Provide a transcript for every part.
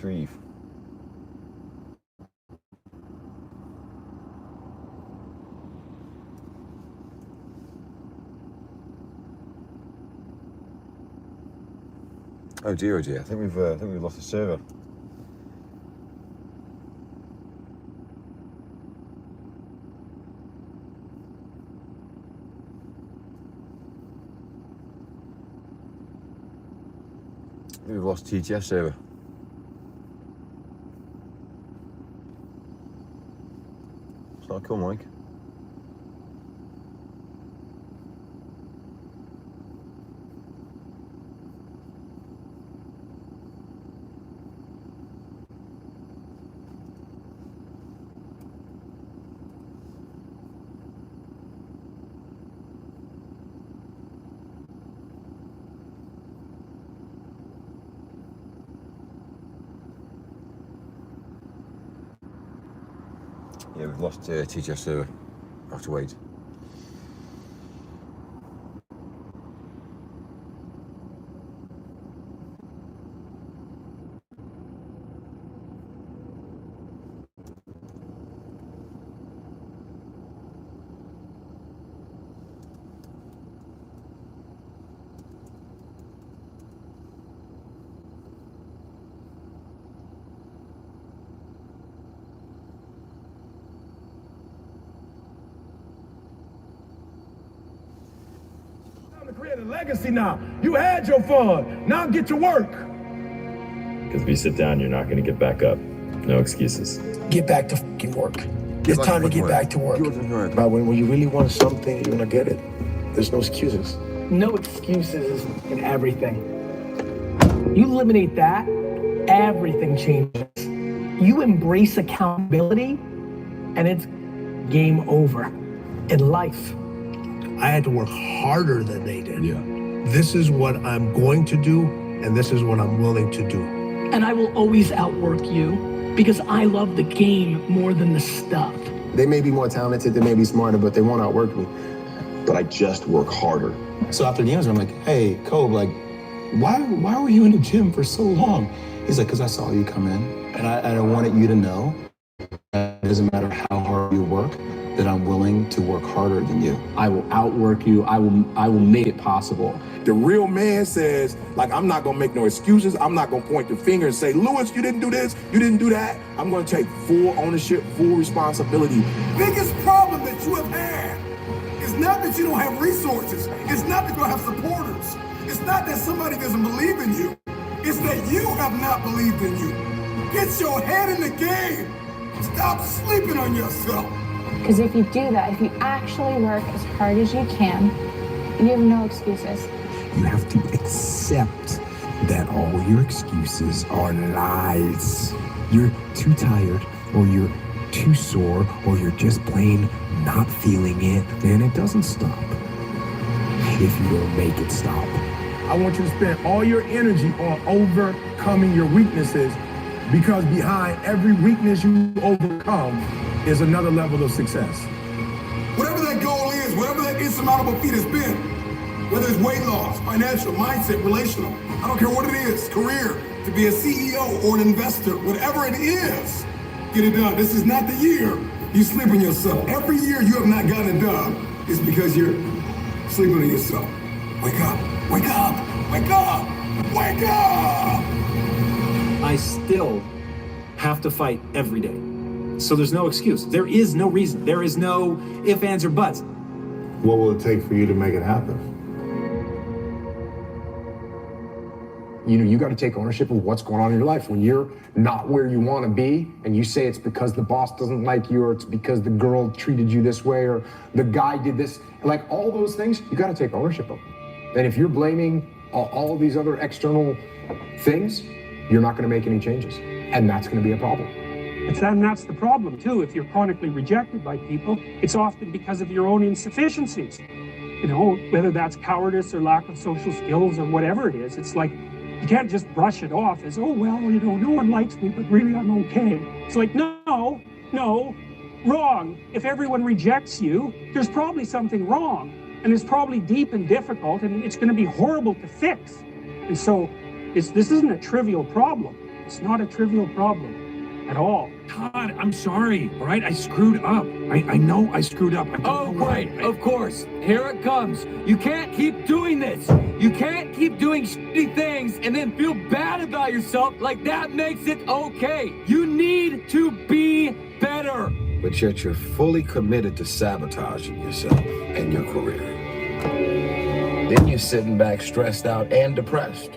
retrieve. Oh dear, I think we've lost the server. I think we've lost TTS server. It's not cool, Mike. Yeah, we've lost TTS server. I'll have to wait. To create a legacy now. You had your fun. Now get to work. Because if you sit down, you're not going to get back up. No excuses. Get back to fucking work. It's time to get back to work. But when you really want something, you're gonna get it. There's no excuses. No excuses in everything. You eliminate that, everything changes. You embrace accountability, and it's game over in life. I had to work harder than they did. Yeah. This is what I'm going to do, and this is what I'm willing to do. And I will always outwork you because I love the game more than the stuff. They may be more talented, they may be smarter, but they won't outwork me. But I just work harder. So after the answer, I'm like, hey, Kobe, like, why were you in the gym for so long? He's like, because I saw you come in, and I wanted you to know that it doesn't matter how hard you work, that I'm willing to work harder than you. I will outwork you. I will make it possible. The real man says, like, I'm not gonna make no excuses. I'm not gonna point the finger and say, Lewis, you didn't do this, you didn't do that. I'm gonna take full ownership, full responsibility. Biggest problem that you have had is not that you don't have resources. It's not that you don't have supporters. It's not that somebody doesn't believe in you. It's that you have not believed in you. Get your head in the game. Stop sleeping on yourself. Because if you do that, if you actually work as hard as you can, you have no excuses. You have to accept that all your excuses are lies. You're too tired, or you're too sore, or you're just plain not feeling it, and it doesn't stop. If you don't make it stop. I want you to spend all your energy on overcoming your weaknesses, because behind every weakness you overcome is another level of success. Whatever that goal is, whatever that insurmountable feat has been, whether it's weight loss, financial, mindset, relational, I don't care what it is, career, to be a CEO or an investor, whatever it is, get it done. This is not the year you sleep on yourself. Every year you have not gotten it done is because you're sleeping on yourself. Wake up, wake up, wake up, wake up! I still have to fight every day. So there's no excuse. There is no reason. There is no ifs, ands, or buts. What will it take for you to make it happen? You know, you got to take ownership of what's going on in your life. When you're not where you want to be, and you say it's because the boss doesn't like you, or it's because the girl treated you this way, or the guy did this, like all those things, you got to take ownership of them. And if you're blaming all of these other external things, you're not going to make any changes. And that's going to be a problem. And that's the problem too. If you're chronically rejected by people, it's often because of your own insufficiencies. You know, whether that's cowardice or lack of social skills or whatever it is, it's like, you can't just brush it off as, oh, well, you know, no one likes me, but really I'm okay. It's like, no, wrong. If everyone rejects you, there's probably something wrong. And it's probably deep and difficult, and it's going to be horrible to fix. And so this isn't a trivial problem. It's not a trivial problem at all. Todd, I'm sorry, all right? I screwed up. I know I screwed up. Oh, great, of course. Here it comes. You can't keep doing this. You can't keep doing shitty things and then feel bad about yourself like that makes it okay. You need to be better. But yet you're fully committed to sabotaging yourself and your career. Then you're sitting back stressed out and depressed,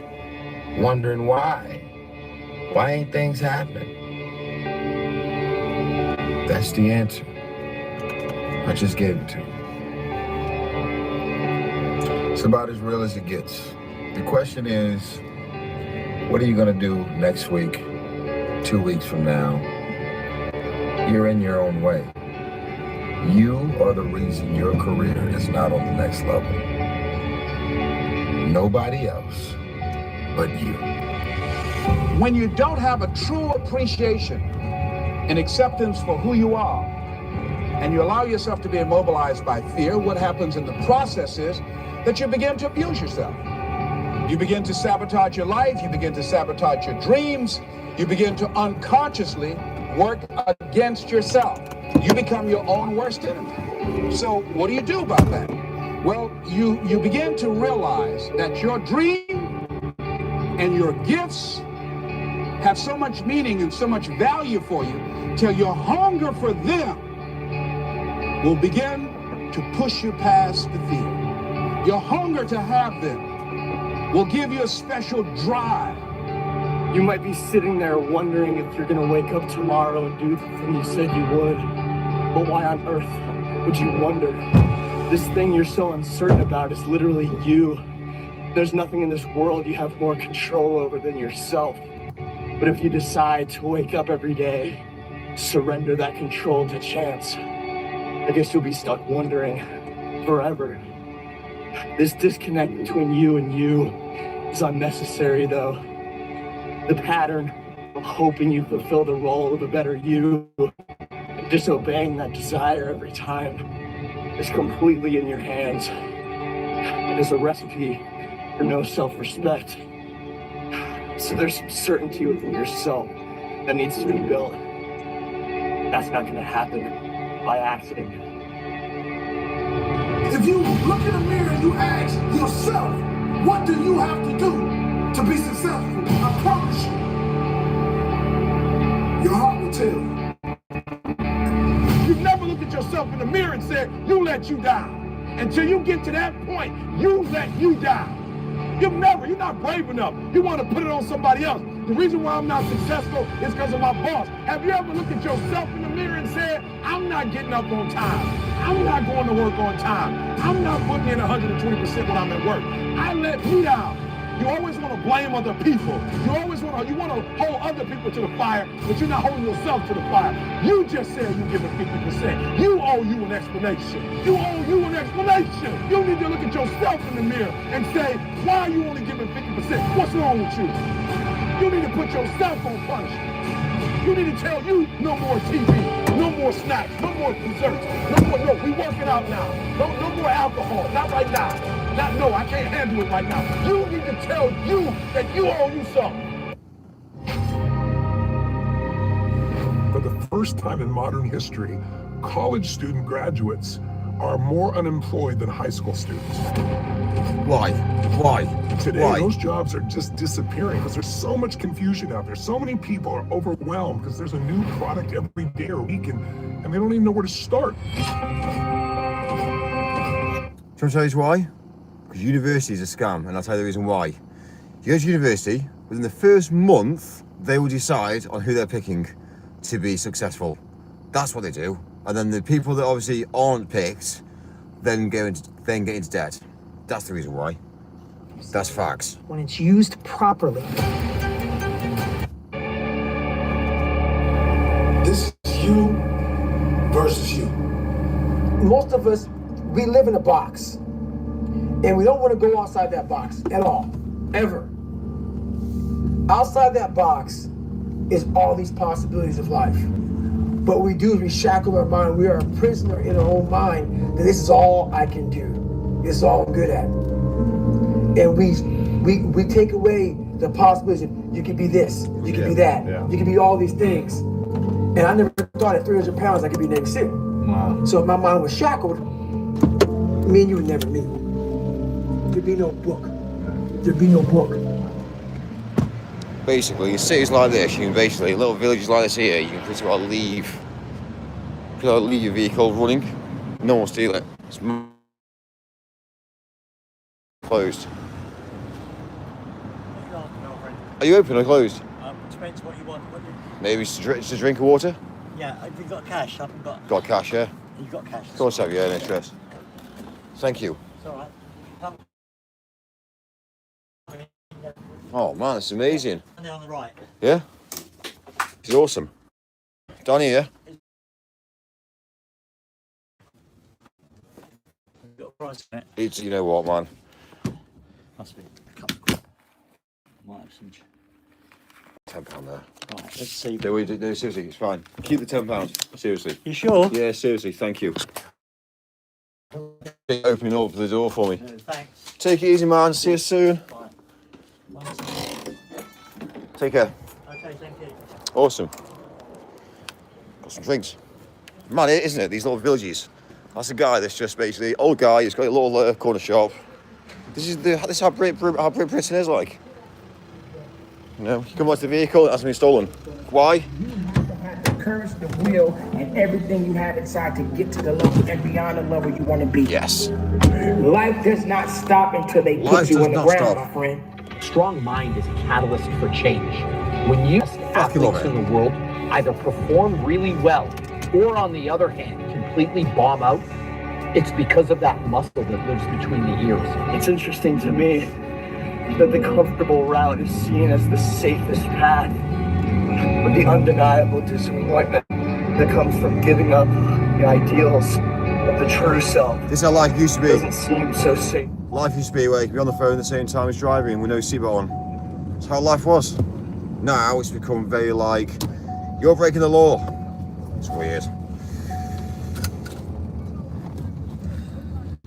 wondering why. Why ain't things happening? That's the answer. I just gave it to you. It's about as real as it gets. The question is, what are you gonna do next week, 2 weeks from now? You're in your own way. You are the reason your career is not on the next level. Nobody else but you. When you don't have a true appreciation and acceptance for who you are, and you allow yourself to be immobilized by fear, what happens in the process is that you begin to abuse yourself. You begin to sabotage your life, you begin to sabotage your dreams, you begin to unconsciously work against yourself. You become your own worst enemy. So what do you do about that? Well, you begin to realize that your dream and your gifts have so much meaning and so much value for you till your hunger for them will begin to push you past the fear. Your hunger to have them will give you a special drive. You might be sitting there wondering if you're gonna wake up tomorrow and do the thing you said you would. But why on earth would you wonder? This thing you're so uncertain about is literally you. There's nothing in this world you have more control over than yourself. But if you decide to wake up every day, surrender that control to chance, I guess you'll be stuck wondering forever. This disconnect between you and you is unnecessary though. The pattern of hoping you fulfill the role of a better you and disobeying that desire every time is completely in your hands. It is a recipe for no self-respect. So there's some certainty within yourself that needs to be built. That's not gonna happen by accident. If you look in the mirror and you ask yourself, what do you have to do to be successful? I promise you, your heart will tell you. You've never looked at yourself in the mirror and said, you let you down. Until you get to that point, you let you down. You're not brave enough. You want to put it on somebody else. The reason why I'm not successful is because of my boss. Have you ever looked at yourself in the mirror and said, I'm not getting up on time. I'm not going to work on time. I'm not putting in 120% when I'm at work. I let me down. You always want to blame other people. You want to hold other people to the fire, but you're not holding yourself to the fire. You just said you're giving 50%. You owe you an explanation. You owe you an explanation. You need to look at yourself in the mirror and say, why are you only giving 50%? What's wrong with you? You need to put yourself on punishment. You need to tell you no more TV, no more snacks, no more desserts, no, we working out now. No more alcohol, not right now. No, I can't handle it right now. You need to tell you that you owe you something. For the first time in modern history, college student graduates are more unemployed than high school students. Why? Today, those jobs are just disappearing because there's so much confusion out there. So many people are overwhelmed because there's a new product every day or week and they don't even know where to start. Shall I tell you why? Because university is a scam, and I'll tell you the reason why. You go to university, within the first month, they will decide on who they're picking to be successful. That's what they do. And then the people that obviously aren't picked then get into debt. That's the reason why. That's facts. When it's used properly. This is you versus you. Most of us, we live in a box. And we don't want to go outside that box at all, ever. Outside that box is all these possibilities of life. But what we do is we shackle our mind. We are a prisoner in our own mind that this is all I can do. This is all I'm good at. And we take away the possibility of you could be this, you could be that, you could be all these things. And I never thought at 300 pounds I could be Navy SEAL. Wow. So if my mind was shackled, me and you would never meet. There'd be no book. There'd be no book. Basically, in cities like this, you can basically, little villages like this here, you can pretty well leave your vehicle running. No one will steal it. It's closed. Are you open or closed? Depends what you want. Maybe just a drink of water? Yeah, have you got cash? I haven't got. Got cash, yeah? You got cash? Of course I have, yeah, no stress. Thank you. It's alright. Oh man, this is amazing. And they're on the right. Yeah? This is awesome. Down here. Got a price on it. It's, you know what, man? Must be. Might have some. £10 there. Right, let's see. No, seriously, it's fine. Keep the £10. Seriously. You sure? Yeah, seriously, thank you. Opening up the door for me. No, thanks. Take it easy, man. See you soon. Take care. Okay, thank you. Awesome. Got some drinks. Man, isn't it? These little villages. That's a guy that's just basically old guy. He's got a little corner shop. This is how Britain is like. You know, you come back to the vehicle, it hasn't been stolen. Why? You have to have the courage, the will, and everything you have inside to get to the level and beyond the level you want to be. Yes. Life does not stop until they put you in the ground, my friend. Strong mind is a catalyst for change. When you athletes in the world either perform really well or, on the other hand, completely bomb out, it's because of that muscle that lives between the ears. It's interesting to me that the comfortable route is seen as the safest path, but the undeniable disappointment that comes from giving up the ideals of the true self. This is how life used to be. Doesn't seem so safe. Life used to be where you could be on the phone at the same time as driving with no seatbelt on. That's how life was. Now it's become very like, you're breaking the law. It's weird.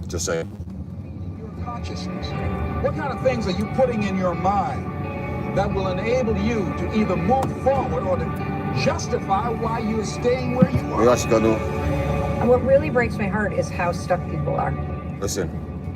Just saying. Your consciousness. What kind of things are you putting in your mind that will enable you to either move forward or to justify why you're staying where you are? We actually got no. And what really breaks my heart is how stuck people are. Listen,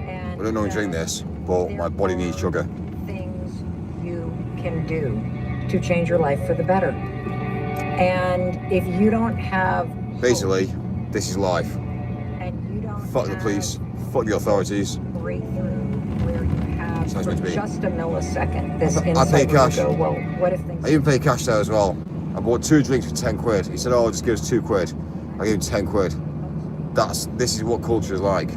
I don't normally drink this, but my body needs sugar. Things you can do to change your life for the better. And if you don't have Basically, this is life. and you don't Fuck the police, fuck the authorities. breakthrough where you have Sounds for meant to be. just a millisecond this I pay insight where you cash. go, well, what if things I even pay cash there as well. I bought 2 drinks for 10 quid. He said, oh, just give us 2 quid. I gave him 10 quid. This is what culture is like.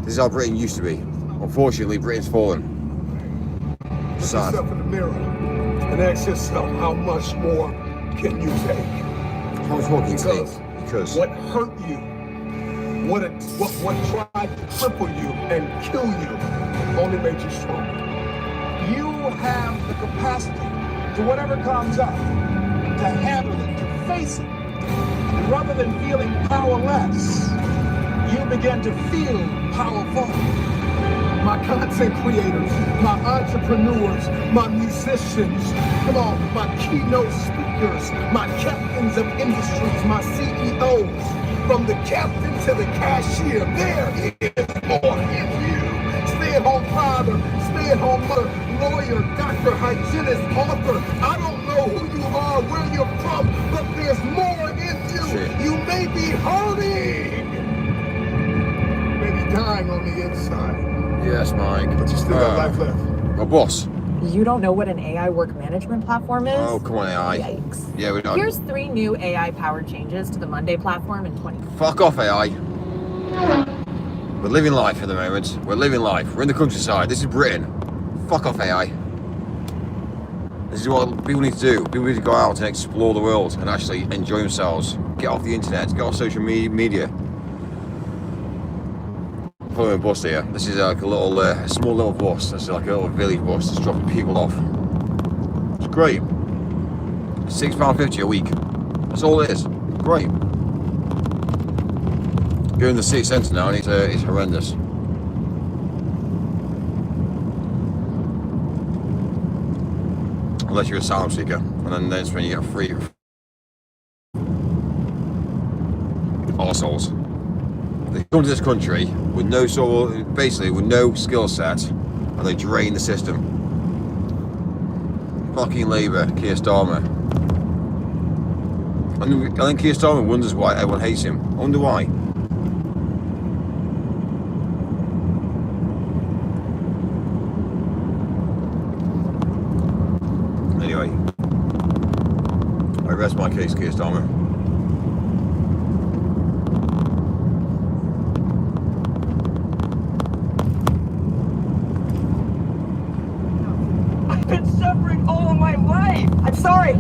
This is how Britain used to be. Unfortunately, Britain's fallen. Look Sad. yourself in the mirror and ask yourself, how much more can you take? How much more can you take? Because what hurt you, what tried to cripple you and kill you, only made you stronger. You have the capacity to whatever comes up, to handle it, to face it. And rather than feeling powerless, you begin to feel powerful. My content creators, my entrepreneurs, my musicians, come on, my keynote speakers, my captains of industries, my CEOs, from the captain to the cashier, there is more in you. Stay-at-home father, stay-at-home mother, lawyer, doctor, hygienist, author. I don't know who you are, where you're from, but there's more in you. Shit. You may be hurting, maybe dying on the inside. yes, Mike. But you still got life left. My boss. You don't know what an AI work management platform is? Oh, come on, AI. Yikes. Yeah, we don't. Here's 3 new AI-powered changes to the Monday platform in 20. Fuck off, AI. We're living life at the moment. We're living life. We're in the countryside. This is Britain. Fuck off, AI. This is what people need to do. People need to go out and explore the world and actually enjoy themselves. Get off the internet. Get off social media. Following a bus here. This is like a little, small little bus. This is like a little village bus that's dropping people off. It's great. £6.50 a week. That's all it is. Great. Going to the city centre now, and it's horrendous. unless you're a asylum seeker, and then that's when you get free arseholes. They come to this country with no basically with no skill set, and they drain the system. Fucking Labour, Keir Starmer. I think Keir Starmer wonders why everyone hates him. I wonder why. Anyway, I rest my case, Keir Starmer. I've been suffering all of my life. I'm sorry.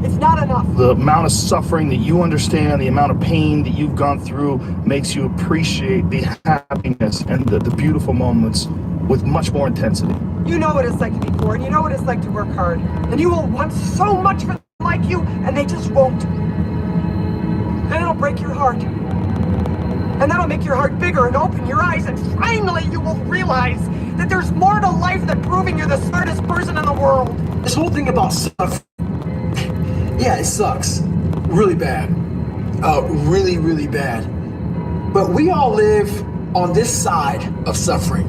It's not enough. The amount of suffering that you understand, the amount of pain that you've gone through makes you appreciate the happiness and the beautiful moments with much more intensity. You know what it's like to be poor, and you know what it's like to work hard. And you will want so much for them like you, and they just won't. Then it'll break your heart. And that'll make your heart bigger and open your eyes, and finally you will realize that there's more to life than proving you're the smartest person in the world. This whole thing about suffering, yeah, it sucks. Really bad. Really, really bad. But we all live on this side of suffering.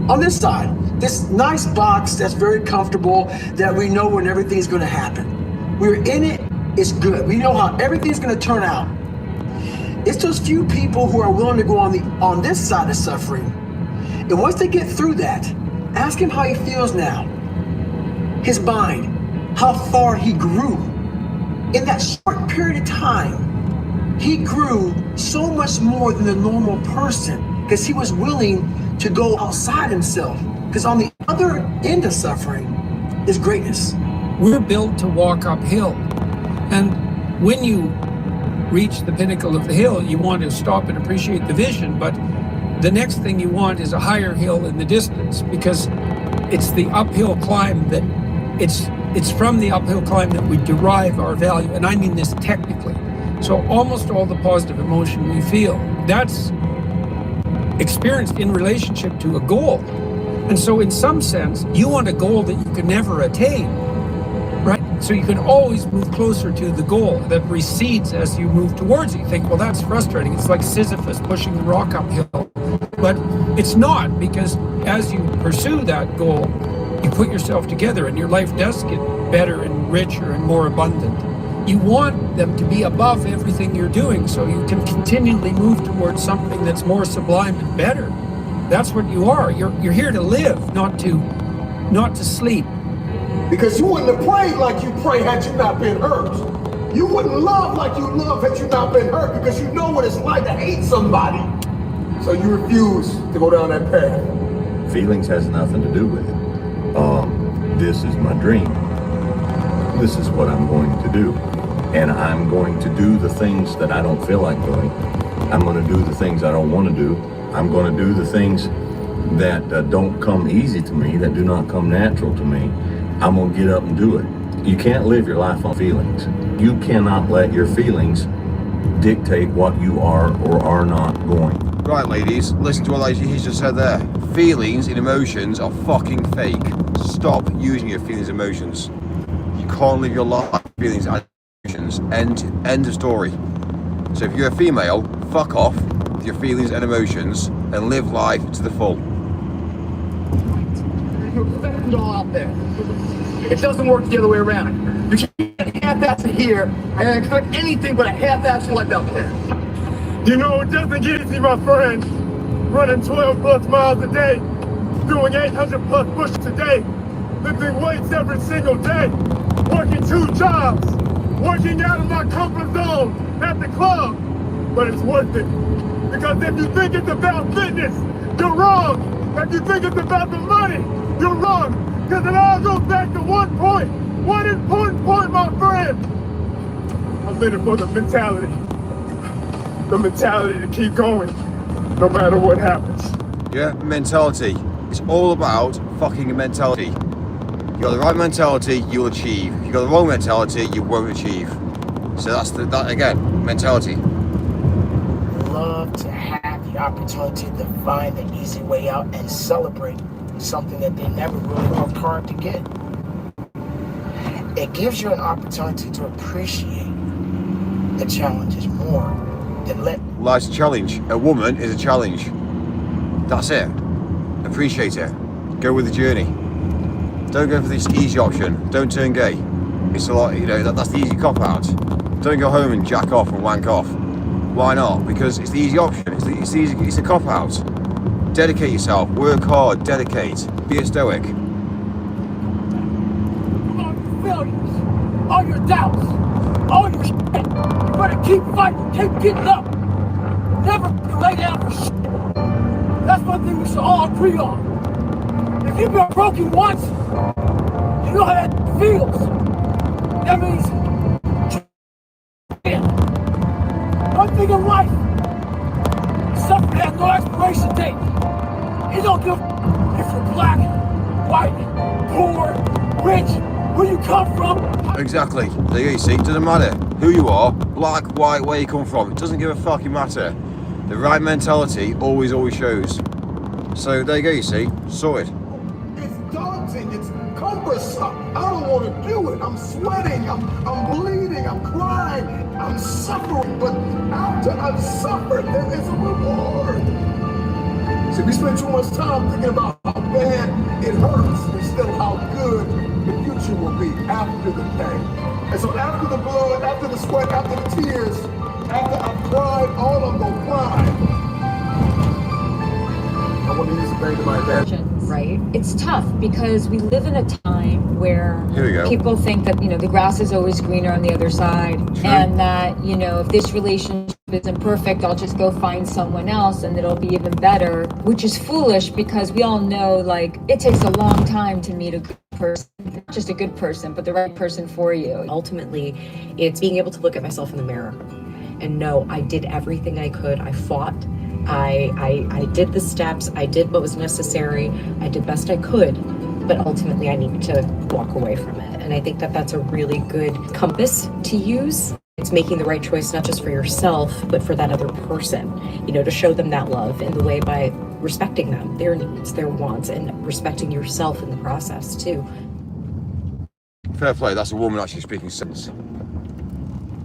On this side. This nice box that's very comfortable, that we know when everything's gonna happen. We're in it, it's good. We know how everything's gonna turn out. It's those few people who are willing to go on this side of suffering. And once they get through that, ask him how he feels now. His mind, how far he grew. In that short period of time, he grew so much more than a normal person because he was willing to go outside himself. Because on the other end of suffering is greatness. We're built to walk uphill. And when you reach the pinnacle of the hill, you want to stop and appreciate the vision. But the next thing you want is a higher hill in the distance, because it's the uphill climb that it's from the uphill climb that we derive our value. And I mean this technically. So almost all the positive emotion we feel, that's experienced in relationship to a goal. And so in some sense, you want a goal that you can never attain, right? So you can always move closer to the goal that recedes as you move towards it. You think, well, that's frustrating. It's like Sisyphus pushing the rock uphill. But it's not, because as you pursue that goal, you put yourself together and your life does get better and richer and more abundant. You want them to be above everything you're doing so you can continually move towards something that's more sublime and better. That's what you are. You're here to live, not to sleep. Because you wouldn't have prayed like you pray had you not been hurt. You wouldn't love like you love had you not been hurt, because you know what it's like to hate somebody. So you refuse to go down that path. Feelings has nothing to do with it. This is my dream. This is what I'm going to do. And I'm going to do the things that I don't feel like doing. I'm going to do the things I don't want to do. I'm going to do the things that don't come easy to me, that do not come natural to me. I'm going to get up and do it. You can't live your life on feelings. You cannot let your feelings dictate what you are or are not going. Right, ladies, listen to what he just said there. Feelings and emotions are fucking fake. Stop using your feelings and emotions. You can't live your life with feelings and emotions. End of story. So if you're a female, fuck off with your feelings and emotions and live life to the full. You're expecting it all out there. It doesn't work the other way around. You can't half-ass it here and expect anything but a half-ass life out there. You know, it doesn't get easy, my friend. Running 12 plus miles a day, doing 800 plus push-ups a day, lifting weights every single day, working 2 jobs, working out of my comfort zone at the club. But it's worth it. Because if you think it's about fitness, you're wrong. If you think it's about the money, you're wrong. Because it all goes back to one point. One important point, my friend. I'm in it for the mentality. The mentality to keep going, no matter what happens. Yeah, mentality. It's all about fucking mentality. You got the right mentality, you'll achieve. If you got the wrong mentality, you won't achieve. So that's that again, mentality. Love to have the opportunity to find the easy way out and celebrate something that they never really worked hard to get. it gives you an opportunity to appreciate the challenges more than let. Life's a challenge. A woman is a challenge. That's it. Appreciate it. Go with the journey. Don't go for this easy option. Don't turn gay. It's a lot, you know, that's the easy cop out. Don't go home and jack off and wank off. Why not? Because it's the easy option. It's a cop out. Dedicate yourself. Work hard. Dedicate. Be a stoic. All your failures, all your doubts, all your shit. You better keep fighting, keep getting up. Never lay down for shit. That's one thing we should all agree on. If you've been broken once, you know how that feels. That means, one thing in life, suffering has no expiration date. You don't give if you're black, white, poor, rich, where you come from. Exactly. There you go, you see. It doesn't matter who you are, black, white, where you come from. It doesn't give a fucking matter. The right mentality always shows. So there you go, you see. Sorted. It's daunting, it's cumbersome. I don't want to do it. I'm sweating, I'm bleeding, I'm crying, I'm suffering. But after I've suffered, there is a reward. See, we spend too much time thinking about how bad it hurts instead of how good the future will be after the pain. And so after the blood, after the sweat, after the tears, after I've cried all I'm gonna cry, I want to use a thing to my advantage. Right? It's tough because we live in a time where people think that, you know, the grass is always greener on the other side. True. And that, you know, if this relationship isn't perfect, I'll just go find someone else and it'll be even better, which is foolish because we all know, like, it takes a long time to meet a good person, not just a good person, but the right person for you. Ultimately, it's being able to look at myself in the mirror and know I did everything I could. I fought. I did the steps, I did what was necessary, I did best I could, but ultimately I needed to walk away from it. And I think that that's a really good compass to use. It's making the right choice, not just for yourself, but for that other person, you know, to show them that love in the way by respecting them, their needs, their wants, and respecting yourself in the process too. Fair play, that's a woman actually speaking sense.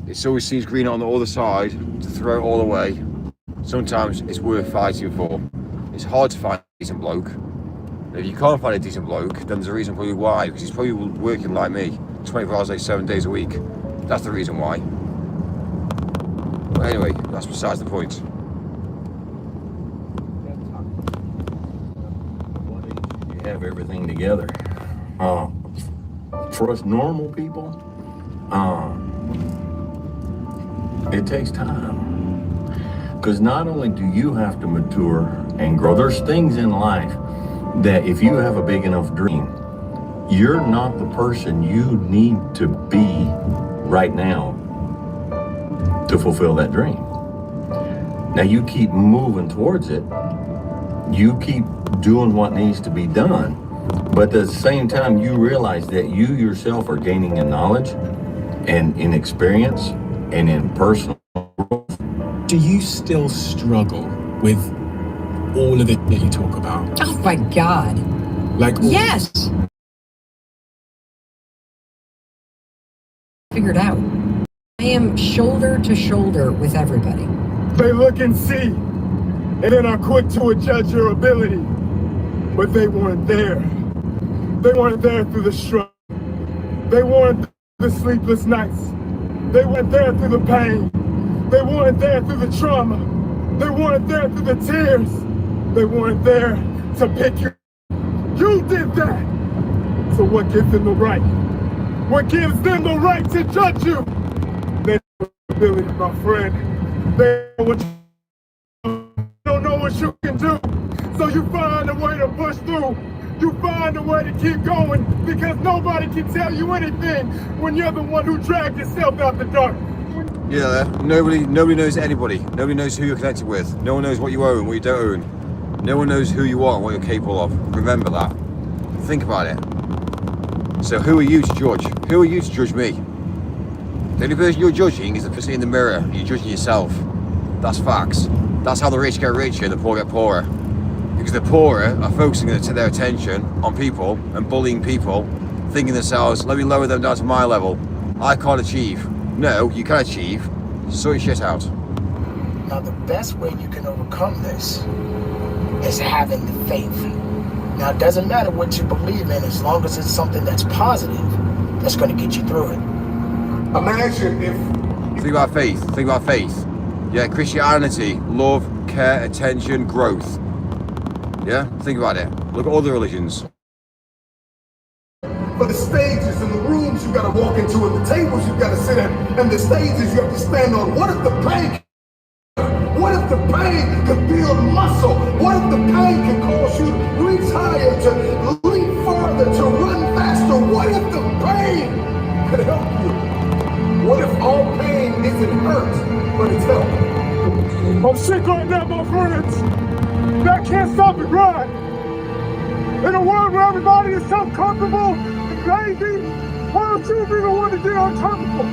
It always seems green on the other side to throw it all away. Sometimes it's worth fighting for. It's hard to find a decent bloke. And if you can't find a decent bloke, then there's a reason probably why, because he's probably working like me, 24 hours a day, 7 days a week. That's the reason why. But anyway, that's besides the point. You have everything together. For us normal people, it takes time. Because not only do you have to mature and grow, there's things in life that if you have a big enough dream, you're not the person you need to be right now to fulfill that dream. Now you keep moving towards it, you keep doing what needs to be done, but at the same time you realize that you yourself are gaining in knowledge and in experience and in personal growth. Do you still struggle with all of it that you talk about? Oh my God. Like, yes. Figured out. I am shoulder to shoulder with everybody. They look and see, and then are quick to judge your ability. But they weren't there. They weren't there through the struggle. They weren't through the sleepless nights. They weren't there through the pain. They weren't there through the trauma. They weren't there through the tears. They weren't there to pick you. You did that. So what gives them the right? What gives them the right to judge you? They ability, my friend. They don't know what you can do. So you find a way to push through. You find a way to keep going because nobody can tell you anything when you're the one who dragged yourself out the dark. Yeah, nobody knows anybody. Nobody knows who you're connected with. No one knows what you own, what you don't own. No one knows who you are and what you're capable of. Remember that. Think about it. So who are you to judge? Who are you to judge me? The only person you're judging is the person in the mirror. You're judging yourself. That's facts. That's how the rich get richer and the poor get poorer. Because the poorer are focusing their attention on people and bullying people thinking themselves, let me lower them down to my level. I can't achieve. No, you can achieve. Sort your shit out. Now, the best way you can overcome this is having the faith. Now, it doesn't matter what you believe in, as long as it's something that's positive, that's going to get you through it. Imagine if... Think about faith. Think about faith. Yeah, Christianity, love, care, attention, growth. Yeah, think about it. Look at all the religions. For the stages and the rooms you gotta walk into and the tables you gotta sit at and the stages you have to stand on. What if the pain can build muscle? What if the pain can cause you to reach higher, to leap farther, to run faster? What if the pain could help you? What if all pain isn't hurt, but it's help? I'm sick right now, my friends. I can't stop the grind. In a world where everybody is so comfortable and lazy, why don't you be the one to get uncomfortable?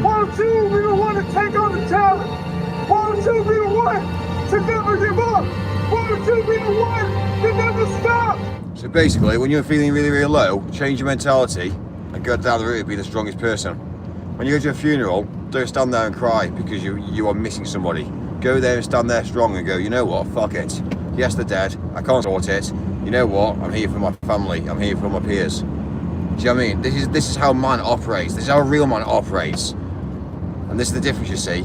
Why don't you be the one to take on the challenge? Why don't you be the one to never give up? Why don't you be the one to never stop? So basically, when you're feeling really, really low, change your mentality and go down the route of being the strongest person. When you go to a funeral, don't stand there and cry because you are missing somebody. Go there and stand there strong and go, you know what, fuck it. Yes, they're dead, I can't sort it. You know what, I'm here for my family, I'm here for my peers. Do you know what I mean? This is how man operates, this is how a real man operates. And this is the difference, you see.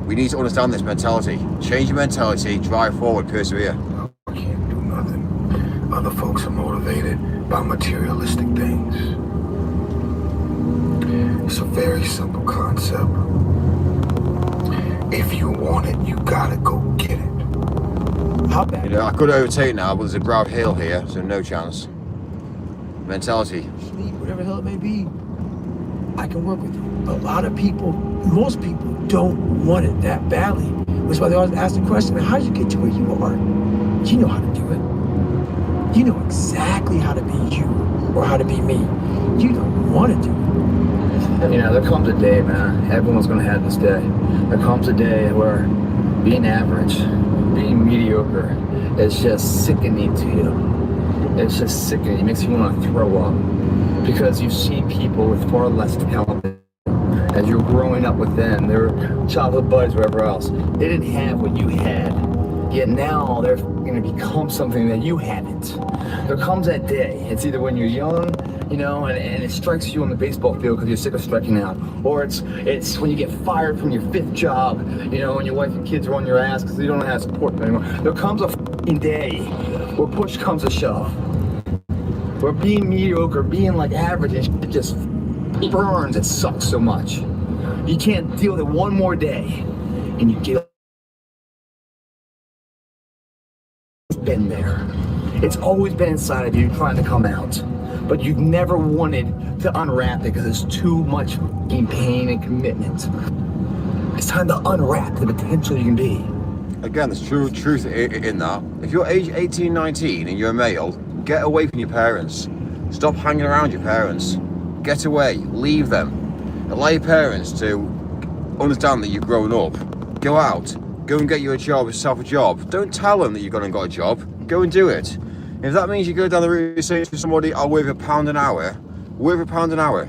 We need to understand this mentality. Change your mentality, drive forward, persevere. I can't do nothing. Other folks are motivated by materialistic things. It's a very simple concept. If you want it, you gotta go get it. How bad? You know, I could overtake now, but there's a brow hill here, so no chance. Mentality. Sleep, whatever the hell it may be, I can work with you. A lot of people, most people don't want it that badly. That's why they always ask the question, how did you get to where you are? You know how to do it. You know exactly how to be you or how to be me. You don't want to do it. You know, there comes a day, man, everyone's gonna have this day. There comes a day where being average, being mediocre, is just sickening to you. It's just sickening. It makes you want to throw up. Because you've seen people with far less talent as you're growing up with them, their childhood buddies, whatever else. They didn't have what you had. Yet now they're going to become something that you haven't. There comes that day. It's either when you're young, you know, and it strikes you on the baseball field because you're sick of striking out. Or it's when you get fired from your 5th job, you know, and your wife and kids are on your ass because you don't know how to support them anymore. There comes a f***ing day where push comes to shove. Where being mediocre, being like average, and shit just burns. It sucks so much. You can't deal with it one more day, and you get. It's been there. It's always been inside of you, trying to come out, but you've never wanted to unwrap it because it's too much pain and commitment. It's time to unwrap the potential you can be. Again, there's truth in that. If you're age 18, 19 and you're a male, get away from your parents. Stop hanging around your parents. Get away, leave them. Allow your parents to understand that you've grown up. Go out, go and get you a job, yourself a job. Don't tell them that you've gone and got a job. Go and do it. If that means you go down the route and say to somebody, I'll work for £1 an hour, work for £1 an hour.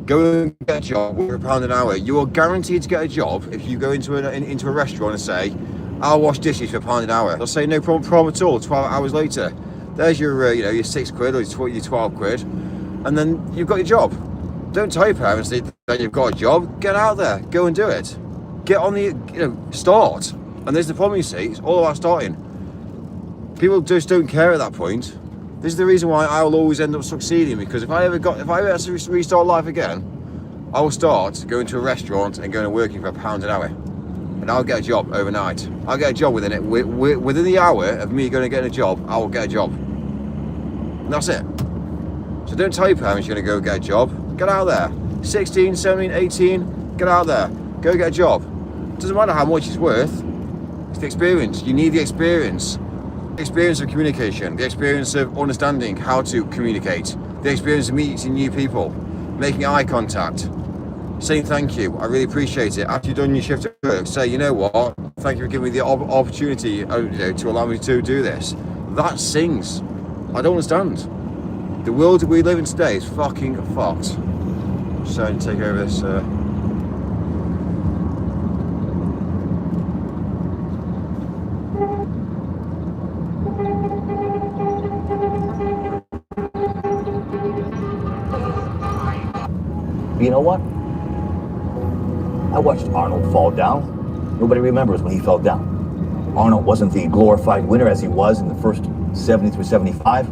Go and get a job, work for £1 an hour. You are guaranteed to get a job if you go into a restaurant and say, I'll wash dishes for £1 an hour. They'll say no problem at all. 12 hours later, there's your your £6 or your 12 quid, and then you've got your job. Don't tell your parents that you've got a job. Get out there, go and do it. Get on the start. And there's the problem, you see. It's all about starting. People just don't care at that point. This is the reason why I will always end up succeeding, because if I ever had to restart life again, I will start going to a restaurant and going and working for £1 an hour. And I'll get a job overnight. I'll get a job within the hour of me going and getting a job, I will get a job. And that's it. So don't tell your parents you're going to go get a job. Get out there. 16, 17, 18, get out there. Go get a job. It doesn't matter how much it's worth. It's the experience. You need the experience. The experience of communication. The experience of understanding how to communicate. The experience of meeting new people. Making eye contact. Saying thank you, I really appreciate it. After you've done your shift at work, say, you know what, thank you for giving me the opportunity to allow me to do this. That sings. I don't understand. The world that we live in today is fucking fucked. Just trying to take over this. You know what? I watched Arnold fall down. Nobody remembers when he fell down. Arnold wasn't the glorified winner as he was in the first 70 through 75.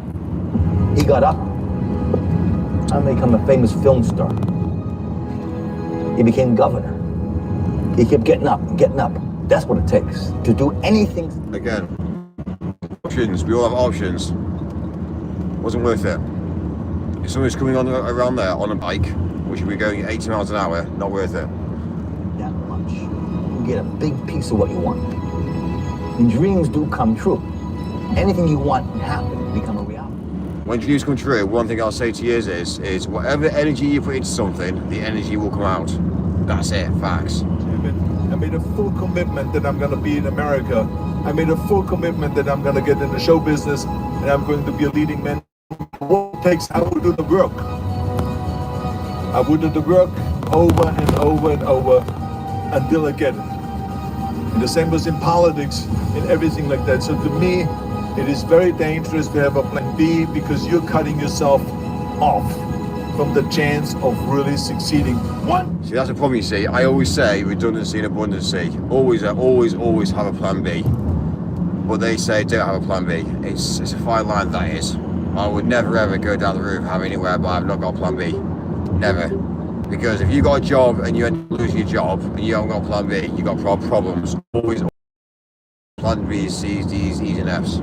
He got up and became a famous film star. He became governor. He kept getting up and getting up. That's what it takes to do anything. Again, options. We all have options. Wasn't worth it. If someone's coming on around there on a bike, which would be going at 80 miles an hour, not worth it. That much. You get a big piece of what you want. And dreams do come true. Anything you want can happen, become a reality. When dreams come true, one thing I'll say to you is whatever energy you put into something, the energy will come out. That's it, facts. I made a full commitment that I'm going to be in America. I made a full commitment that I'm going to get in the show business and I'm going to be a leading man. What it takes, I will do the work. I will do the work over and over and over until I get it. And the same was in politics and everything like that. So to me, it is very dangerous to have a plan B because you're cutting yourself off from the chance of really succeeding. One. See, that's the problem, you see. I always say redundancy and abundancy. Always have a plan B. But they say don't have a plan B. It's a fine line, that is. I would never ever go down the route of having anywhere, but I've not got a plan B. Never. Because if you got a job and you end up losing your job and you haven't got a plan B, you got problems. Always plan B, C's, D's, E's and F's.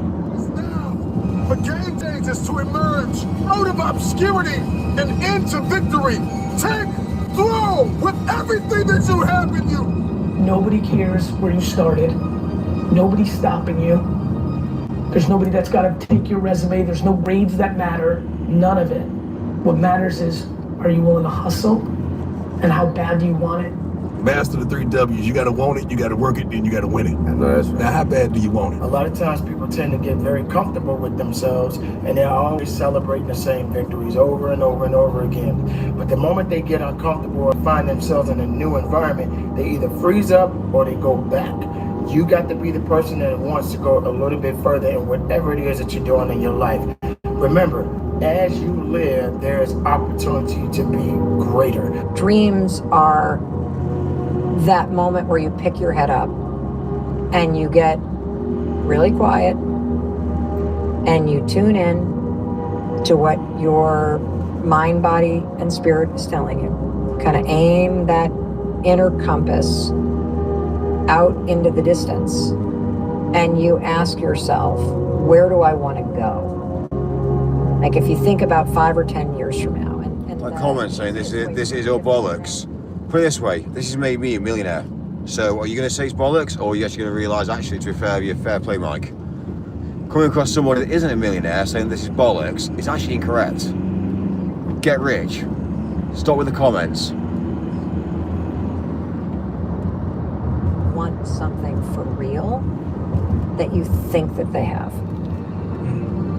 For game days is to emerge out of obscurity and into victory. Take through with everything that you have in you. Nobody cares where you started. Nobody's stopping you. There's nobody that's got to take your resume. There's no grades that matter. None of it. What matters is, are you willing to hustle? And how bad do you want it? Master the 3 W's. You got to want it, you got to work it, then you got to win it. Now, how bad do you want it? A lot of times people tend to get very comfortable with themselves and they're always celebrating the same victories over and over and over again. But the moment they get uncomfortable or find themselves in a new environment, they either freeze up or they go back. You got to be the person that wants to go a little bit further in whatever it is that you're doing in your life. Remember, as you live, there's opportunity to be greater. Dreams are that moment where you pick your head up and you get really quiet and you tune in to what your mind, body, and spirit is telling you. Kind of aim that inner compass out into the distance and you ask yourself, where do I want to go? Like if you think about 5 or 10 years from now. And a comment saying this is all bollocks. Put it this way, this has made me a millionaire. So are you going to say it's bollocks, or are you actually going to realise actually, to be fair, you're fair play, Mike? Coming across someone that isn't a millionaire saying this is bollocks, it's actually incorrect. Get rich. Stop with the comments. Want something for real that you think that they have.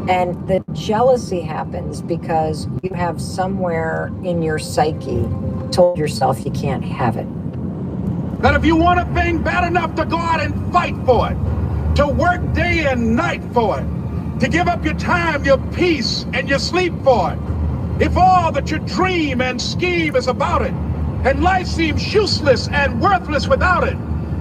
And the jealousy happens because you have somewhere in your psyche told yourself you can't have it. That if you want a thing bad enough to go out and fight for it, to work day and night for it, to give up your time, your peace, and your sleep for it, if all that you dream and scheme is about it, and life seems useless and worthless without it,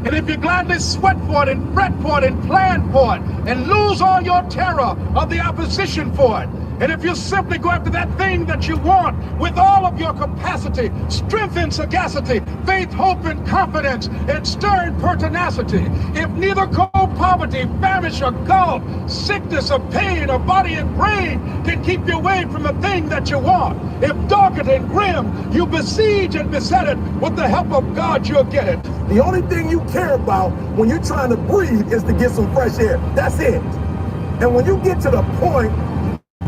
and if you gladly sweat for it and fret for it and plan for it and lose all your terror of the opposition for it, and if you simply go after that thing that you want with all of your capacity, strength and sagacity, faith, hope and confidence, and stern pertinacity, if neither cold poverty, famish or gulf, sickness or pain or body and brain can keep you away from the thing that you want, if dogged and grim, you besiege and beset it, with the help of God you'll get it. The only thing you care about when you're trying to breathe is to get some fresh air. That's it. And when you get to the point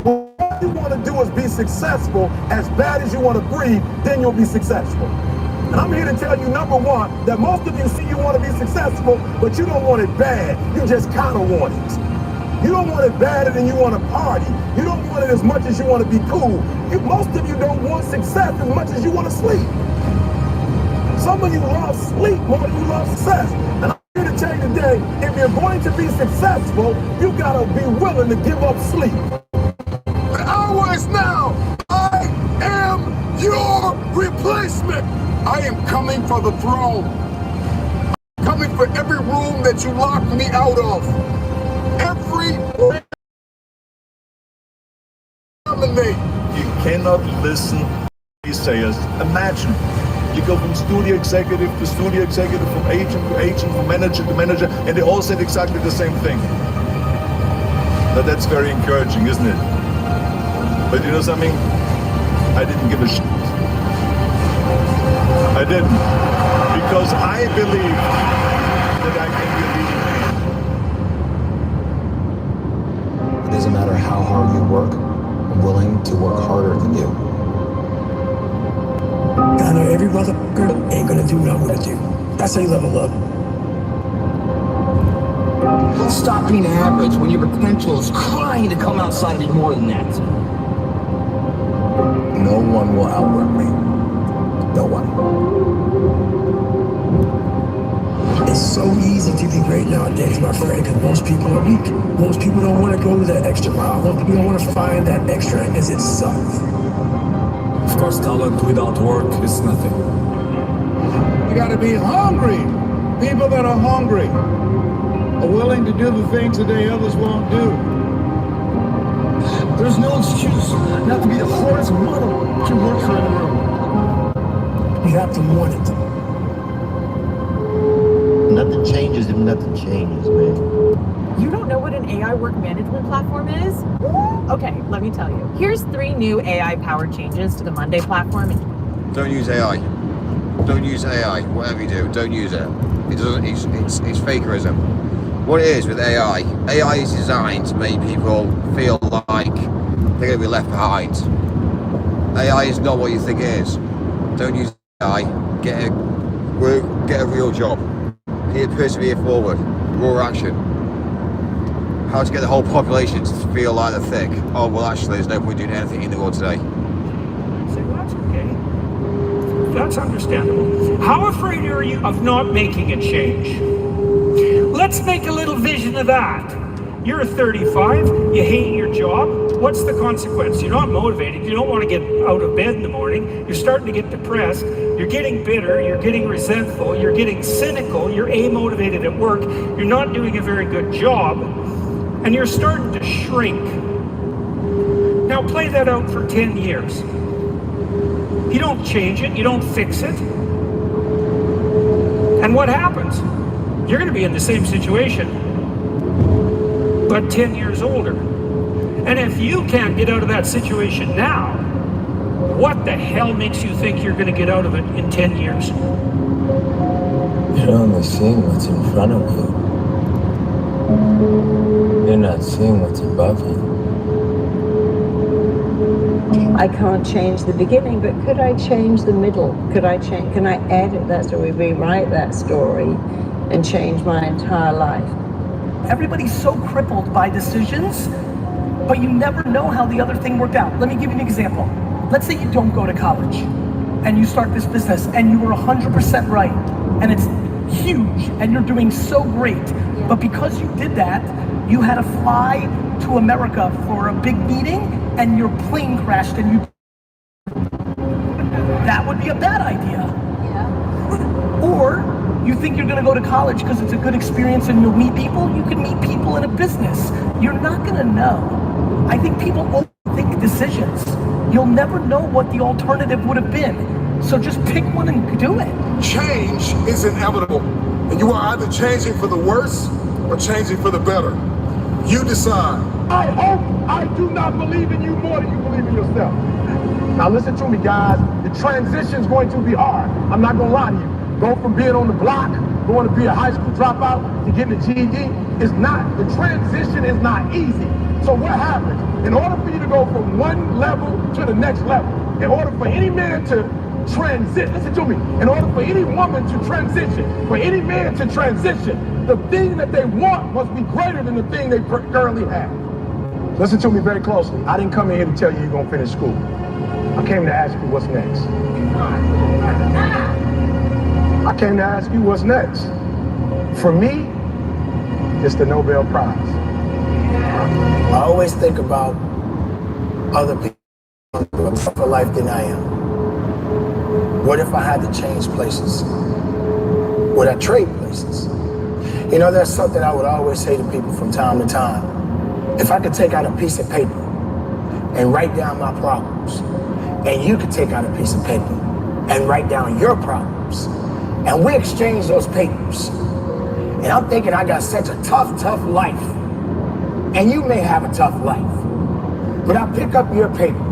where all you want to do is be successful, as bad as you want to breathe, then you'll be successful. And I'm here to tell you, number one, that most of you see you want to be successful, but you don't want it bad. You just kind of want it. You don't want it badder than you want to party. You don't want it as much as you want to be cool. Most of you don't want success as much as you want to sleep. Some of you love sleep more than you love success. And I'm here to tell you today, if you're going to be successful, you gotta be willing to give up sleep. The hour is now. I am your replacement. I am coming for the throne. I'm coming for every room that you locked me out of. Every You cannot listen to naysayers. Imagine, you go from studio executive to studio executive, from agent to agent, from manager to manager, and they all said exactly the same thing. But that's very encouraging, isn't it? But you know something? I didn't give a shit. I didn't. Because I believe that I can be a leading man. It doesn't matter how hard you work, I'm willing to work harder than you. I know every motherfucker ain't gonna do what I'm gonna do. That's how you level up. Stop being average when your potential is crying to come outside and be more than that. No one will outrun me. No one. It's so easy to be great nowadays, my friend, because most people are weak. Most people don't want to go that extra mile. Most people don't want to find that extra as it sucks. Of course, talent without work is nothing. You gotta be hungry. People that are hungry are willing to do the things that others won't do. There's no excuse not to be the hardest mother to work for in the room. You have to want it. Nothing changes if nothing changes, man. You don't know what an AI work management platform is? Okay, let me tell you. Here's 3 new AI-powered changes to the Monday platform. Don't use AI. Don't use AI. Whatever you do, don't use it. It doesn't. It's fakerism. What it is with AI is designed to make people feel like they're going to be left behind. AI is not what you think it is. Don't use AI. Get a real job. You need to persevere forward. Raw action. How to get the whole population to feel like they're thick. Oh, well, actually, there's no point doing anything in the world today. So that's okay. That's understandable. How afraid are you of not making a change? Let's make a little vision of that. You're 35, you hate your job. What's the consequence? You're not motivated. You don't want to get out of bed in the morning. You're starting to get depressed. You're getting bitter. You're getting resentful. You're getting cynical. You're amotivated at work. You're not doing a very good job. And you're starting to shrink. Now play that out for 10 years. You don't change it. You don't fix it. And what happens? You're going to be in the same situation, but 10 years older. And if you can't get out of that situation now, what the hell makes you think you're going to get out of it in 10 years? You're only seeing what's in front of you. You're not seeing what's above you. I can't change the beginning, but could I change the middle? Can I edit that story, rewrite that story, and change my entire life? Everybody's so crippled by decisions, but you never know how the other thing worked out. Let me give you an example. Let's say you don't go to college and you start this business and you were 100% right and it's huge and you're doing so great, but because you did that, you had to fly to America for a big meeting and your plane crashed and you... That would be a bad idea. Yeah. Or you think you're gonna go to college because it's a good experience and you'll meet people. You can meet people in a business. You're not gonna know. I think people overthink decisions. You'll never know what the alternative would have been. So just pick one and do it. Change is inevitable. And you are either changing for the worse or changing for the better. You decide. I hope I do not believe in you more than you believe in yourself. Now listen to me, guys. The transition's going to be hard. I'm not gonna lie to you. Going from being on the block, going to be a high school dropout, to getting a GED, the transition is not easy. So what happens? In order for you to go from one level to the next level, in order for any man to transit. Listen to me. In order for any woman to transition, for any man to transition, the thing that they want must be greater than the thing they currently have. Listen to me very closely. I didn't come in here to tell you you're going to finish school. I came to ask you what's next. I came to ask you what's next. For me, it's the Nobel Prize. I always think about other people living a tougher life than I am. What if I had to change places? Would I trade places? You know, there's something I would always say to people from time to time. If I could take out a piece of paper and write down my problems, and you could take out a piece of paper and write down your problems, and we exchange those papers, and I'm thinking I got such a tough life, and you may have a tough life, but I pick up your paper,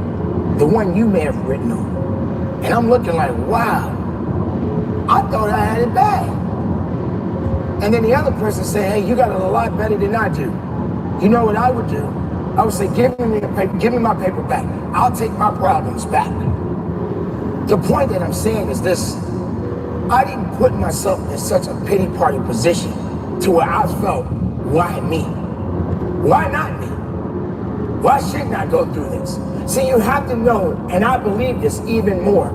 the one you may have written on, and I'm looking like, wow, I thought I had it bad. And then the other person say, hey, you got it a lot better than I do. You know what I would do? I would say, give me my paper back. I'll take my problems back. The point that I'm saying is this: I didn't put myself in such a pity party position to where I felt, why me? Why not me? Why shouldn't I go through this? See, you have to know, and I believe this even more,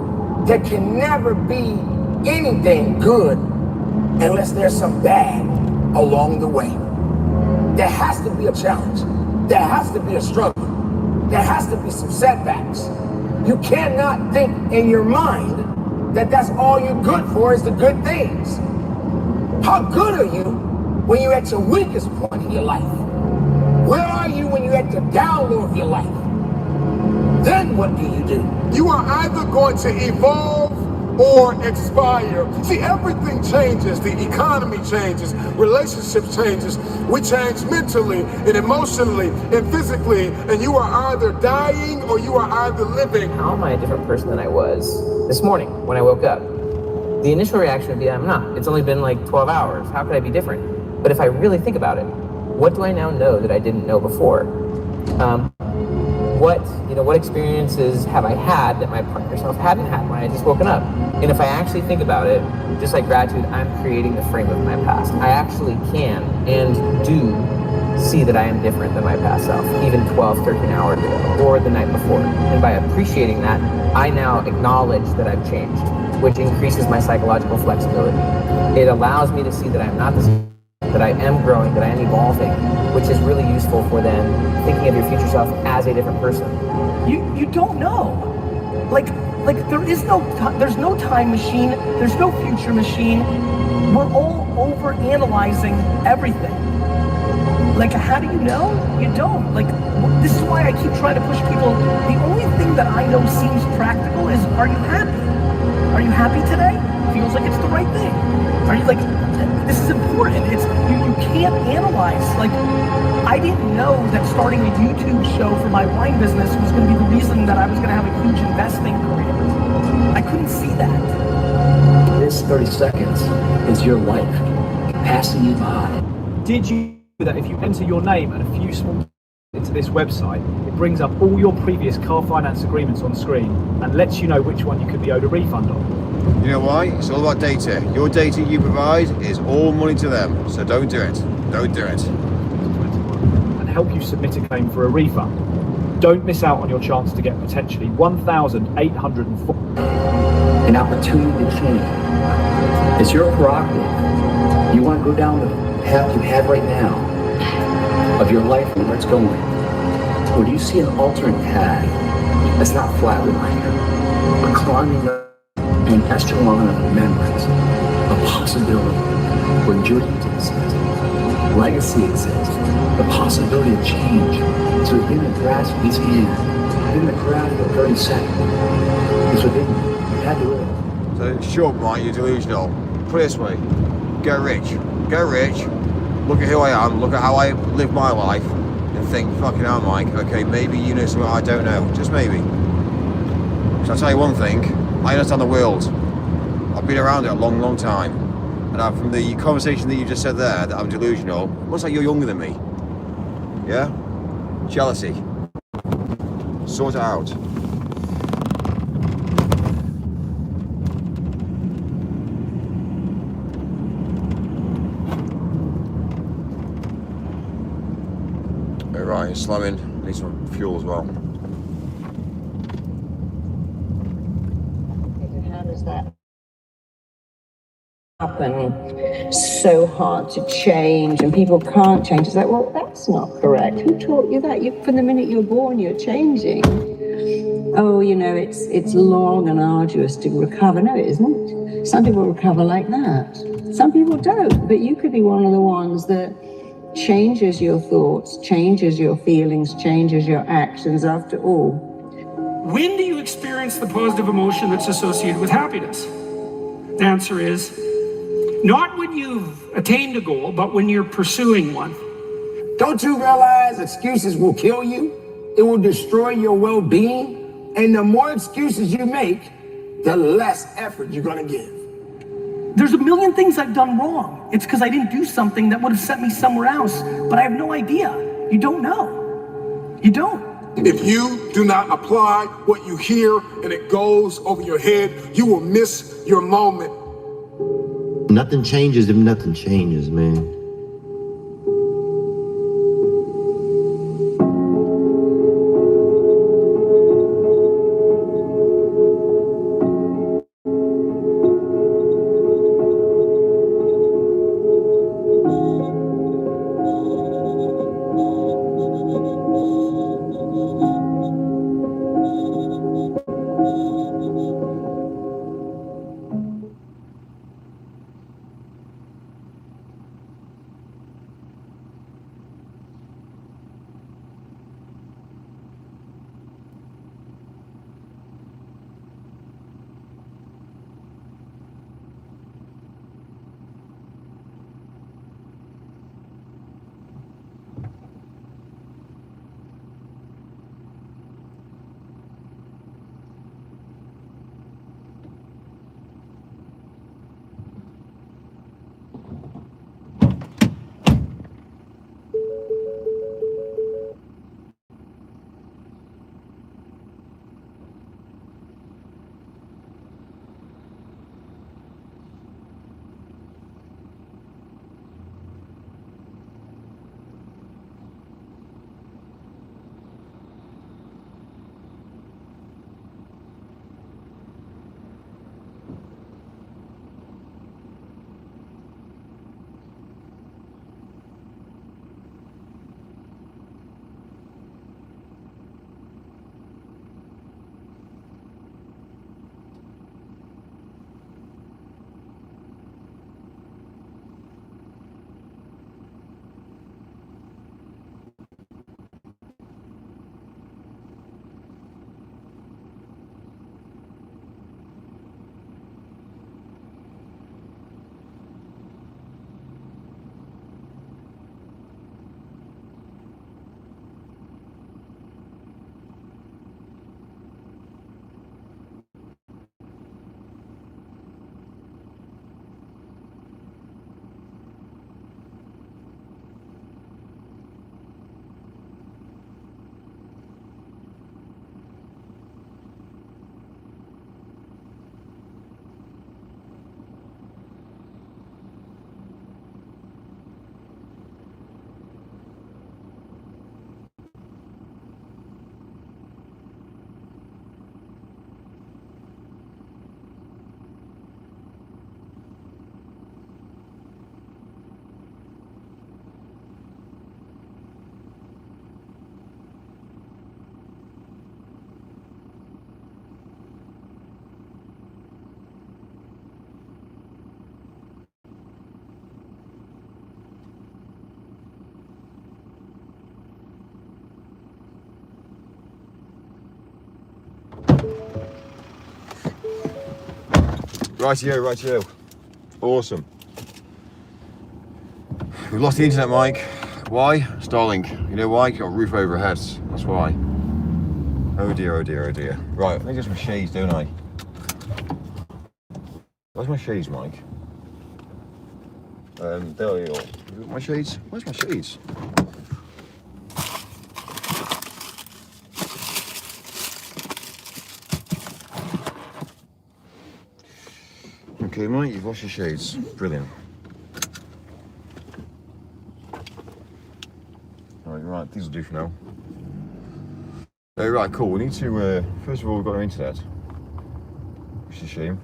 there can never be anything good unless there's some bad along the way. There has to be a challenge. There has to be a struggle. There has to be some setbacks. You cannot think in your mind that that's all you're good for is the good things. How good are you when you're at your weakest point in your life? Where are you when you're at the down low of your life? Then what do? You are either going to evolve or expire. See, everything changes. The economy changes, relationships changes. We change mentally and emotionally and physically, and you are either dying or you are either living. How am I a different person than I was this morning when I woke up? The initial reaction would be, I'm not. It's only been like 12 hours. How could I be different? But if I really think about it, what do I now know that I didn't know before? What experiences have I had that my partner self hadn't had when I had just woken up? And if I actually think about it, just like gratitude, I'm creating the frame of my past. I actually can and do see that I am different than my past self, even 12, 13 hours ago, or the night before. And by appreciating that, I now acknowledge that I've changed, which increases my psychological flexibility. It allows me to see that I'm not the same, that I am growing, that I am evolving, which is really useful for then thinking of your future self as a different person. You don't know. Like there's no time machine, there's no future machine. We're all over analyzing everything. Like, how do you know? You don't. Like, this is why I keep trying to push people. The only thing that I know seems practical is, are you happy? Are you happy today? Feels like it's the right thing. Are you like, this is important. It's you can't analyze. Like, I didn't know that starting a YouTube show for my wine business was going to be the reason that I was going to have a huge investing career. I couldn't see that. This 30 seconds is your life passing you by. Did you know that if you enter your name and a few small into this website, it brings up all your previous car finance agreements on screen and lets you know which one you could be owed a refund on? You know why? It's all about data. Your data you provide is all money to them. So don't do it. Don't do it. And help you submit a claim for a refund. Don't miss out on your chance to get potentially $1,804. An opportunity to change. It's your prerogative. You want to go down the path you have right now of your life and where it's going. Or do you see an alternate path that's not flatlining, but climbing up an echelon of memories, a possibility where duty exists, legacy exists, the possibility of change. So within the grasp of his hand, within the grasp of 30 seconds, is within you. You had to live. So short, Mike, you're delusional. Put it this way, get rich. Get rich, look at who I am, look at how I live my life, and think, fucking hell, Mike, okay, maybe you know something I don't know, just maybe. So I'll tell you one thing, I understand the world. I've been around it a long, long time. And from the conversation that you just said there, that I'm delusional, looks like you're younger than me. Yeah? Jealousy. Sort it out. Right, it's slamming. Need some fuel as well. How does that happen? So hard to change, and people can't change. It's like, well, that's not correct. Who taught you that? From the minute you're born, you're changing. Oh, you know, it's long and arduous to recover. No, it isn't. Some people recover like that. Some people don't. But you could be one of the ones that changes your thoughts, changes your feelings, changes your actions after all. When do you experience the positive emotion that's associated with happiness? The answer is not when you've attained a goal, but when you're pursuing one. Don't you realize excuses will kill you? It will destroy your well-being. And the more excuses you make, the less effort you're gonna give. There's a million things I've done wrong. It's because I didn't do something that would have sent me somewhere else, but I have no idea. You don't know. You don't. If you do not apply what you hear and it goes over your head, you will miss your moment. Nothing changes if nothing changes, man. Rightio. Awesome. We've lost the internet, Mike. Why? Starlink. You know why? Got a roof over our heads. That's why. Oh dear. Right, I need just my shades, don't I? Where's my shades, Mike? There you go. My shades? Where's my shades? Okay, Mike, you've washed your shades. Brilliant. Right, Right, these will do for now. Right, cool. We need to, first of all, we've got our internet, which is a shame.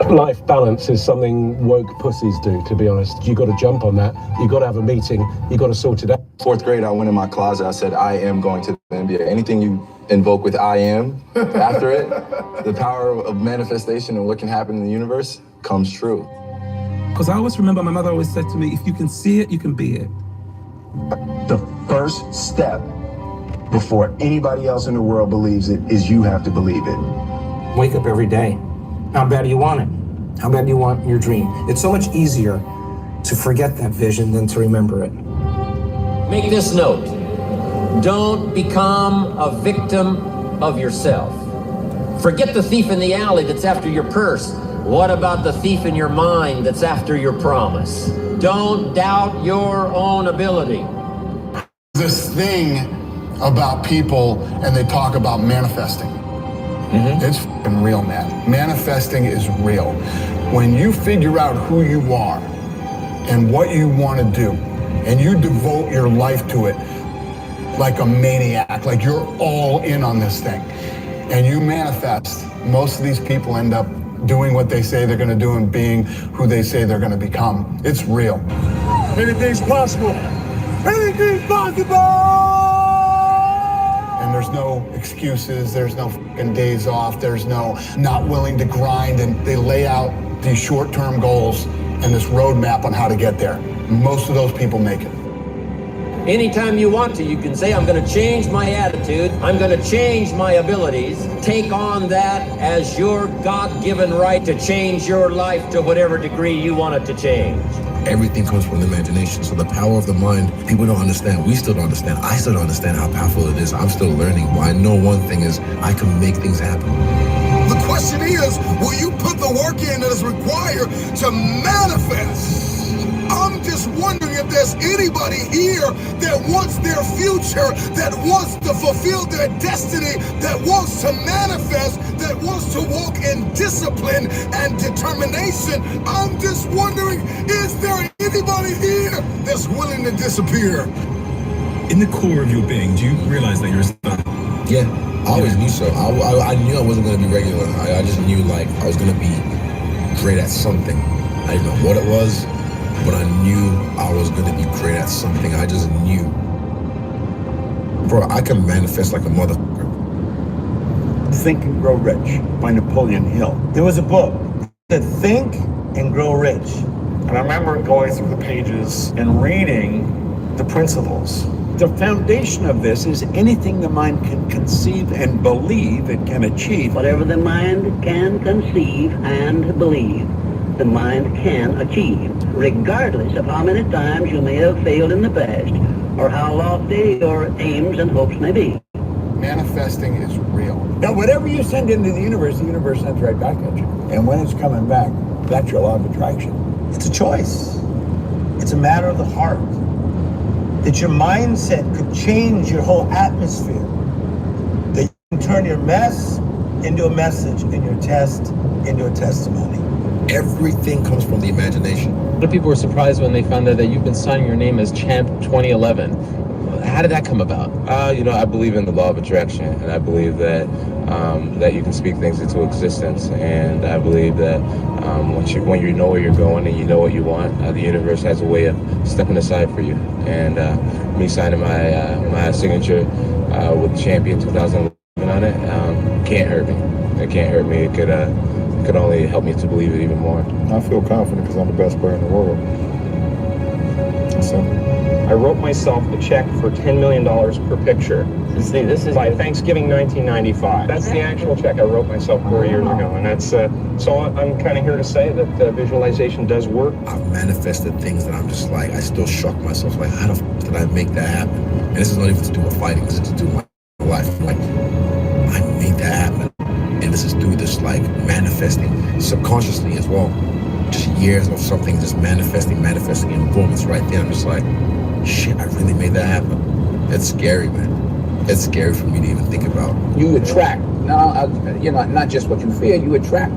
Life balance is something woke pussies do, to be honest. You got to jump on that. You got to have a meeting. You got to sort it out. Fourth grade, I went in my closet. I said, I am going to the NBA. Anything you invoke with I am after it, the power of manifestation and what can happen in the universe comes true. Because I always remember my mother always said to me, if you can see it, you can be it. The first step before anybody else in the world believes it is you have to believe it. Wake up every day. How bad do you want it? How bad do you want your dream? It's so much easier to forget that vision than to remember it. Make this note. Don't become a victim of yourself. Forget the thief in the alley that's after your purse. What about the thief in your mind that's after your promise? Don't doubt your own ability. This thing about people, and they talk about manifesting. It's f***ing real, man. Manifesting is real. When you figure out who you are and what you want to do, and you devote your life to it like a maniac, like you're all in on this thing, and you manifest, most of these people end up doing what they say they're going to do and being who they say they're going to become. It's real. Anything's possible. Anything's possible! And there's no excuses, there's no fucking days off, there's no not willing to grind, and they lay out these short-term goals and this roadmap on how to get there. Most of those people make it. Anytime you want to, you can say, I'm going to change my attitude. I'm going to change my abilities. Take on that as your God-given right to change your life to whatever degree you want it to change. Everything comes from the imagination. So the power of the mind, people don't understand. We still don't understand. I still don't understand how powerful it is. I'm still learning. But I know one thing is I can make things happen. The question is, will you put the work in that is required to manifest? I'm just wondering if there's anybody here that wants their future, that wants to fulfill their destiny, that wants to manifest, that wants to walk in discipline and determination. I'm just wondering, is there anybody here that's willing to disappear? In the core of your being, do you realize that you're a star? Yeah, I always knew so. I knew I wasn't going to be regular. I just knew like I was going to be great at something. I didn't know what it was, but I knew I was going to be great at something. I just knew. Bro, I can manifest like a motherfucker. Think and Grow Rich by Napoleon Hill. There was a book that Think and Grow Rich. And I remember going through the pages and reading the principles. The foundation of this is anything the mind can conceive and believe it can achieve. Whatever the mind can conceive and believe, the mind can achieve, regardless of how many times you may have failed in the past or how lofty your aims and hopes may be. Manifesting is real. Now, whatever you send into the universe sends right back at you. And when it's coming back, that's your law of attraction. It's a choice. It's a matter of the heart. That your mindset could change your whole atmosphere. That you can turn your mess into a message and your test into a testimony. Everything comes from the imagination. A lot of people were surprised when they found out that you've been signing your name as Champ 2011. How did that come about? I believe in the law of attraction, and I believe that that you can speak things into existence, and I believe that when you know where you're going and you know what you want, the universe has a way of stepping aside for you. And me signing my signature with Champion 2011 on it can't hurt me. It can't hurt me. It could only help me to believe it even more. I feel confident because I'm the best player in the world. Simple. I wrote myself a check for $10 million per picture. See, this is by Thanksgiving 1995. That's the actual check I wrote myself 4 years ago, and that's so I'm kind of here to say that visualization does work. I've manifested things that I'm just like, I still shock myself, like how the f did I make that happen? And this is not even to do with fighting, this is to do with my life. Like, I made that happen. And this is through this like manifesting subconsciously as well. Just years of something just manifesting, and boom, it's right there. I'm just like, shit, I really made that happen. It's scary, man. It's scary for me to even think about. You attract, not just what you feel, you attract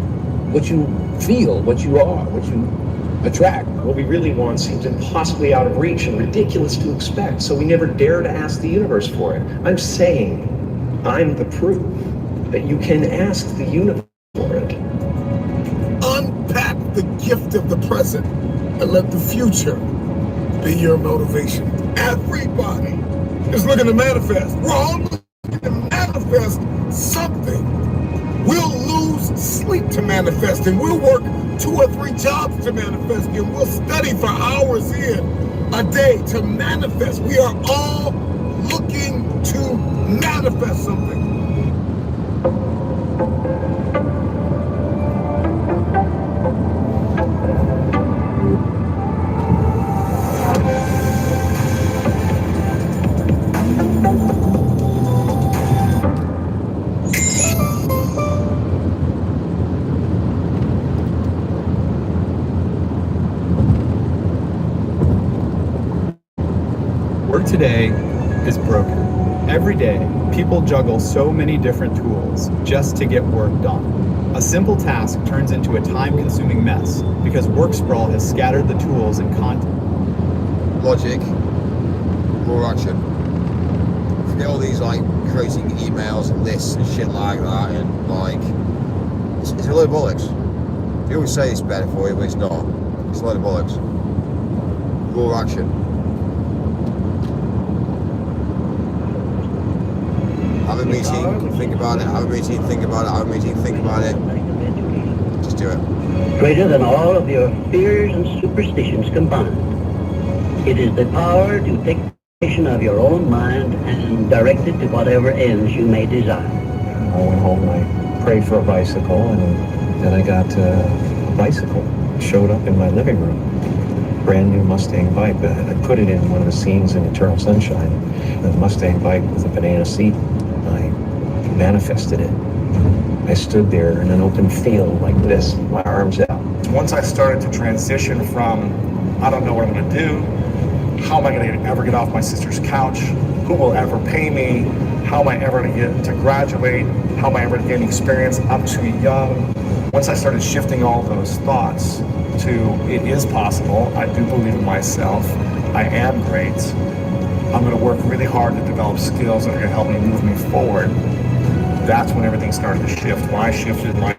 what you feel, what you are, what you attract. What we really want seems impossibly out of reach and ridiculous to expect, so we never dare to ask the universe for it. I'm saying I'm the proof that you can ask the universe for it. Unpack the gift of the present and let the future be your motivation. Everybody is looking to manifest. We're all looking to manifest something. We'll lose sleep to manifest, and we'll work 2 or 3 jobs to manifest, and we'll study for hours in a day to manifest. We are all looking to manifest something. Work today is broken. Every day, people juggle so many different tools just to get work done. A simple task turns into a time-consuming mess because work sprawl has scattered the tools and content. Logic, raw action. Forget all these like creating emails and lists and shit like that, and like it's a load of bollocks. You always say it's better for you, but it's not. It's a load of bollocks. Raw action. Have a meeting, think about it, have a meeting, think about it, have a meeting, think about it. Just do it. Greater than all of your fears and superstitions combined. It is the power to take possession of your own mind and direct it to whatever ends you may desire. I went home, I prayed for a bicycle, and then I got a bicycle. It showed up in my living room. Brand new Mustang bike. I put it in one of the scenes in Eternal Sunshine. The Mustang bike with a banana seat. I manifested it. I stood there in an open field like this, my arms out. Once I started to transition from, I don't know what I'm gonna do, how am I gonna ever get off my sister's couch, who will ever pay me, how am I ever gonna get to graduate, how am I ever gonna gain experience, I'm too young. Once I started shifting all those thoughts to, it is possible, I do believe in myself, I am great, I'm gonna work really hard to develop skills that are gonna help me move me forward. That's when everything started to shift. When I shifted, my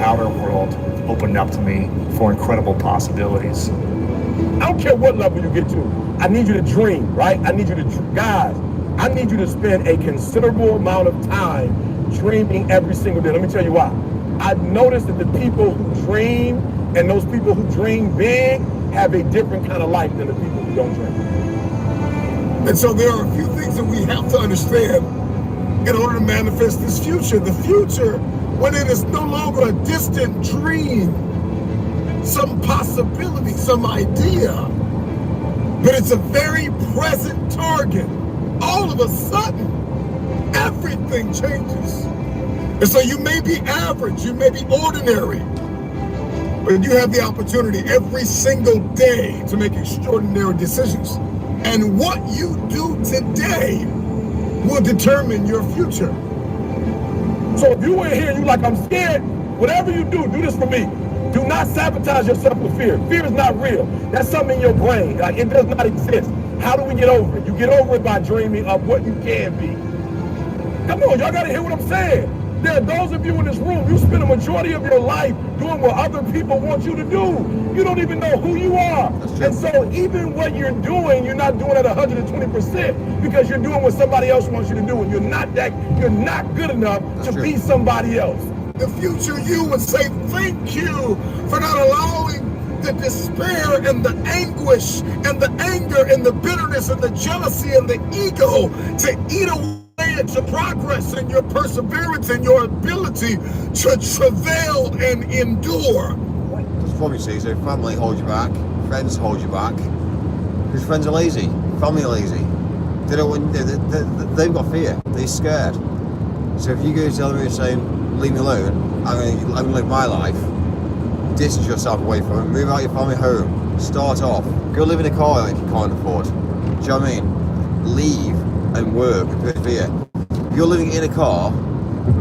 outer world opened up to me for incredible possibilities. I don't care what level you get to. I need you to dream, right? I need you to, guys, I need you to spend a considerable amount of time dreaming every single day. Let me tell you why. I've noticed that the people who dream and those people who dream big have a different kind of life than the people who don't dream. And so there are a few things that we have to understand in order to manifest this future. The future, when it is no longer a distant dream, some possibility, some idea, but it's a very present target. All of a sudden, everything changes. And so you may be average, you may be ordinary, but you have the opportunity every single day to make extraordinary decisions. And what you do today will determine your future. So if you in here and you like, I'm scared, whatever you do this for me. Do not sabotage yourself with fear. Fear is not real. That's something in your brain. Like, it does not exist. How do we get over it? You get over it by dreaming of what you can be. Come on, y'all gotta hear what I'm saying. There are those of you in this room, you spend a majority of your life doing what other people want you to do. You don't even know who you are. And so even what you're doing, you're not doing at 120% because you're doing what somebody else wants you to do, and you're not good enough to be somebody else. The future you would say thank you for not allowing the despair and the anguish and the anger and the bitterness and the jealousy and the ego to eat away at your progress and your perseverance and your ability to travail and endure. Just from you see, so family holds you back, friends hold you back, because friends are lazy, family are lazy. They don't want, they've got fear, they're scared. So if you go to them and saying, leave me alone, I'm gonna live my life, distance yourself away from it, move out your family home, start off, go live in a car if you can't afford. Do you know what I mean? Leave and work and persevere. If you're living in a car,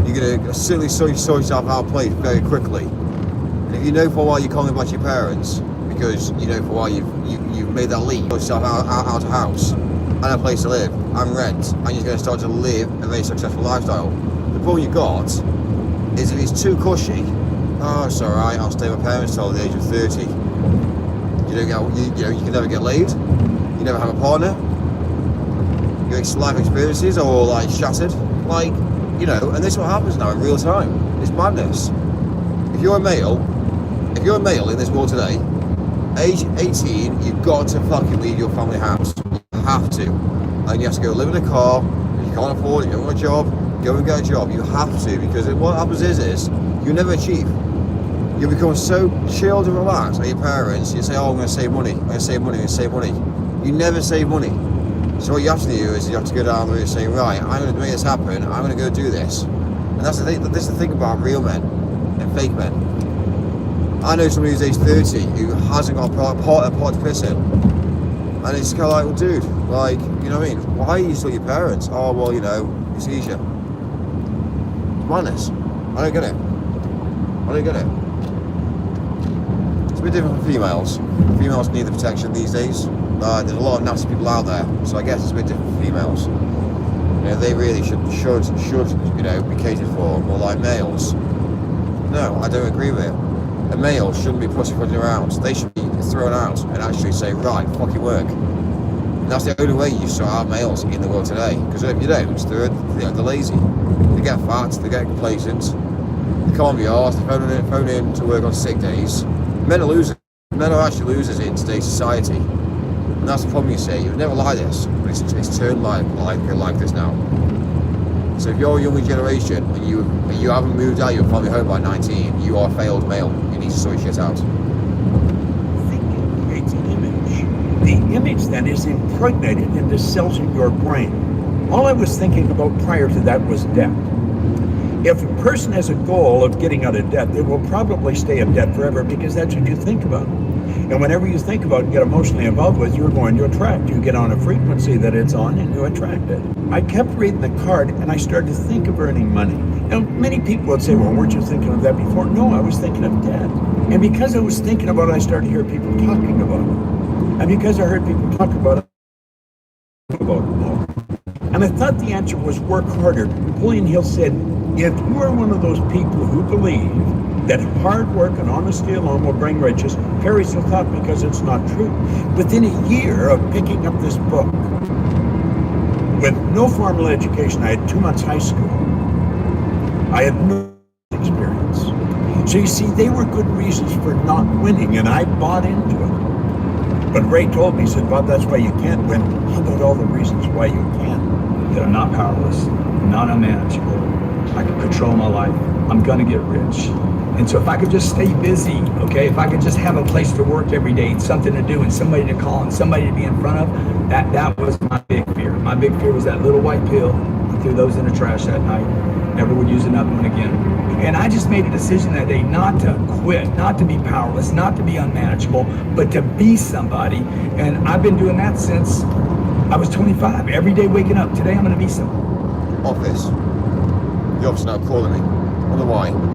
you're gonna certainly sort yourself out of place very quickly. And if you know for a while you can't live back to your parents, because you know for why you've made that leap, yourself out of house and a place to live and rent, and you're going to start to live a very successful lifestyle. The problem you got is if it's too cushy, oh, it's alright, I'll stay with my parents till the age of 30. You don't get, you can never get laid, you never have a partner, your life experiences are all like shattered, like, you know, and this is what happens now in real time. It's madness. If you're a male in this world today, age 18, you've got to fucking leave your family house. You have to. And you have to go live in a car. If you can't afford it, you don't want a job, go and get a job. You have to, because what happens is you never achieve. You become so chilled and relaxed at your parents, you say, oh, I'm going to save money, I'm going to save money, I'm going to save money. You never save money. So what you have to do is you have to go down the route and say, right, I'm going to make this happen, I'm going to go do this. And that's the thing, this is the thing about real men and fake men. I know somebody who's age 30 who hasn't got a pot to piss in. And it's kind of like, well, dude, like, you know what I mean? Why are you still your parents? Oh, well, you know, it's easier. It's madness. I don't get it. I don't get it. It's a bit different for females. Females need the protection these days. There's a lot of nasty people out there, so I guess it's a bit different for females. You know, they really should, you know, be catered for, more like males. No, I don't agree with it. A male shouldn't be pussyfooting around. They should be thrown out and actually say, right, fucking work. And that's the only way you sort out males in the world today. Because if you don't, they're lazy. They get fat, they get complacent, they can't be arsed, they phone in to work on sick days. Men are losers. Men are actually losers in today's society. And that's the problem, you see. It was never like this, but it's turned like this now. So if you're a younger generation and you haven't moved out of your family home by 19, you are a failed male. You need to sort your shit out. Thinking creates an image. The image then is impregnated into cells in your brain. All I was thinking about prior to that was debt. If a person has a goal of getting out of debt, they will probably stay in debt forever because that's what you think about. And whenever you think about and get emotionally involved with, you're going to attract. You get on a frequency that it's on and you attract it. I kept reading the card and I started to think of earning money. Now, many people would say, well, weren't you thinking of that before? No, I was thinking of debt. And because I was thinking about it, I started to hear people talking about it. And because I heard people talk about it more. And I thought the answer was work harder. Napoleon Hill said, if you are one of those people who believe that hard work and honesty alone will bring riches, perish the thought because it's not true. Within a year of picking up this book, with no formal education, I had 2 months high school. I had no experience. So you see, they were good reasons for not winning, and I bought into it. But Ray told me, he said, Bob, that's why you can't win. How about all the reasons why you can? That I'm not powerless, not unmanageable. I can control my life. I'm gonna get rich. And so if I could just stay busy, okay, if I could just have a place to work every day, something to do and somebody to call and somebody to be in front of, that was my big fear. My big fear was that little white pill. I threw those in the trash that night. Never would use another one again. And I just made a decision that day not to quit, not to be powerless, not to be unmanageable, but to be somebody. And I've been doing that since I was 25. Every day waking up, today I'm gonna be somebody. Office. The office now calling me. I wonder why.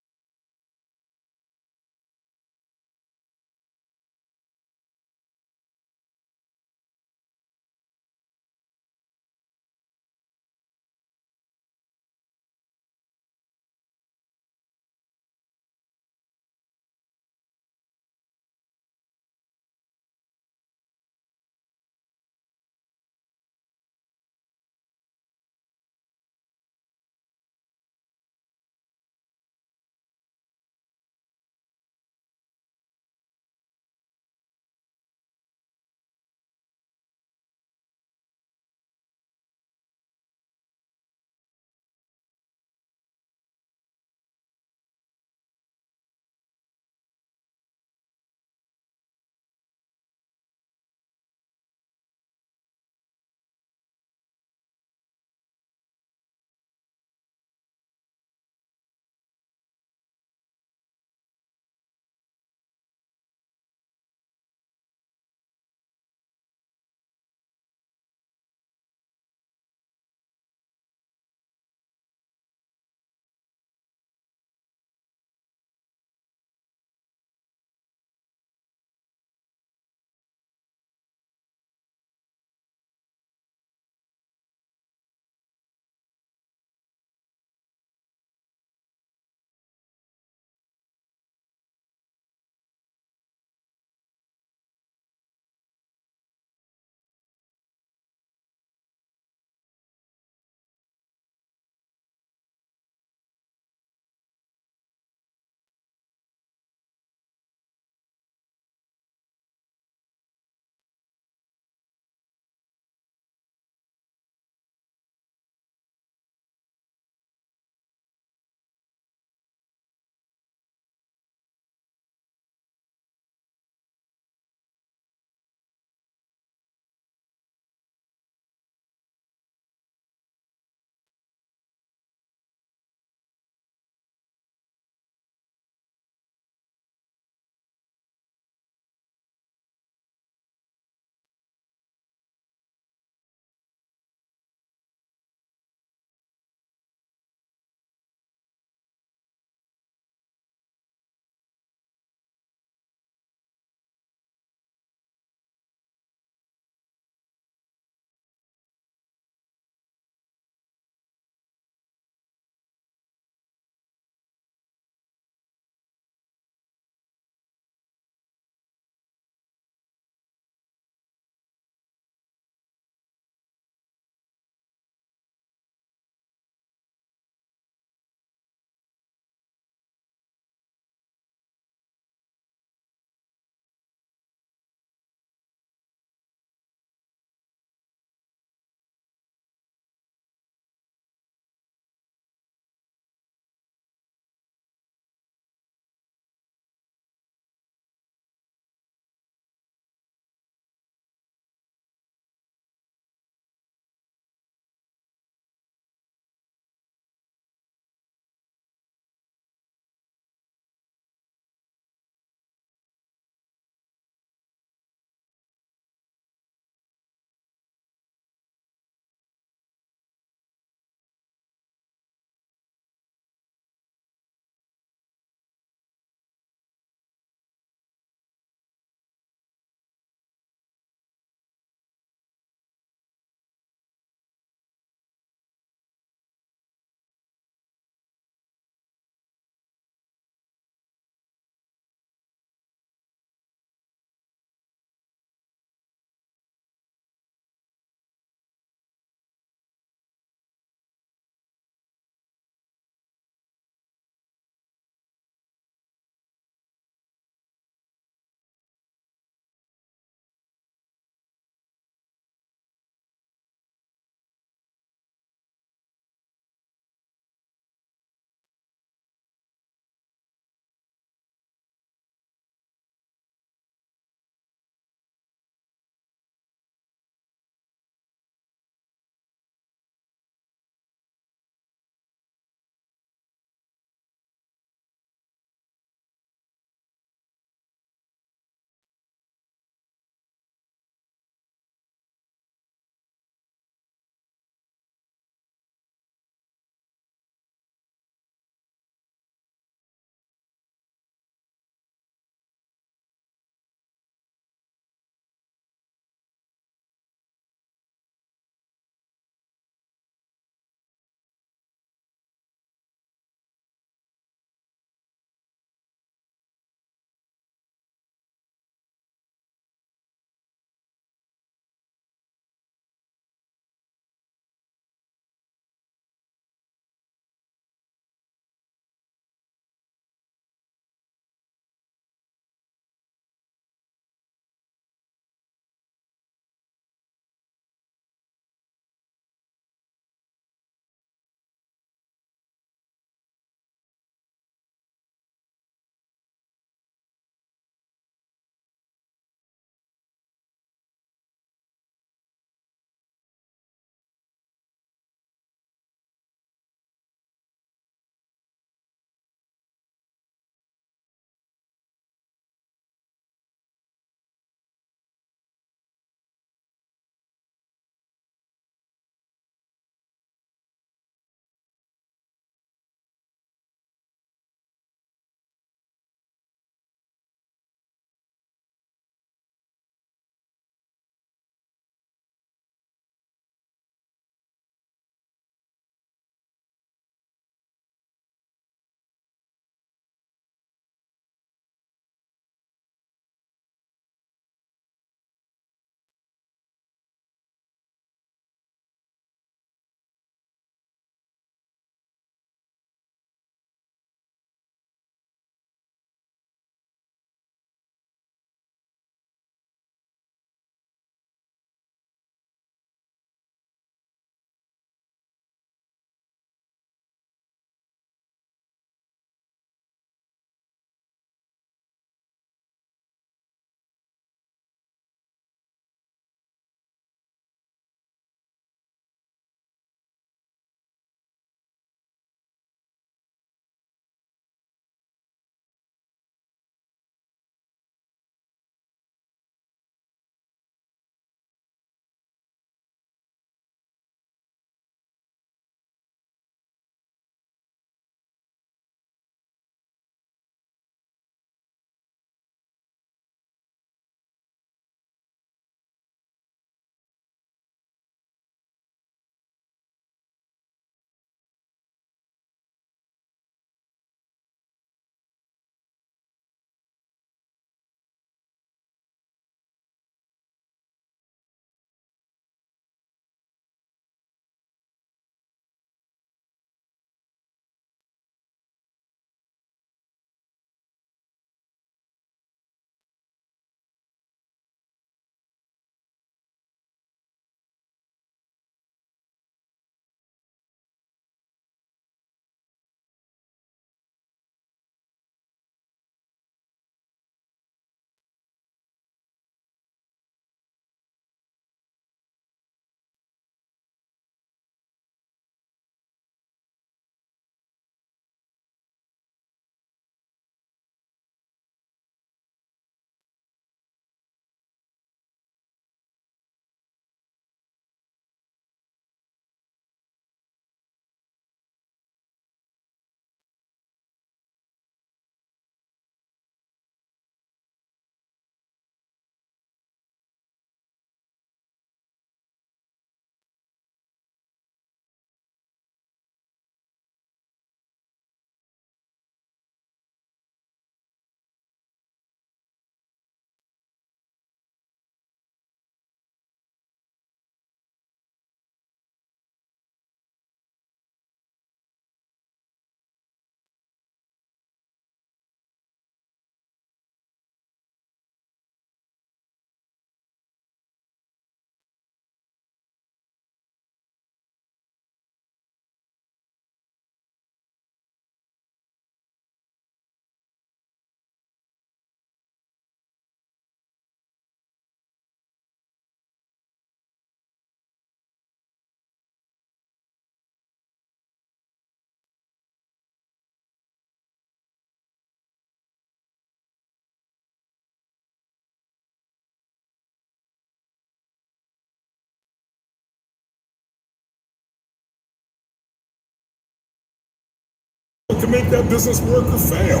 to make that business work or fail.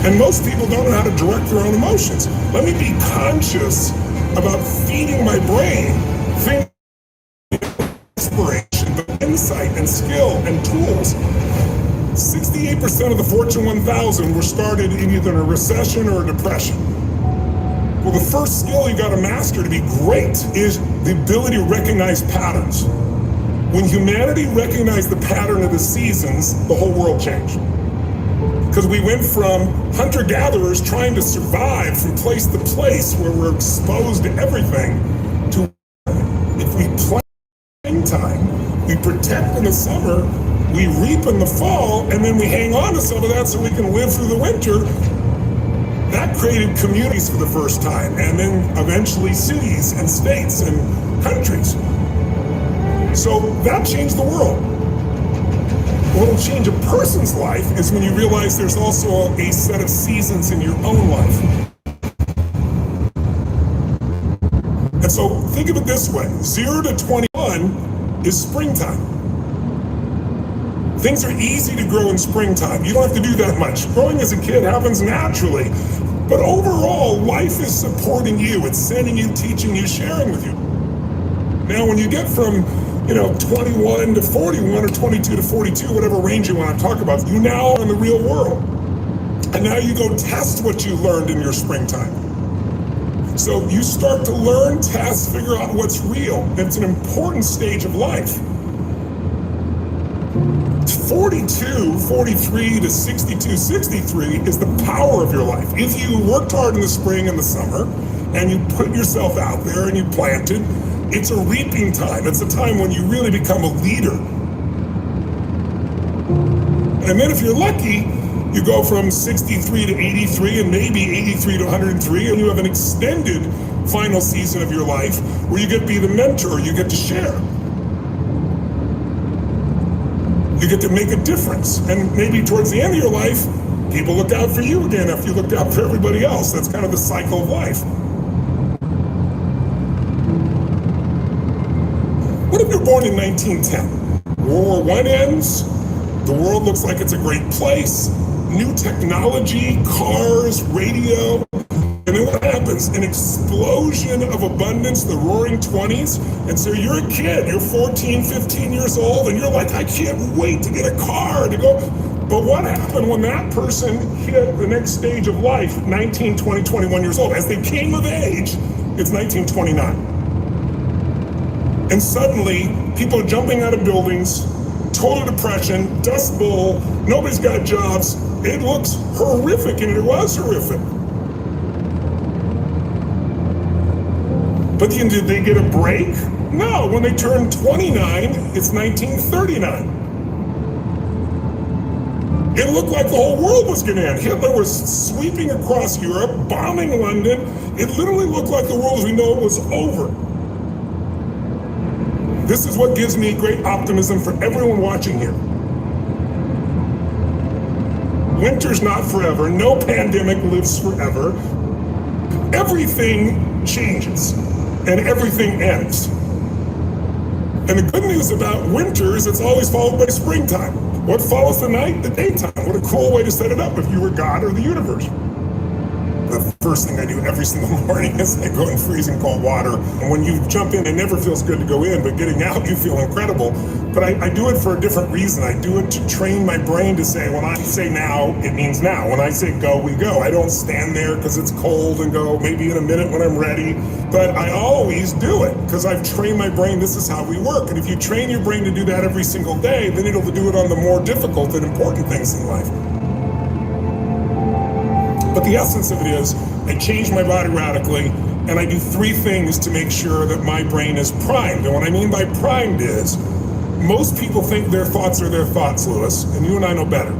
And most people don't know how to direct their own emotions. Let me be conscious about feeding my brain things, inspiration, insight, and skill and tools. 68% of the Fortune 1000 were started in either a recession or a depression. Well, the first skill you got to master to be great is the ability to recognize patterns. When humanity recognized the pattern of the seasons, the whole world changed. Because we went from hunter-gatherers trying to survive from place to place where we're exposed to everything, to if we plan springtime, we protect in the summer, we reap in the fall, and then we hang on to some of that so we can live through the winter. That created communities for the first time, and then eventually cities and states and countries. So that changed the world. What'll change a person's life is when you realize there's also a set of seasons in your own life. And so think of it this way, 0 to 21 is springtime. Things are easy to grow in springtime. You don't have to do that much. Growing as a kid happens naturally. But overall, life is supporting you. It's sending you, teaching you, sharing with you. Now, when you get from 21 to 41 or 22 to 42, whatever range you want to talk about, you now are in the real world. And now you go test what you learned in your springtime. So you start to learn, test, figure out what's real. It's an important stage of life. 42, 43 to 62, 63 is the power of your life. If you worked hard in the spring and the summer, and you put yourself out there and you planted, it's a reaping time. It's a time when you really become a leader. And then if you're lucky, you go from 63 to 83 and maybe 83 to 103, and you have an extended final season of your life where you get to be the mentor, you get to share. You get to make a difference. And maybe towards the end of your life, people look out for you again after you looked out for everybody else. That's kind of the cycle of life. What if you're born in 1910? World War I ends, the world looks like it's a great place, new technology, cars, radio, and then what happens? An explosion of abundance, the roaring 20s, and so you're a kid, you're 14, 15 years old, and you're like, I can't wait to get a car, to go. But what happened when that person hit the next stage of life, 19, 20, 21 years old? As they came of age, it's 1929. And suddenly, people are jumping out of buildings, total depression, dust bowl, nobody's got jobs. It looks horrific, and it was horrific. But then did they get a break? No, when they turned 29, it's 1939. It looked like the whole world was gonna end. Hitler was sweeping across Europe, bombing London. It literally looked like the world as we know it was over. This is what gives me great optimism for everyone watching here. Winter's not forever. No pandemic lives forever. Everything changes and everything ends. And the good news about winter is it's always followed by springtime. What follows the night? The daytime. What a cool way to set it up if you were God or the universe. The first thing I do every single morning is I go in freezing cold water. And when you jump in, it never feels good to go in, but getting out, you feel incredible. But I do it for a different reason. I do it to train my brain to say, when I say now, it means now. When I say go, we go. I don't stand there because it's cold and go maybe in a minute when I'm ready. But I always do it because I've trained my brain. This is how we work. And if you train your brain to do that every single day, then it'll do it on the more difficult and important things in life. But the essence of it is, I change my body radically, and I do 3 things to make sure that my brain is primed. And what I mean by primed is, most people think their thoughts are their thoughts, Lewis, and you and I know better.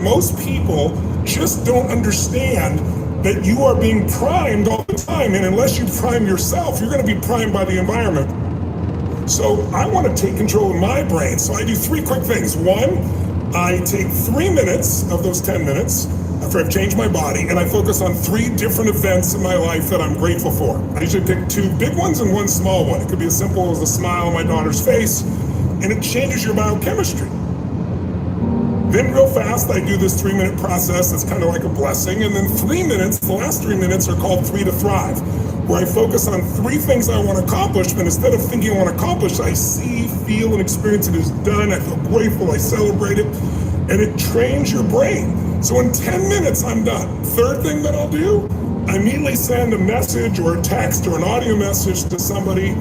Most people just don't understand that you are being primed all the time, and unless you prime yourself, you're gonna be primed by the environment. So I wanna take control of my brain, so I do 3 quick things. 1, I take 3 minutes of those 10 minutes, after I've changed my body, and I focus on 3 different events in my life that I'm grateful for. I usually pick 2 big ones and 1 small one. It could be as simple as a smile on my daughter's face, and it changes your biochemistry. Then real fast, I do this 3-minute process that's kind of like a blessing. And then 3 minutes, the last 3 minutes are called 3 to Thrive, where I focus on 3 things I want to accomplish. And instead of thinking I want to accomplish, I see, feel, and experience it as done. I feel grateful, I celebrate it. And it trains your brain. So in 10 minutes, I'm done. Third thing that I'll do, I immediately send a message or a text or an audio message to somebody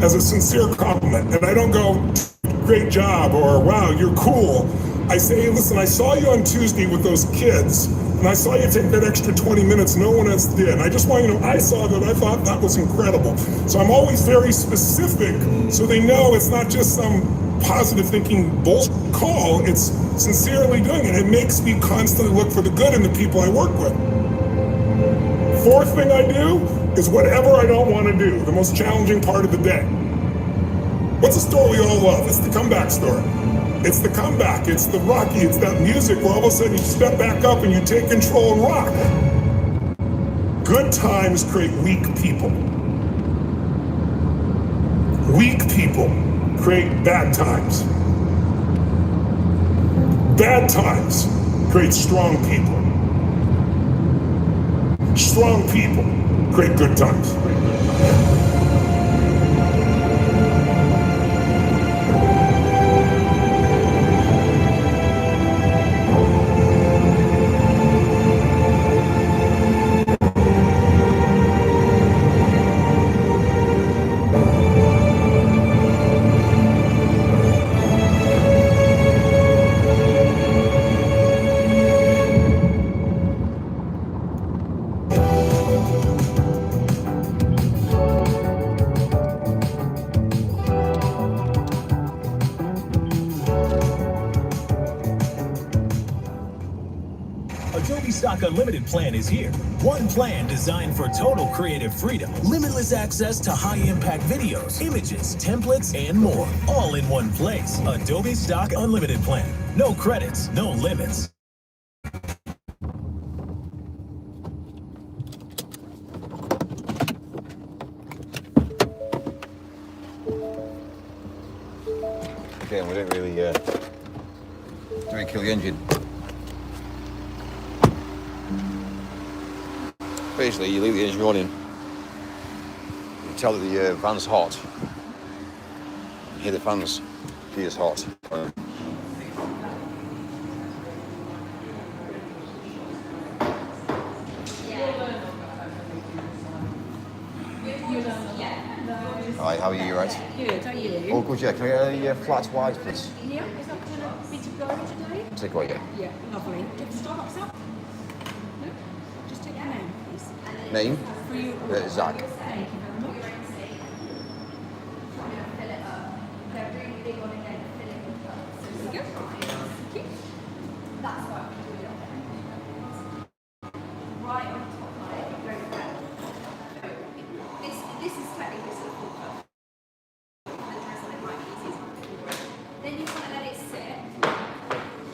as a sincere compliment. And I don't go, great job, or wow, you're cool. I say, hey, listen, I saw you on Tuesday with those kids, and I saw you take that extra 20 minutes no one else did. And I just want you to know, I saw that, I thought that was incredible. So I'm always very specific so they know it's not just some positive thinking bullshit call, it's sincerely doing it. It makes me constantly look for the good in the people I work with. Fourth thing I do is whatever I don't want to do, the most challenging part of the day. What's a story we all love? It's the comeback story. It's the comeback, it's the Rocky, it's that music where all of a sudden you step back up and you take control and rock. Good times create weak people. Weak people create bad times. Bad times create strong people. Strong people create good times. Adobe Stock Unlimited plan is here. One plan designed for total creative freedom. Limitless access to high-impact videos, images, templates, and more. All in one place. Adobe Stock Unlimited plan. No credits, no limits. Again, we don't really kill the engine. Basically, you leave the engine running. You tell that the van's hot. You hear the fans. He is hot. Hi, how are you? You right? Good, how are you? Oh, good, yeah. Can I get a flat white, please? Yeah, is that going to be to go today? Takeaway, yeah. Yeah, lovely. Do you have the Starbucks up? No? Just take your name, please. Name? For you. Zach. Thank you very much. There we go. Thank you. That's what I'm doing. Right on top of it, very well. This is technically the full cup. Then you want to let it sit,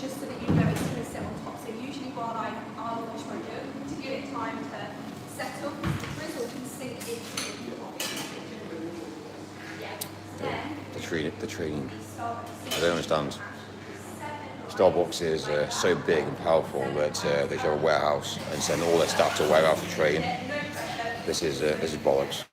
just so that you know it's going to sit on top. So usually while I'll wash my dough to give it time to settle, the drizzle can sink into the body. Yeah. Then The training. I don't understand. Starbucks is so big and powerful that they should have a warehouse and send all their staff to a warehouse to train. This is bollocks.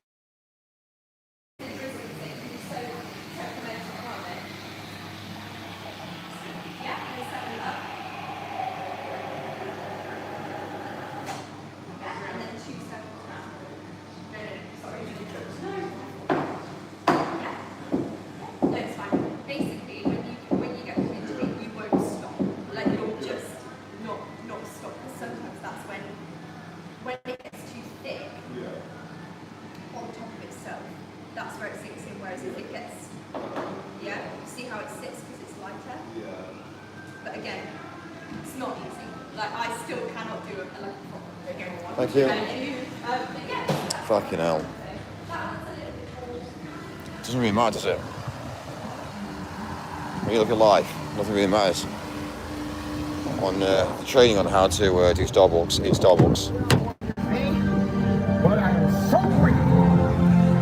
Thank you. Fucking hell. Doesn't really matter, does it? When you look at life, nothing really matters. On the training on how to do Starbucks, eat Starbucks. But I am so grateful.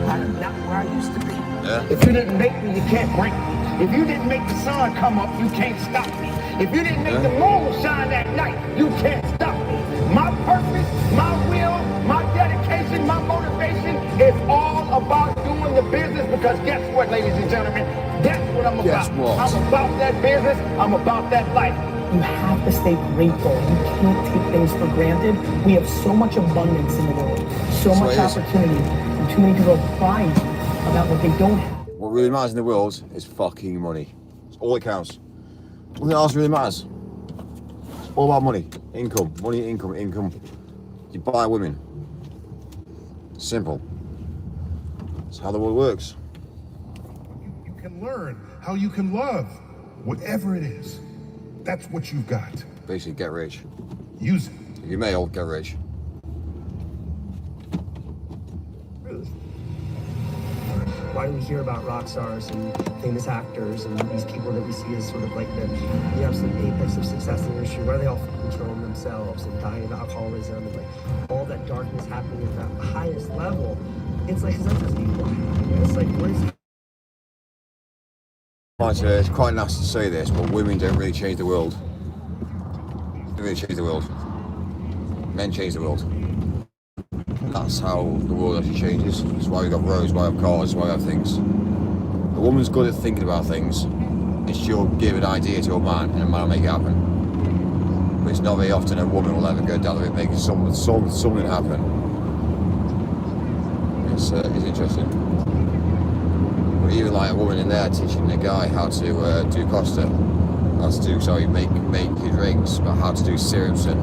I'm not where I used to be. Yeah. If you didn't make me, you can't break me. If you didn't make the sun come up, you can't stop me. If you didn't make the moon shine that night, you can't stop me. My purpose, my will, my dedication, my motivation is all about doing the business, because guess what, ladies and gentlemen? That's what I'm about. I'm about that business. I'm about that life. You have to stay grateful. You can't take things for granted. We have so much abundance in the world, so much opportunity, and too many people are crying about what they don't have. What really matters in the world is fucking money. It's all that counts. Nothing else really matters. It's all about money. Income. Money, income, income. You buy women. Simple. That's how the world works. You can learn how you can love whatever it is. That's what you've got. Basically, get rich. Use it. If you're male, get rich. Why do we hear about rock stars and famous actors and these people that we see as sort of like the absolute apex of success in the industry? Why are they all controlling themselves and dying of alcoholism and like all that darkness happening at the highest level? It's like, 'cause that's just people. It's like, what is It's quite nasty to say this, but women don't really change the world. They really change the world. Men change the world. That's how the world actually changes. That's why we got roads, why we have cars, why we have things. A woman's good at thinking about things, and she'll give an idea to a man, and a man will make it happen. But it's not very often a woman will ever go down the road making something happen. It's interesting. But even like a woman in there teaching a guy how to do Costa, make your drinks, but how to do syrups, and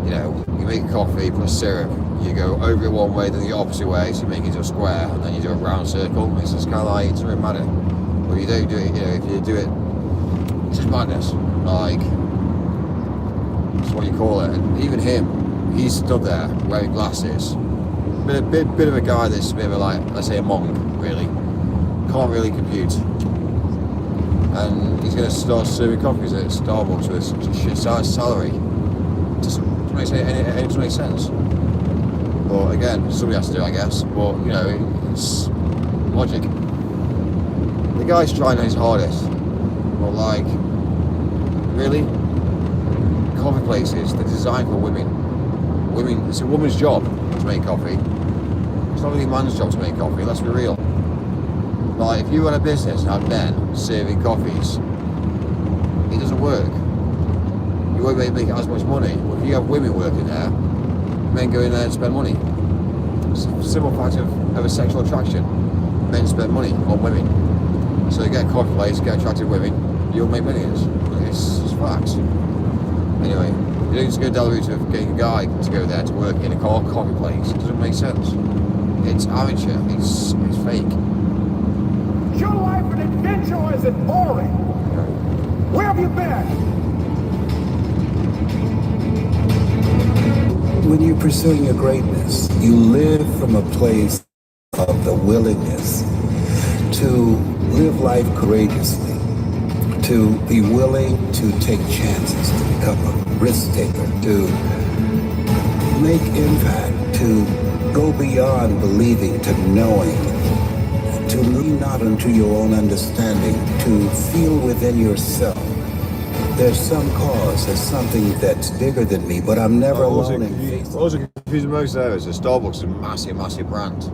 you know, you make a coffee, put a syrup, you go over it one way, then the opposite way, so you make it into a square, and then you do a round circle. It's just kind of like, it doesn't really matter. But if you don't do it, you know, if you do it, it's just madness. Like, that's what you call it. And even him, he's stood there wearing glasses. Bit of a guy that's a bit of a, like, let's say a monk, really. Can't really compute. And he's going to start serving coffees at Starbucks with such a shit salary. Doesn't make sense. But again, somebody has to do it, I guess. But, you know, it's logic. The guy's trying his hardest. But, like, really? Coffee places, they're designed for women. It's a woman's job to make coffee. It's not really a man's job to make coffee, let's be real. Like, if you run a business and have men serving coffees, it doesn't work. You won't make as much money. But if you have women working there, men go in there and spend money. It's a simple fact of a sexual attraction. Men spend money on women. So you get a coffee place, get attractive women, you'll make millions. It's facts. Anyway, you don't just go down the route of getting a guy to go there to work in a coffee place. It doesn't make sense. It's amateur. It's fake. Is your life an adventure or is it boring? Where have you been? When you're pursuing your greatness, you live from a place of the willingness to live life courageously, to be willing to take chances, to become a risk taker, to make impact, to go beyond believing to knowing, to lean not unto your own understanding, to feel within yourself there's some cause, there's something that's bigger than me, but I'm never alone in faith. What was confusing most there is that Starbucks is a massive, massive brand.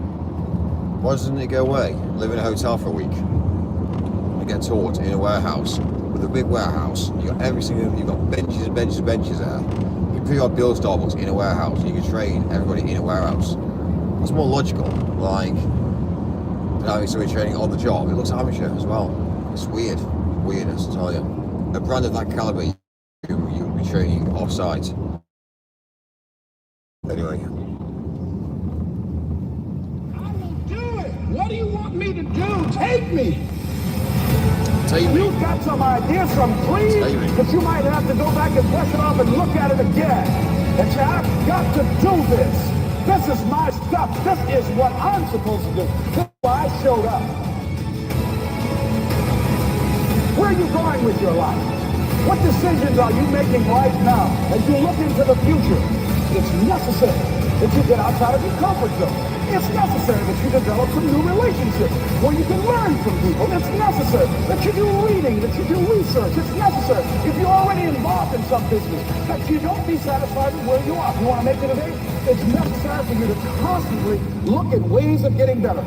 Why doesn't it go away? Live in a hotel for a week and get taught in a warehouse. With a big warehouse, you've got you've got benches and benches and benches there. You pretty much build Starbucks in a warehouse. You can train everybody in a warehouse. That's more logical. Like, having somebody training on the job, it looks amateur as well. It's weird. Weirdness, I tell you. A brand of that caliber, you would be training off-site. Anyway. Do it! What do you want me to do? Take me! Take me. You've got some ideas, some dreams, but you might have to go back and brush it off and look at it again. And say, I've got to do this. This is my stuff. This is what I'm supposed to do. This is why I showed up. Where are you going with your life? What decisions are you making right now as you look into the future? It's necessary that you get outside of your comfort zone. It's necessary that you develop some new relationships where you can learn from people. It's necessary that you do reading, that you do research. It's necessary, if you're already involved in some business, that you don't be satisfied with where you are. If you want to make it today, it's necessary for you to constantly look at ways of getting better.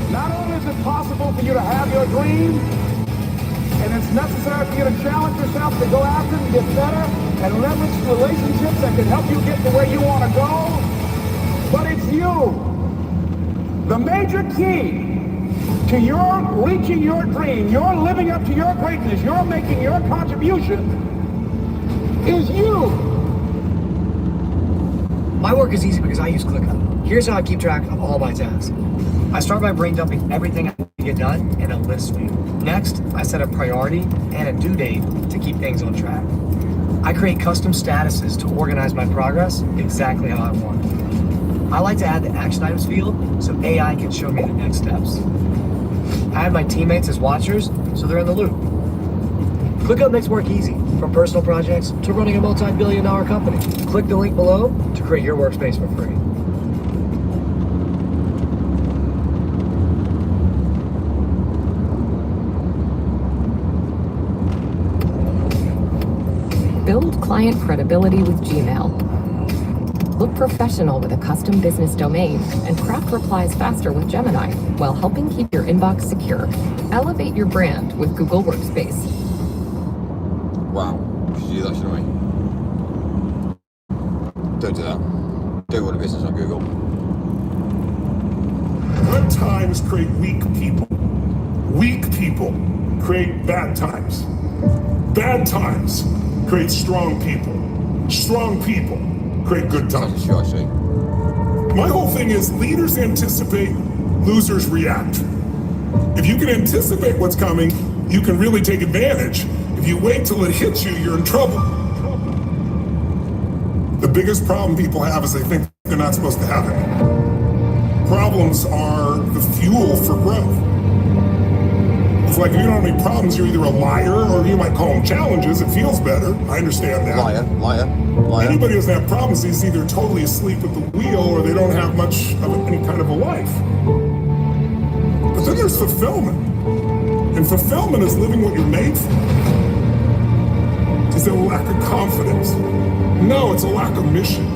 Not only is it possible for you to have your dream, and it's necessary for you to challenge yourself to go after it and get better and leverage relationships that can help you get to where you want to go, but it's you. The major key to your reaching your dream, your living up to your greatness, your making your contribution is you. My work is easy because I use ClickUp. Here's how I keep track of all my tasks. I start by brain dumping everything I need to get done in a list view. Next, I set a priority and a due date to keep things on track. I create custom statuses to organize my progress exactly how I want it. I like to add the action items field so AI can show me the next steps. I add my teammates as watchers so they're in the loop. ClickUp makes work easy, from personal projects to running a multi-billion-dollar company. Click the link below to create your workspace for free. Build client credibility with Gmail. Look professional with a custom business domain and craft replies faster with Gemini while helping keep your inbox secure. Elevate your brand with Google Workspace. Wow, you should do that, shouldn't we? Don't do that. Don't run a business on Google. Good times create weak people. Weak people create bad times. Bad times create strong people. Strong people create good times. My whole thing is leaders anticipate, losers react. If you can anticipate what's coming, you can really take advantage. If you wait till it hits you, you're in trouble. The biggest problem people have is they think they're not supposed to have it. Problems are the fuel for growth. It's like if you don't have any problems, you're either a liar or you might call them challenges. It feels better. I understand that. Liar. Anybody who doesn't have problems is either totally asleep at the wheel or they don't have much of any kind of a life. But then there's fulfillment. And fulfillment is living what you're made for. Is it a lack of confidence? No, it's a lack of mission.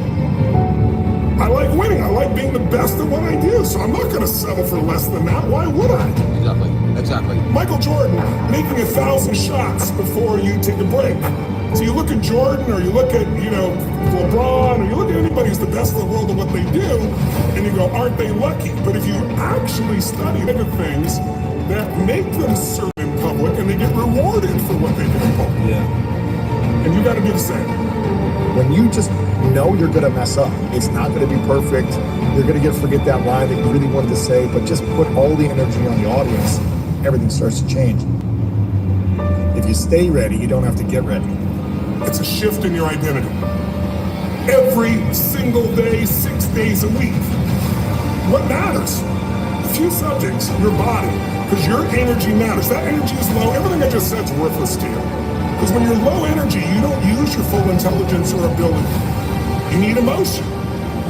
I like winning. I like being the best at what I do. So I'm not going to settle for less than that. Why would I? Exactly. Michael Jordan making 1,000 shots before you take a break. So you look at Jordan or you look at, LeBron or you look at anybody who's the best in the world at what they do and you go, aren't they lucky? But if you actually study the things that make them serve in public and they get rewarded for what they do in public. And you got to do the same. When you just know you're going to mess up, it's not going to be perfect. You're going to forget that line that you really wanted to say, but just put all the energy on the audience. Everything starts to change. If you stay ready, you don't have to get ready. It's a shift in your identity. Every single day, 6 days a week. What matters? A few subjects, your body, because your energy matters. That energy is low. Everything I just said is worthless to you. Because when you're low energy, you don't use your full intelligence or ability. You need emotion.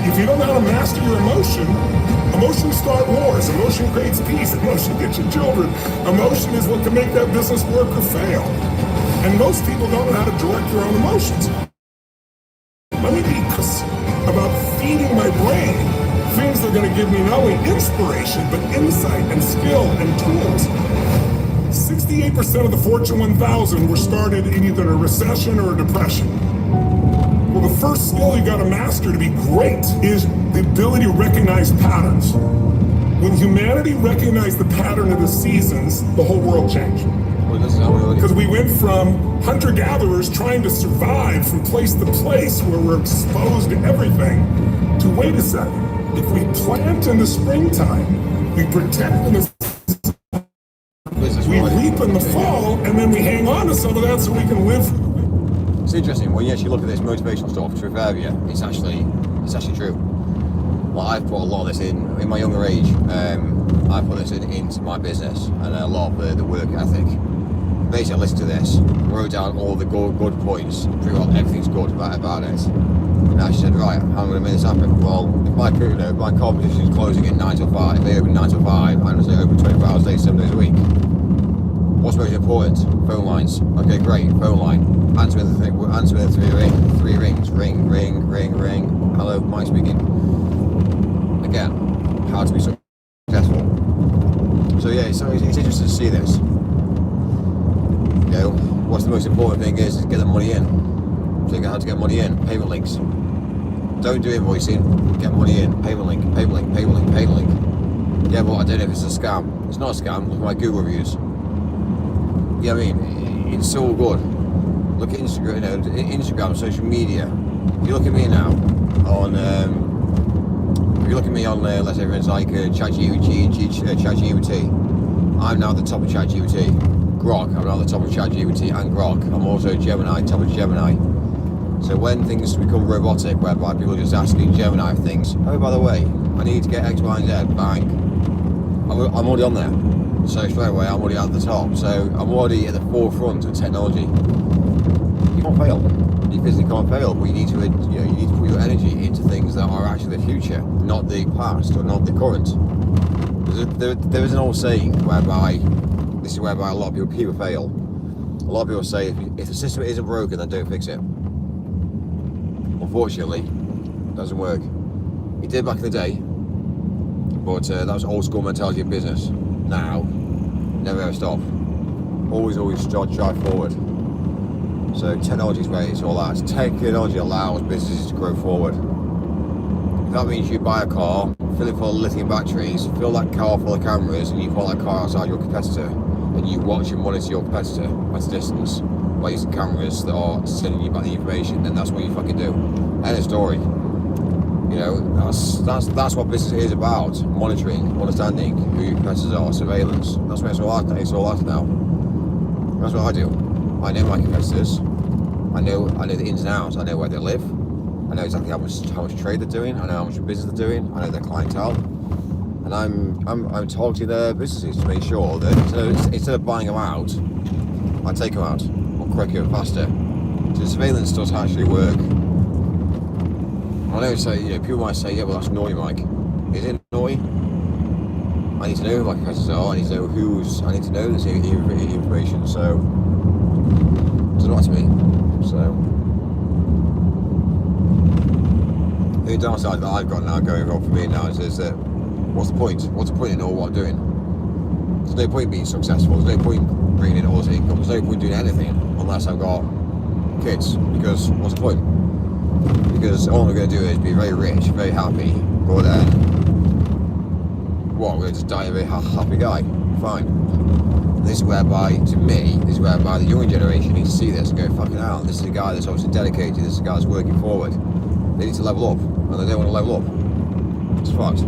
If you don't know how to master your emotions start wars. Emotion creates peace. Emotion gets you children. Emotion is what can make that business work or fail. And most people don't know how to direct their own emotions. Let me be about feeding my brain things that are going to give me not only inspiration, but insight and skill and tools. 68% of the Fortune 1000 were started in either a recession or a depression. Well, the first skill you got to master to be great is the ability to recognize patterns. When humanity recognized the pattern of the seasons, the whole world changed. Because we went from hunter-gatherers trying to survive from place to place where we're exposed to everything, to wait a second, if we plant in the springtime, we protect in the we reap in the fall, and then we hang on to some of that so we can live. It's interesting when you actually look at this motivational stuff. To refer you, it's actually true. Well, I've put a lot of this in my younger age. I put this into my business and a lot of the work ethic. basically I listened to this, wrote down all the good points, pretty well everything's good about it. And now she said, right, how am I going to make this happen? Well, if my competition is closing at 9 to 5, they open 9 to 5, I'm going to say open 24 hours a day, 7 days a week. What's most important? Phone lines. Okay, great, phone line. Answer the three rings. Ring, ring, ring, ring. Hello, Mike speaking. Again, how to be successful. So yeah, it's interesting to see this. You know, what's the most important thing is get the money in. So you know how to get money in. Payment links. Don't do invoicing. Get money in. Payment link. Payment link. Payment link. Payment link. Yeah, but I don't know if it's a scam. It's not a scam. Look at my Google reviews. Yeah, I mean, it's so good. Look at Instagram. You know, Instagram, social media. If you look at me now on, if you look at me on, let's say, for instance, like ChatGPT. I'm now at the top of ChatGPT. Grok, I'm now at the top of ChatGPT and Grok. I'm also Gemini, top of Gemini. So when things become robotic, whereby people are just asking Gemini things, oh, by the way, I need to get X, Y, and Z, bang. I'm already on there. So straight away, I'm already at the top. So I'm already at the forefront of technology. You can't fail. You physically can't fail, but you need to put your energy into things that are actually the future, not the past or not the current. There is an old saying whereby, this is whereby a lot of people fail. A lot of people say, if the system isn't broken, then don't fix it. Unfortunately, it doesn't work. It did back in the day, but that was old school mentality of business. Now, never ever stop. Always drive forward. So technology is where it's all at. Technology allows businesses to grow forward. If that means you buy a car, fill it full of lithium batteries, fill that car full of cameras, and you pull that car outside your competitor, and you watch and monitor your competitor at a distance by using cameras that are sending you back the information, then that's what you fucking do. End of story. You know, that's what business is about. Monitoring, understanding who your competitors are, surveillance. That's what it's all at now. That's what I do. I know my competitors. I know the ins and outs. I know where they live. I know exactly how much trade they're doing. I know how much business they're doing. I know their clientele. And I'm targeting their businesses to make sure that instead of buying them out, I take them out more quicker and faster. So the surveillance does actually work. I know, so people might say, yeah, well that's naughty, Mike. Is it naughty? I need to know who my competitors are. I need to know I need to know this information. So it doesn't matter to me. So the downside that I've got now going on for me now is that what's the point? What's the point in all what I'm doing? There's no point being successful. There's no point bringing in all this income. There's no point doing anything unless I've got kids. Because what's the point? Because all I'm going to do is be very rich, very happy, go there. What? I'm going to just die a very happy guy. Fine. This is whereby, to me, this is whereby the younger generation needs to see this and go, fucking hell, this is a guy that's obviously dedicated. This is a guy that's working forward. They need to level up, and they don't want to level up. It's fucked.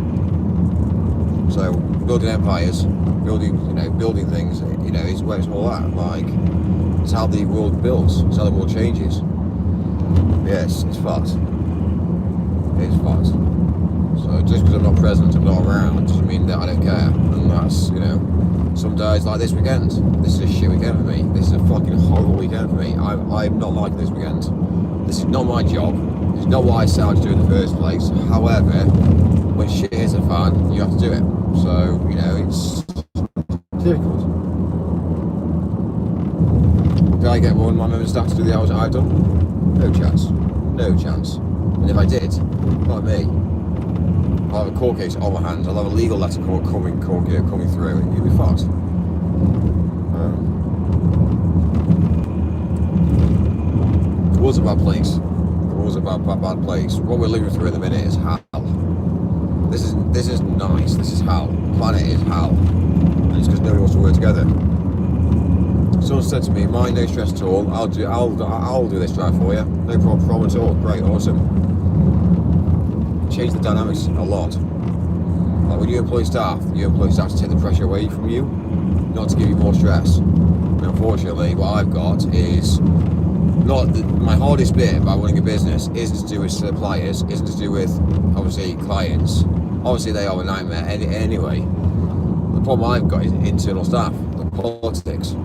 So building empires, building things, is where it's all at. Like, it's how the world builds. It's how the world changes. Yes, it's fucked. It's fucked. So just because I'm not present, I'm not around, doesn't mean that I don't care. And that's, some days like this weekend. This is a shit weekend for me. This is a fucking horrible weekend for me. I'm not liking this weekend. This is not my job. This is not what I set out to do in the first place. However, when shit hits a fan, you have to do it. So, it's difficult. Did I get one of my members of staff to do the hours that I've done? No chance. No chance. And if I did, not me. I'll have a court case on my hands. I'll have a legal letter coming through, and you'll be fucked. The world's a bad place. The world's a bad place. What we're living through in the minute is hell. This is nice. This is hell. The planet is hell. And it's because nobody wants to work together. Someone said to me, "Mind, no stress at all. I'll do this drive for you. No problem at all. Great, awesome." Change the dynamics a lot. Like when you employ staff to take the pressure away from you, not to give you more stress. And unfortunately, what I've got is my hardest bit about running a business isn't to do with suppliers, isn't to do with obviously clients. Obviously, they are a nightmare anyway. The problem I've got is internal staff, the politics.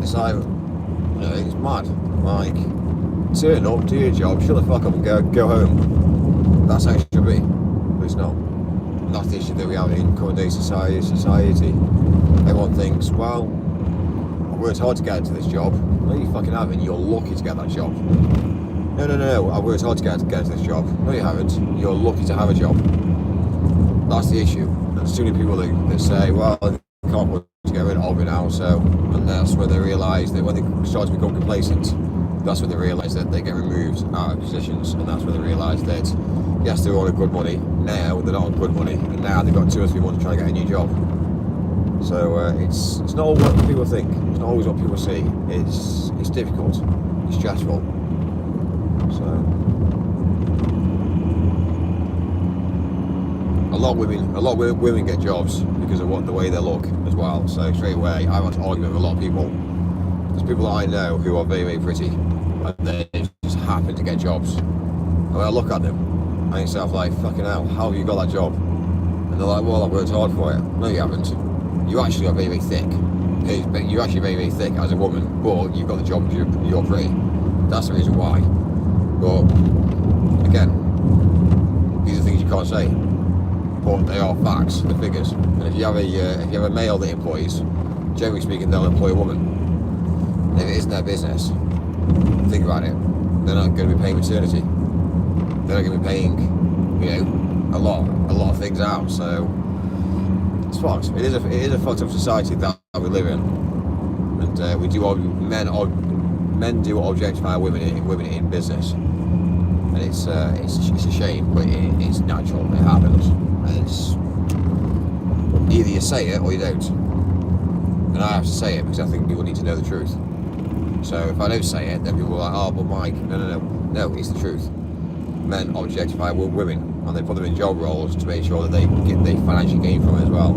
It's like, it's mad. Like, turn up, do your job, shut the fuck up and go home. That's how it should be, but it's not. And that's the issue that we have in current day society. Everyone thinks, well, I worked hard to get into this job. No, you fucking haven't. You're lucky to get that job. No. I worked hard to get into this job. No, you haven't. You're lucky to have a job. That's the issue. There's too many people that say, well, I can't work to get rid of it now, so, and that's where they realise that when they start to become complacent, that's when they realise that they get removed out of positions, and that's when they realise that, yes, they're on a good money, now they're not on good money, and now they've got 2 or 3 months trying to get a new job. So it's not all what people think, it's not always what people see, it's difficult, it's stressful. So a lot of women get jobs because of the way they look as well. So straight away, I want to argue with a lot of people. There's people that I know who are very, very pretty, and they just happen to get jobs. And when I look at them, I think to myself, like, fucking hell, how have you got that job? And they're like, well, I've worked hard for it. No, you haven't. You actually are very, very thick. You're actually very, very thick as a woman, but you've got the job because you're pretty. That's the reason why. But again, these are things you can't say, but they are facts, the figures. And if you have a male that employs, generally speaking, they'll employ a woman. And if it isn't their business, think about it. They're not going to be paying maternity. They're not going to be paying, a lot of things out. So it's fucked. It is a fucked up society that we live in, and men do objectify women in business. And it's a shame, but it's natural. It happens, and it's either you say it or you don't. And I have to say it because I think people need to know the truth. So if I don't say it, then people are like, "Oh, but Mike, no, it's the truth." Men objectify women, and they put them in job roles to make sure that they financially gain from it as well.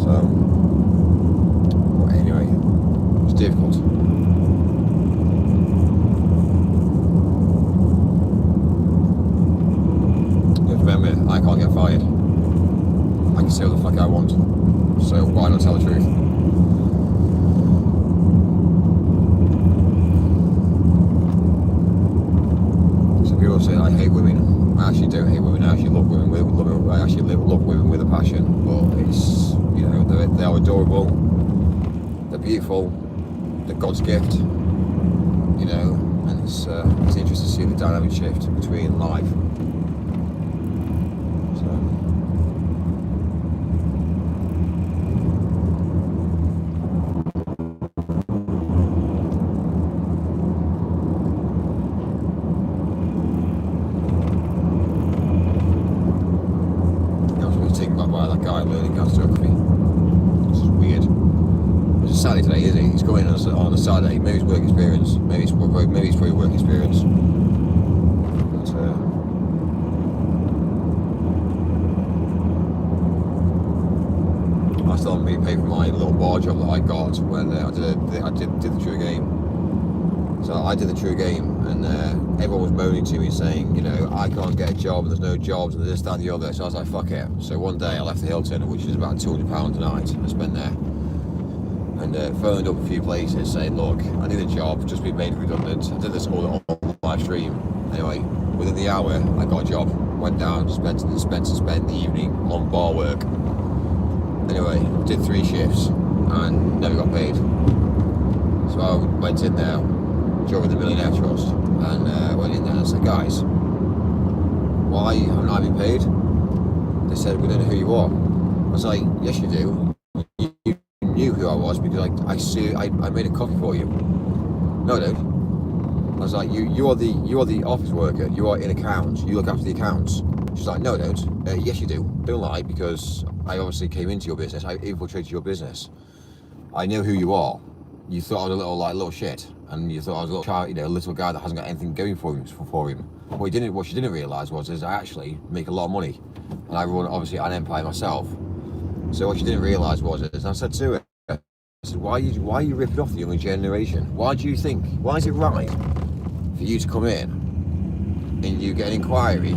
So anyway, it's difficult. Remember, I can't get fired. I can say what the fuck I want. So why not tell the truth? So people say I hate women. I actually don't hate women. I actually love women. I actually love women with a passion. But it's, they are adorable. They're beautiful. They're God's gift. And it's interesting to see the dynamic shift between life. Saturday today, isn't he? He's going on a Saturday. Maybe it's work experience. Maybe it's probably work experience. But, I still haven't been paid for my little bar job that I got when I did the True Game. So I did the True Game, and everyone was moaning to me saying, I can't get a job, and there's no jobs, and this, that, and the other. So I was like, fuck it. So one day I left the Hilton, which is about £200 a night I spent there. And phoned up a few places saying, look, I need a job, just been made redundant. I did this all on live stream. Anyway, within the hour, I got a job. Went down, spent the evening on bar work. Anyway, did 3 shifts and never got paid. So I went in there, joined the Millionaire Trust, and went in there and said, guys, why haven't I been paid? They said, we don't know who you are. I was like, yes you do. You knew who I was because I made a copy for you. No, dude. I was like, you are the office worker. You are in accounts. You look after the accounts. She's like, no, don't. Yes, you do. Don't lie, because I obviously came into your business. I infiltrated your business. I know who you are. You thought I was a little shit, and you thought I was a little child, a little guy that hasn't got anything going for him. What she didn't realise was I actually make a lot of money, and I run obviously an empire myself. So what she didn't realise was, and I said to her, I said, why are you ripping off the younger generation? Why do you think? Why is it right for you to come in and you get an inquiry,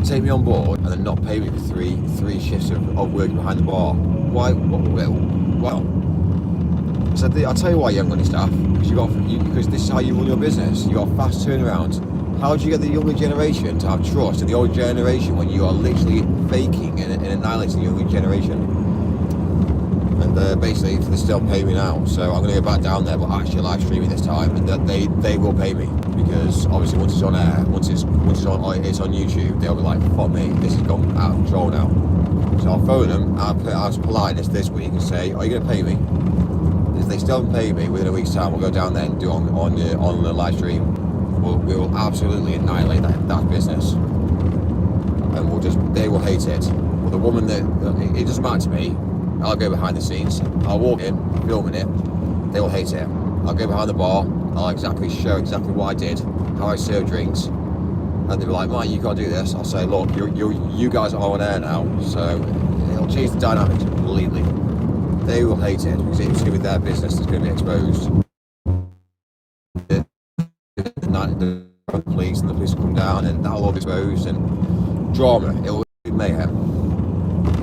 take me on board, and then not pay me for three shifts of working behind the bar? Why? Well, So I'll tell you why you haven't got any staff, because this is how you run your business. You got fast turnaround. How do you get the younger generation to have trust in the old generation when you are literally faking and annihilating the younger generation? And basically, they still pay me now, so I'm going to go back down there, but actually live streaming this time, and that they will pay me, because obviously once it's on air, once it's on YouTube, they'll be like, fuck me, this has gone out of control now. So I'll phone them, I'll ask politeness this week and say, are you going to pay me? If they still haven't paid me within a week's time, we'll go down there and do it on the live stream. We will absolutely annihilate that business, and they will hate it. Well, the woman it doesn't matter to me. I'll go behind the scenes. I'll walk in, filming it. They will hate it. I'll go behind the bar. I'll show exactly what I did, how I serve drinks, and they'll be like, "Mate, you can't do this." I'll say, "Look, you guys are on air now, so it'll change the dynamics completely." They will hate it because it's going to be their business that's going to be exposed. The police will come down and that'll all be exposed and drama. It'll be mayhem.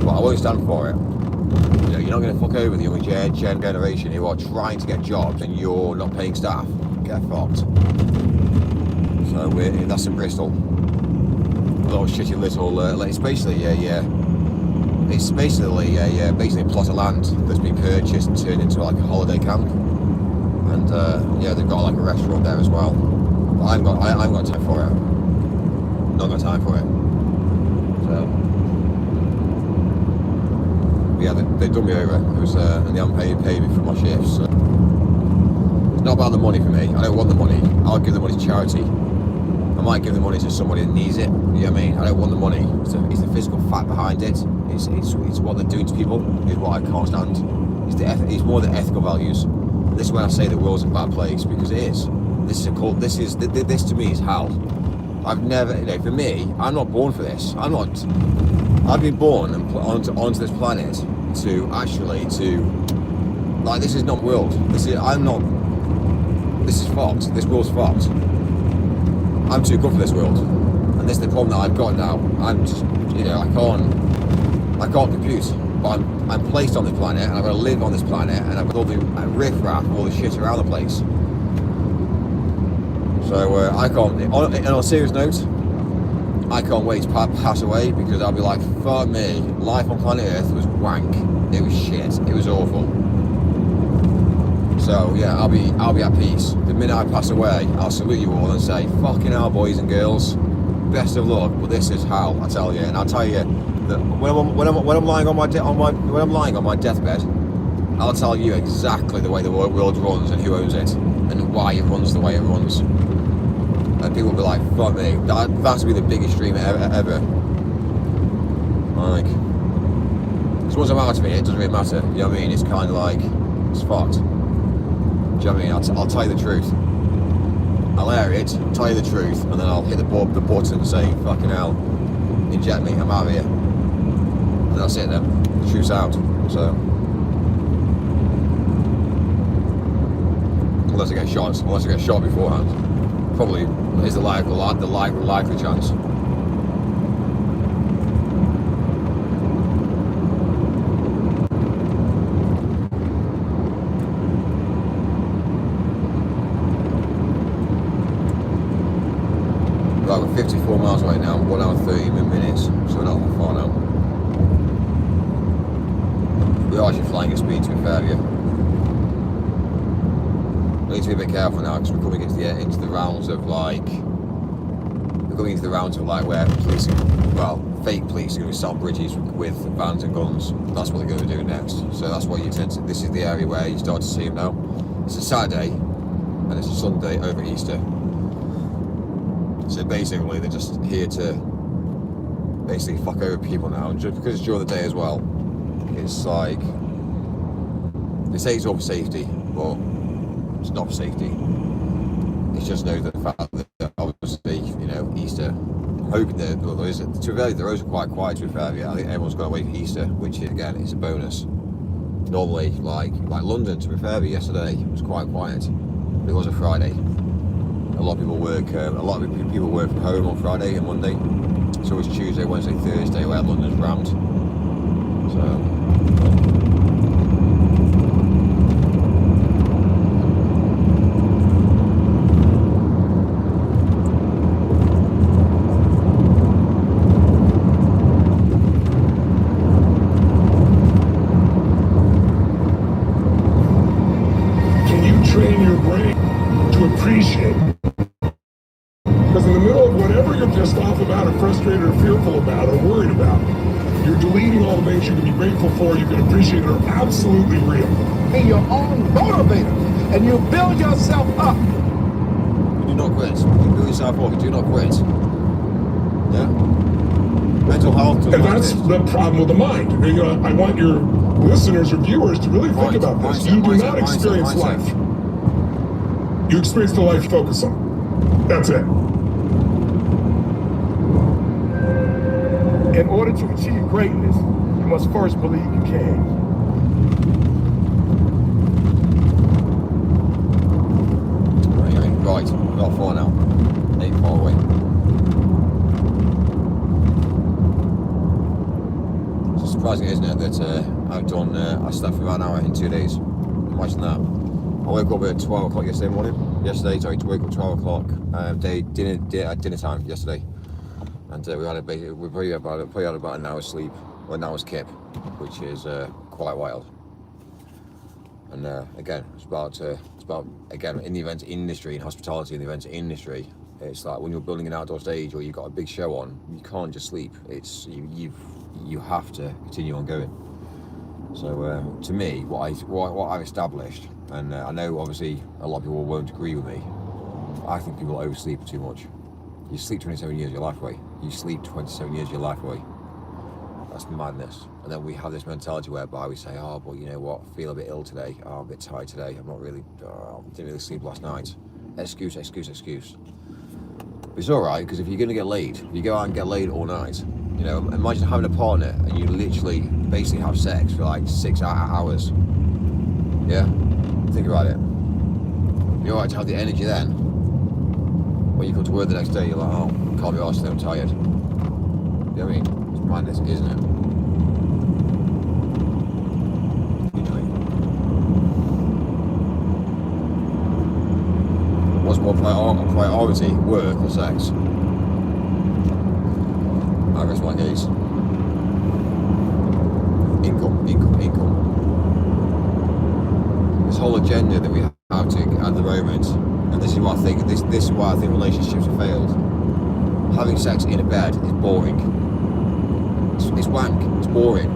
But I won't stand for it. You're not going to fuck over the younger generation who are trying to get jobs and you're not paying staff. Get fucked. So that's in Bristol. A little shitty little. It's basically a plot of land that's been purchased and turned into like a holiday camp. And they've got like a restaurant there as well. But I haven't got time for it. Not got time for it. So they done me over. It was and they haven't paid me for my shifts. So. It's not about the money for me. I don't want the money. I'll give the money to charity. I might give the money to somebody that needs it. You know what I mean? I don't want the money. It's the physical fact behind it. It's what they're doing to people. Is what I can't stand. It's more the ethical values. And this is when I say the world's a bad place, because it is. This is a cult. This to me is hell. I've never, for me, I'm not born for this. I've been born onto this planet this is not world. This is fucked. This world's fucked. I'm too good for this world. And this is the problem that I've got now. I'm just, I can't compute. But I'm placed on this planet, and I've got to live on this planet, and I've got all the riff-raff, all the shit around the place. So I can't, on a serious note, I can't wait to pass away, because I'll be like, fuck me, life on planet Earth was wank. It was shit. It was awful. So yeah, I'll be at peace. The minute I pass away, I'll salute you all and say, fucking hell, boys and girls, best of luck. But this is hell, I tell you. And I'll tell you that when I'm lying on my deathbed, I'll tell you exactly the way the world runs and who owns it and why it runs the way it runs. And people will be like, fuck me, that's to be the biggest dream ever. Like, because once I'm out of it, it doesn't really matter. You know what I mean? It's kind of like, it's fucked. Do you know what I mean? I'll tell you the truth. I'll air it, tell you the truth, and then I'll hit the button and say, fucking hell, inject me, I'm out of here. And that's it then. The truth's out. So, unless I get shot beforehand, probably is the likely chance. Right, we're 54 miles away now, 1 hour 30 minutes, so we're not that far now. We are actually flying at speed, to be fair to you. We need to be a bit careful now, because we're coming into the rounds of where police, fake police are going to sell bridges with vans and guns. That's what they're going to do next. So that's what this is the area where you start to see them now. It's a Saturday, and it's a Sunday over Easter. So basically, they're just here to basically fuck over people now, and just because it's during the day as well. It's like, they say it's all for safety, but it's not for safety. It's just the fact that obviously, Easter, I'm hoping that the roads are quite quiet, to be fair. Yeah, I think everyone's gone away for Easter, which again is a bonus. Normally, like London, to be fair, yesterday was quite quiet. It was a Friday. A lot of people work. People work from home on Friday and Monday. So it's Tuesday, Wednesday, Thursday where London's rammed. So your brain to appreciate. Because in the middle of whatever you're pissed off about or frustrated or fearful about or worried about, you're deleting all the things you can be grateful for, you can appreciate are absolutely real. Be your own motivator, and you build yourself up. You do not quit. You build yourself up. You do not quit. Yeah. Mental health. And that's the problem with the mind. You know, I want your listeners or viewers to really think about this. You do not experience life. You experience the life you focus on. That's it. In order to achieve greatness, you must first believe you can. Right, we've got 4 now. 8 far away. It's surprising, isn't it, that I've done, I slept for about an hour in 2 days. Imagine that. I woke up at 12 o'clock yesterday morning. Yesterday, sorry, to wake up 12 o'clock. Dinner time yesterday. And we probably had about an hour's sleep, or an hour's kip, which is quite wild. And again, it's about again, in the events industry, in hospitality, in the events industry, it's like when you're building an outdoor stage or you've got a big show on, you can't just sleep. It's you have to continue on going. So to me, what I've established, and I know obviously a lot of people won't agree with me, I think people oversleep too much. You sleep 27 years of your life away. You sleep 27 years of your life away. That's madness. And then we have this mentality whereby we say, oh, but you know what, I feel a bit ill today. Oh, I'm a bit tired today. I'm not really, didn't really sleep last night. Excuse. It's all right, because if you're going to get laid, if you go out and get laid all night, you know, imagine having a partner and you literally basically have sex for like 6 hours. Yeah? Think about it. You're all right to have the energy then. When you come to work the next day, you're like, oh, can't be arsed, I'm tired. You know what I mean? It's madness, isn't it? What's more priority, work or sex? I rest my case. Income. This whole agenda that we have to at the moment, and this is why I think this is why I think relationships have failed. Having sex in a bed is boring. It's wank. It's boring.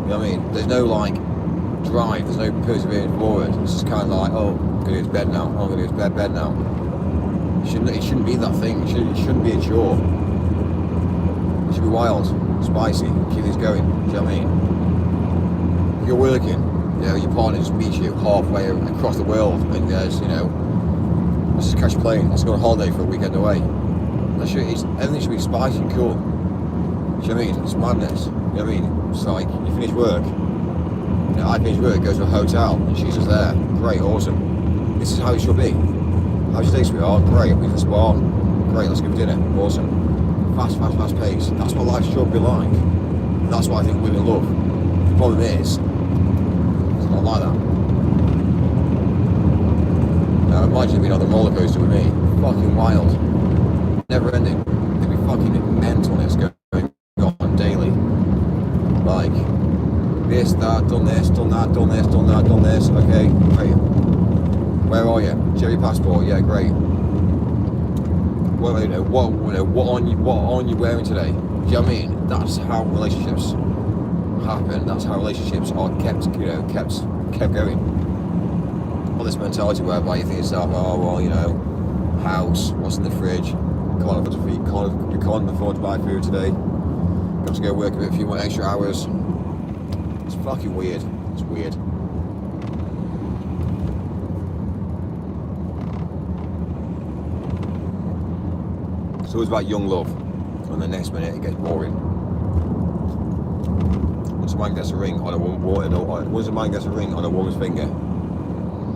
You know what I mean? There's no like drive. There's no persevering forward. It's just kind of like, oh, I'm gonna go to bed now. Oh, I'm gonna go to bed now. It shouldn't be that thing. It shouldn't be a chore. It should be wild, spicy. Keep things going. Do you know what I mean? If you're working, you know, your partner just meets you halfway across the world and goes, you know, let's just catch a plane, let's go on holiday for a weekend away. Everything should be spicy and cool. Do you know what I mean? It's madness. You know what I mean? It's like, you finish work, you know, I finish work, go to a hotel, and she's just there. Great, awesome. This is how it should be. How's your day, sweetheart? Great, I'll be to the spa. Great, let's go for dinner. Awesome. Fast pace. That's what life should be like. That's what I think women love. The problem is, it's not like that. Now imagine being on the roller coaster with me. Fucking wild. Never ending. There'd be fucking mentalness going on daily. Like, this, that, done this, done that, done this, done that, done this. Okay, great. Where are you? Do you have your passport? Yeah, great. What aren't you wearing today? Do you know what I mean? That's how relationships happen. That's how relationships are kept going. All this mentality whereby you think to yourself, oh well, you know, house, what's in the fridge? Can't afford to buy food today. Got to go work a few more extra hours. It's fucking weird. It's weird. It's always about young love, and the next minute it gets boring. Once a man gets a ring on a woman's finger,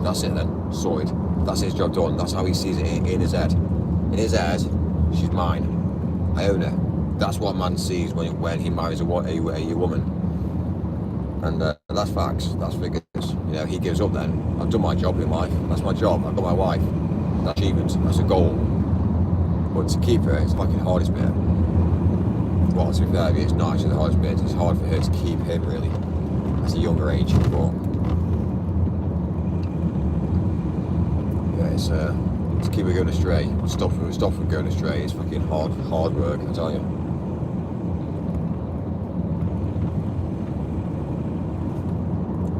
that's it then, sorted. That's his job done. That's how he sees it in his head. In his head, she's mine. I own her. That's what a man sees when he marries a woman. And that's facts. That's figures. You know, he gives up then. I've done my job in life. That's my job. I've got my wife. That's achievement. That's a goal. But to keep her, it's fucking hardest bit. Well, to be fair, it's not actually the hardest bit. It's hard for her to keep him, really, at a younger age. But to keep it going astray, stop from going astray. It's fucking hard work, I tell you.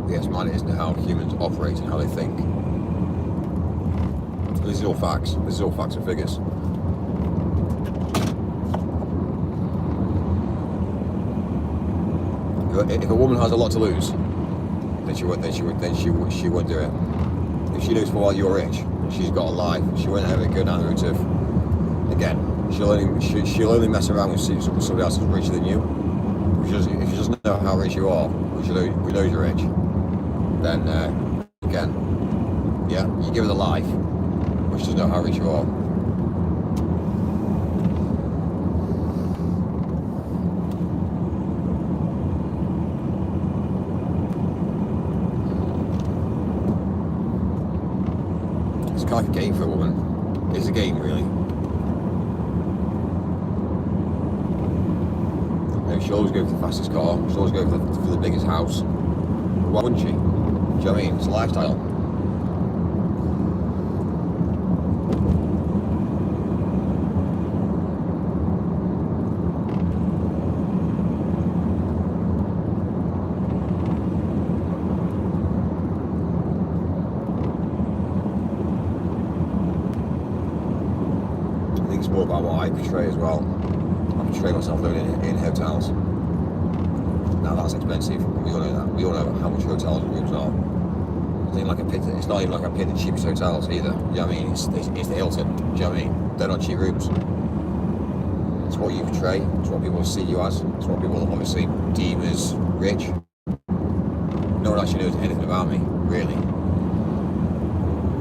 Yes, man, it isn't how humans operate and how they think. This is all facts. This is all facts and figures. If a woman has a lot to lose, then she won't do it. If she knows for while you're rich, she's got a life. She won't ever go down the route of, again, she'll only mess around with somebody else who's richer than you. If she doesn't know how rich you are, which knows you're rich, then again, yeah, you give her the life, which doesn't know how rich you are. It's kind of like a game for a woman. It's a game, really. She'll always go for the fastest car. She'll always go for the biggest house. Why wouldn't she? Do you know what I mean? It's a lifestyle. I think it's more about what I portray as well. I portray myself living in hotels. Now that's expensive. We all know that. We all know how much hotels rooms are. It's not even like I pick the cheapest hotels either. You know what I mean? It's the Hilton. Do you know what I mean? They're not cheap rooms. It's what you portray. It's what people see you as. It's what people obviously deem as rich. No one actually knows anything about me, really.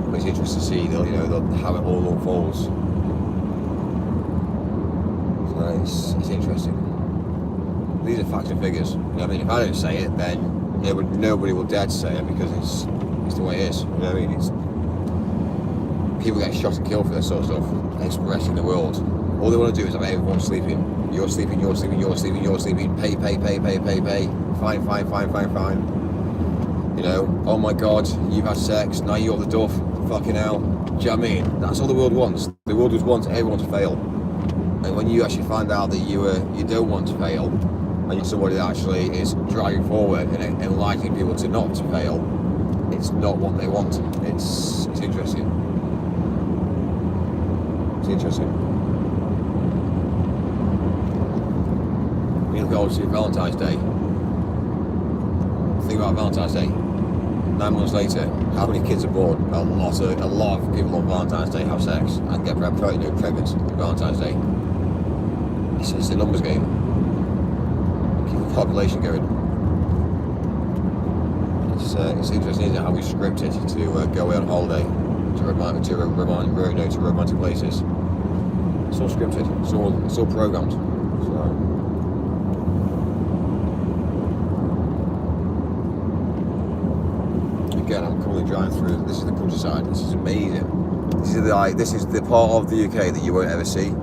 But it's interesting to see. They'll have it all unfolds. So it's interesting. These are facts and figures. You know what I mean? If I don't say it, then nobody will dare to say it because it's the way it is. You know what I mean? It's people get shot and killed for this sort of stuff. Expressing the world. All they want to do is have everyone sleeping. You're sleeping. You're sleeping. You're sleeping. You're sleeping. Pay. Fine. You know? Oh my God, you've had sex. Now you're the duff. Fucking hell. Do you know what I mean? That's all the world wants. The world just wants everyone to fail. And when you actually find out that you don't want to fail, and you're somebody that actually is driving forward and enlightening people to not to fail, it's not what they want. It's interesting. It's interesting. You look over to Valentine's Day. Think about Valentine's Day. 9 months later, how many kids are born? A lot of people on Valentine's Day have sex and get pregnant on Valentine's Day. It's a numbers game. Keep the population going. It's interesting, isn't it, how we script it to go away on holiday to romantic places. It's all scripted. It's all programmed. So. Again, I'm currently driving through. This is the countryside. This is amazing. This is the part of the UK that you won't ever see.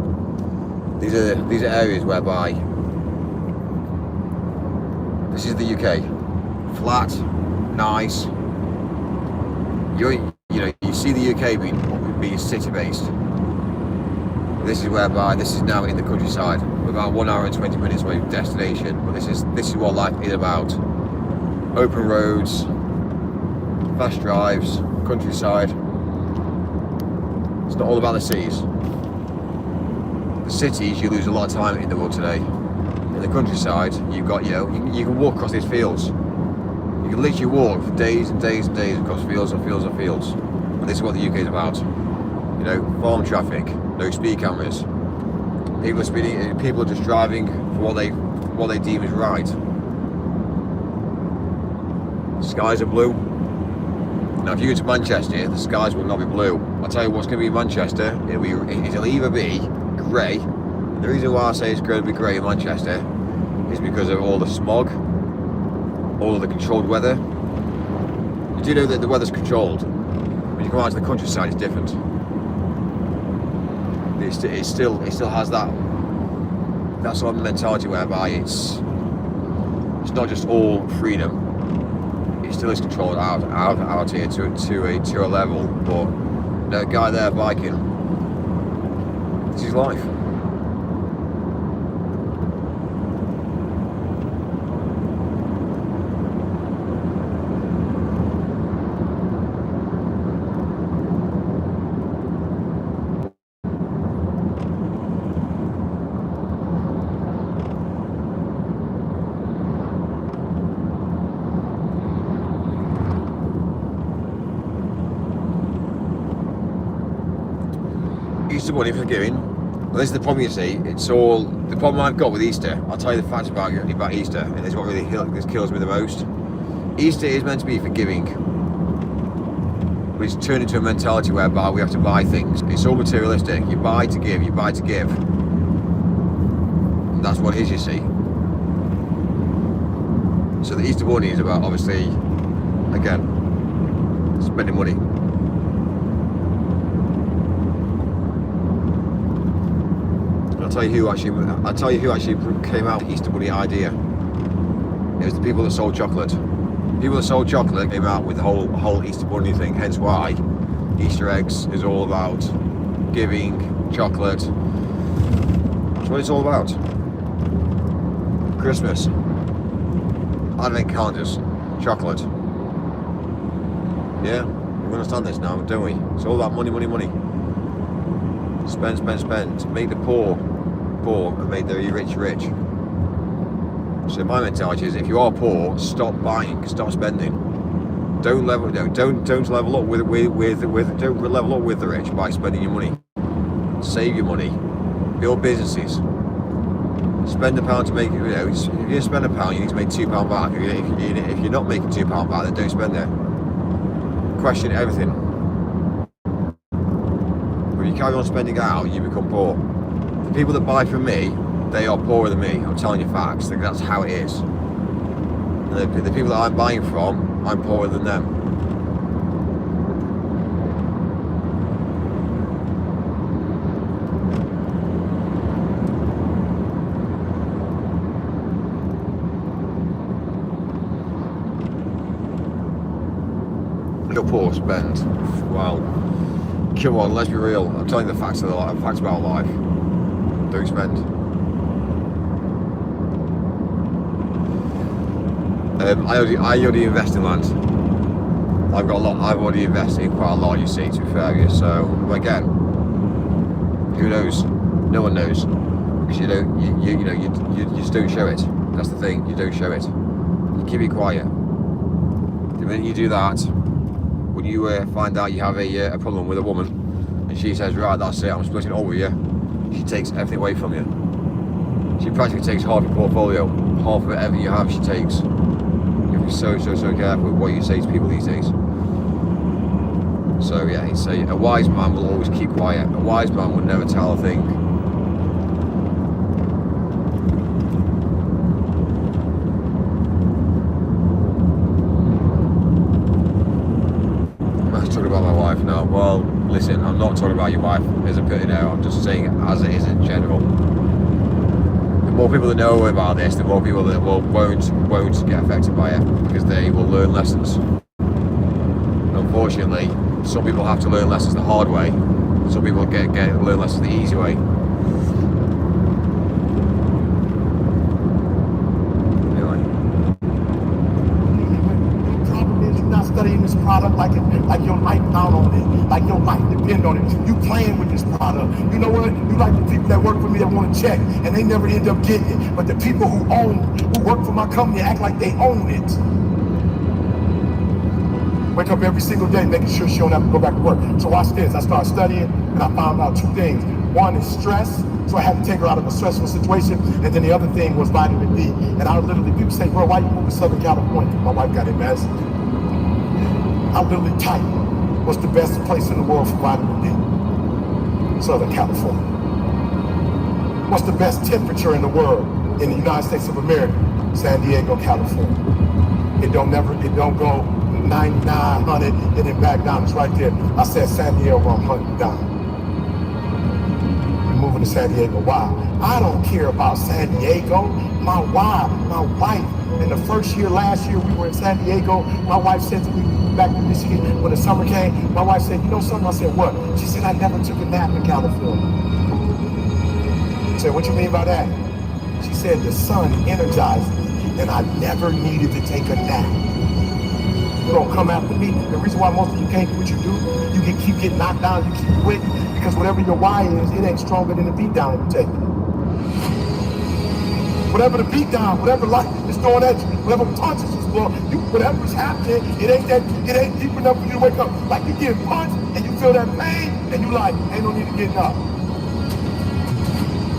These are areas whereby this is the UK, flat, nice. You see the UK being city based. This is now in the countryside. We're about 1 hour and 20 minutes away from destination. But this is what life is about. Open roads, fast drives, countryside. It's not all about the cities. The cities, you lose a lot of time in the world today. In the countryside, you've got, you can walk across these fields. You can literally walk for days and days and days across fields and fields and fields. And this is what the UK is about. Farm traffic, no speed cameras. People are speeding. People are just driving for what they deem is right. Skies are blue. Now, if you go to Manchester, the skies will not be blue. I'll tell you what's going to be in Manchester. It'll either be grey. The reason why I say it's going to be grey in Manchester is because of all the smog, all of the controlled weather. You do know that the weather's controlled. When you come out to the countryside, it's different. It still has that sort of mentality whereby it's not just all freedom. It still is controlled out here to a level, but That guy there biking. It's his life. Easter Bunny forgiving. Well, this is the problem, you see. It's all the problem I've got with Easter. I'll tell you the facts about Easter, and it's what really kills me the most. Easter is meant to be forgiving, but it's turned into a mentality whereby we have to buy things. It's all materialistic. You buy to give. You buy to give. And that's what it is, you see. So the Easter Bunny is about, obviously, again, spending money. I'll tell you who actually came out with the Easter Bunny idea. It was the people that sold chocolate. People that sold chocolate came out with the whole Easter Bunny thing. Hence why Easter eggs is all about giving, chocolate. That's what it's all about. Christmas, advent calendars, chocolate. Yeah, we understand this now, don't we? It's all about money, money, money. Spend, spend, spend. Make the poor poor and make the rich rich. So my mentality is, if you are poor, stop buying, stop spending. Don't level up with the rich by spending your money. Save your money. Build businesses. Spend £1 to make it. If you spend £1, you need to make £2 back. If you're not making £2 back, then don't spend it. Question everything. If you carry on spending out, you become poor. The people that buy from me, they are poorer than me. I'm telling you facts. That's how it is. And the people that I'm buying from, I'm poorer than them. You're poor, spend. Well, come on, let's be real. I'm telling you the facts about life. Don't spend. I already invest in land. I've already invested in quite a lot, you see, to be fair. So again, who knows? No one knows, because you just don't show it. That's the thing. You don't show it. You keep it quiet. The minute you do that, when you find out you have a problem with a woman, and she says, right, that's it, I'm splitting all with you, she takes everything away from you. She practically takes half your portfolio, half of whatever you have she takes. You have to be so careful with what you say to people these days. So yeah, he'd say, a wise man will always keep quiet. A wise man would never tell a thing. Talking about my wife now. Well, listen, I'm not talking about your wife as a pity now. I'm just saying it as it is in general. The more people that know about this, the more people that won't get affected by it, because they will learn lessons. Unfortunately, some people have to learn lessons the hard way. Some people learn lessons the easy way. Studying this product like your life down on it, like your life depend on it. You playing with this product. You know what? You like the people that work for me that want to check and they never end up getting it. But the people who work for my company act like they own it. Wake up every single day making sure she don't have to go back to work. So watch this. I started studying and I found out two things. One is stress. So I had to take her out of a stressful situation. And then the other thing was vitamin D. And I literally, people say, bro, why you moving to Southern California? My wife got MS. I literally type, what's the best place in the world for vitamin D? Southern California. What's the best temperature in the world in the United States of America? San Diego, California. It don't go 99, 100, and then back down. It's right there. I said San Diego, 100 down. We're moving to San Diego. Why? I don't care about San Diego. My wife, in the first year, last year, we were in San Diego. My wife said to me, back to Michigan when the summer came, my wife said, you know something? I said, what? She said, I never took a nap in California. I said, what you mean by that? She said, the sun energized me and I never needed to take a nap. You don't come after me. The reason why most of you can't do what you do, you can keep getting knocked down, you keep quitting, because whatever your why is, it ain't stronger than the beat down you take. Whatever the beat down, whatever life is throwing at you, whatever punches is blowing, whatever's happening, it ain't deep enough for you to wake up. Like you get punched and you feel that pain and you like, ain't no need to get up.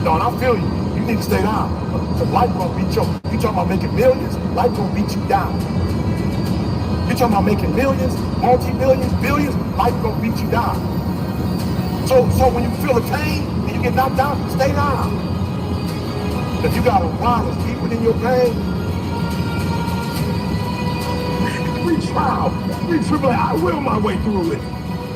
No, and I feel you. You need to stay down. Because life gonna beat you. You talking about making millions, life gonna beat you down. You talking about making millions, multi-millions, billions, life gonna beat you down. So when you feel the pain and you get knocked down, stay down. If you got a why that's deeper than your pain, every trial, every tribulation, I will my way through it.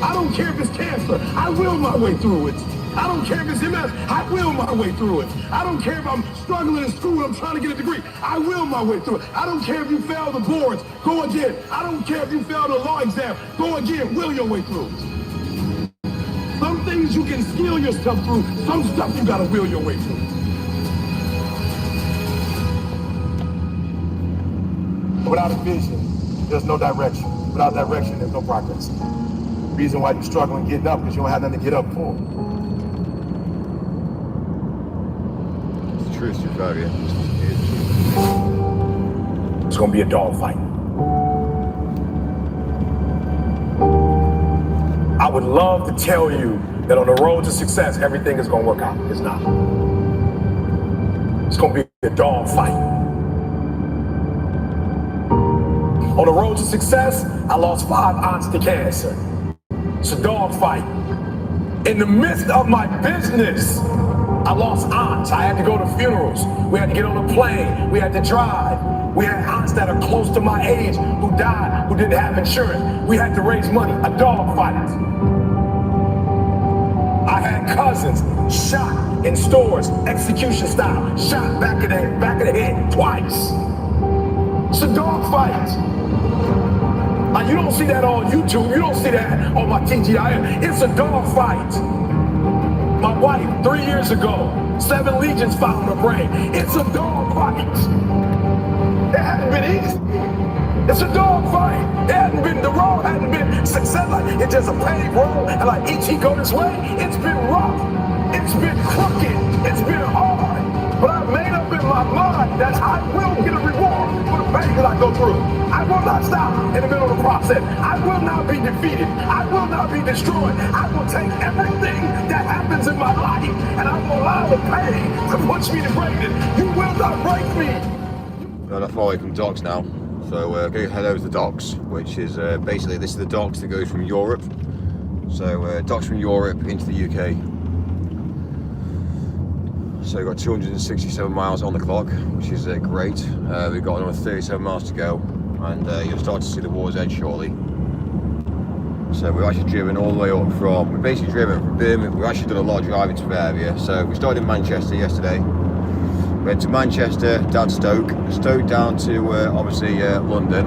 I don't care if it's cancer, I will my way through it. I don't care if it's MS, I will my way through it. I don't care if I'm struggling in school, I'm trying to get a degree, I will my way through it. I don't care if you fail the boards, go again. I don't care if you fail the law exam, go again, will your way through it. Some things you can skill yourself through, some stuff you gotta will your way through. Without a vision, there's no direction. Without direction, there's no progress. The reason why you're struggling getting up because you don't have nothing to get up for. It's true, it's true, yeah. It's gonna be a dogfight. I would love to tell you that on the road to success, everything is gonna work out. It's not. It's gonna be a dogfight. On the road to success, I lost 5 aunts to cancer. It's a dogfight. In the midst of my business, I lost aunts. I had to go to funerals. We had to get on a plane. We had to drive. We had aunts that are close to my age who died, who didn't have insurance. We had to raise money. A dogfight. I had cousins shot in stores, execution style, shot back of the head twice. It's a dogfight. Like you don't see that on YouTube, you don't see that on my TGI. It's a dogfight. My wife, 3 years ago, 7 legions found her brain. It's a dogfight. It hasn't been easy. It's a dogfight. It hasn't been, the road hasn't been success. Like it's just a paved road, and like each he go this way, it's been rough. It's been crooked. It's been hard. But I made up in my mind that I will get a reward for the pain that I go through. I will not stop in the middle of the process. I will not be defeated. I will not be destroyed. I will take everything that happens in my life and I will allow the pain to push me to greatness. You will not break me. We're not far away from docks now, so we're going to head over to the docks, which is basically, this is the docks that goes from Europe. So docks from Europe into the UK. So we've got 267 miles on the clock, which is great. We've got another 37 miles to go, and you'll start to see the water's edge shortly. So we've actually driven all the way up from, we've basically driven from Birmingham. We've actually done a lot of driving to Bavaria. So we started in Manchester yesterday, went to Manchester, down to Stoke down to obviously London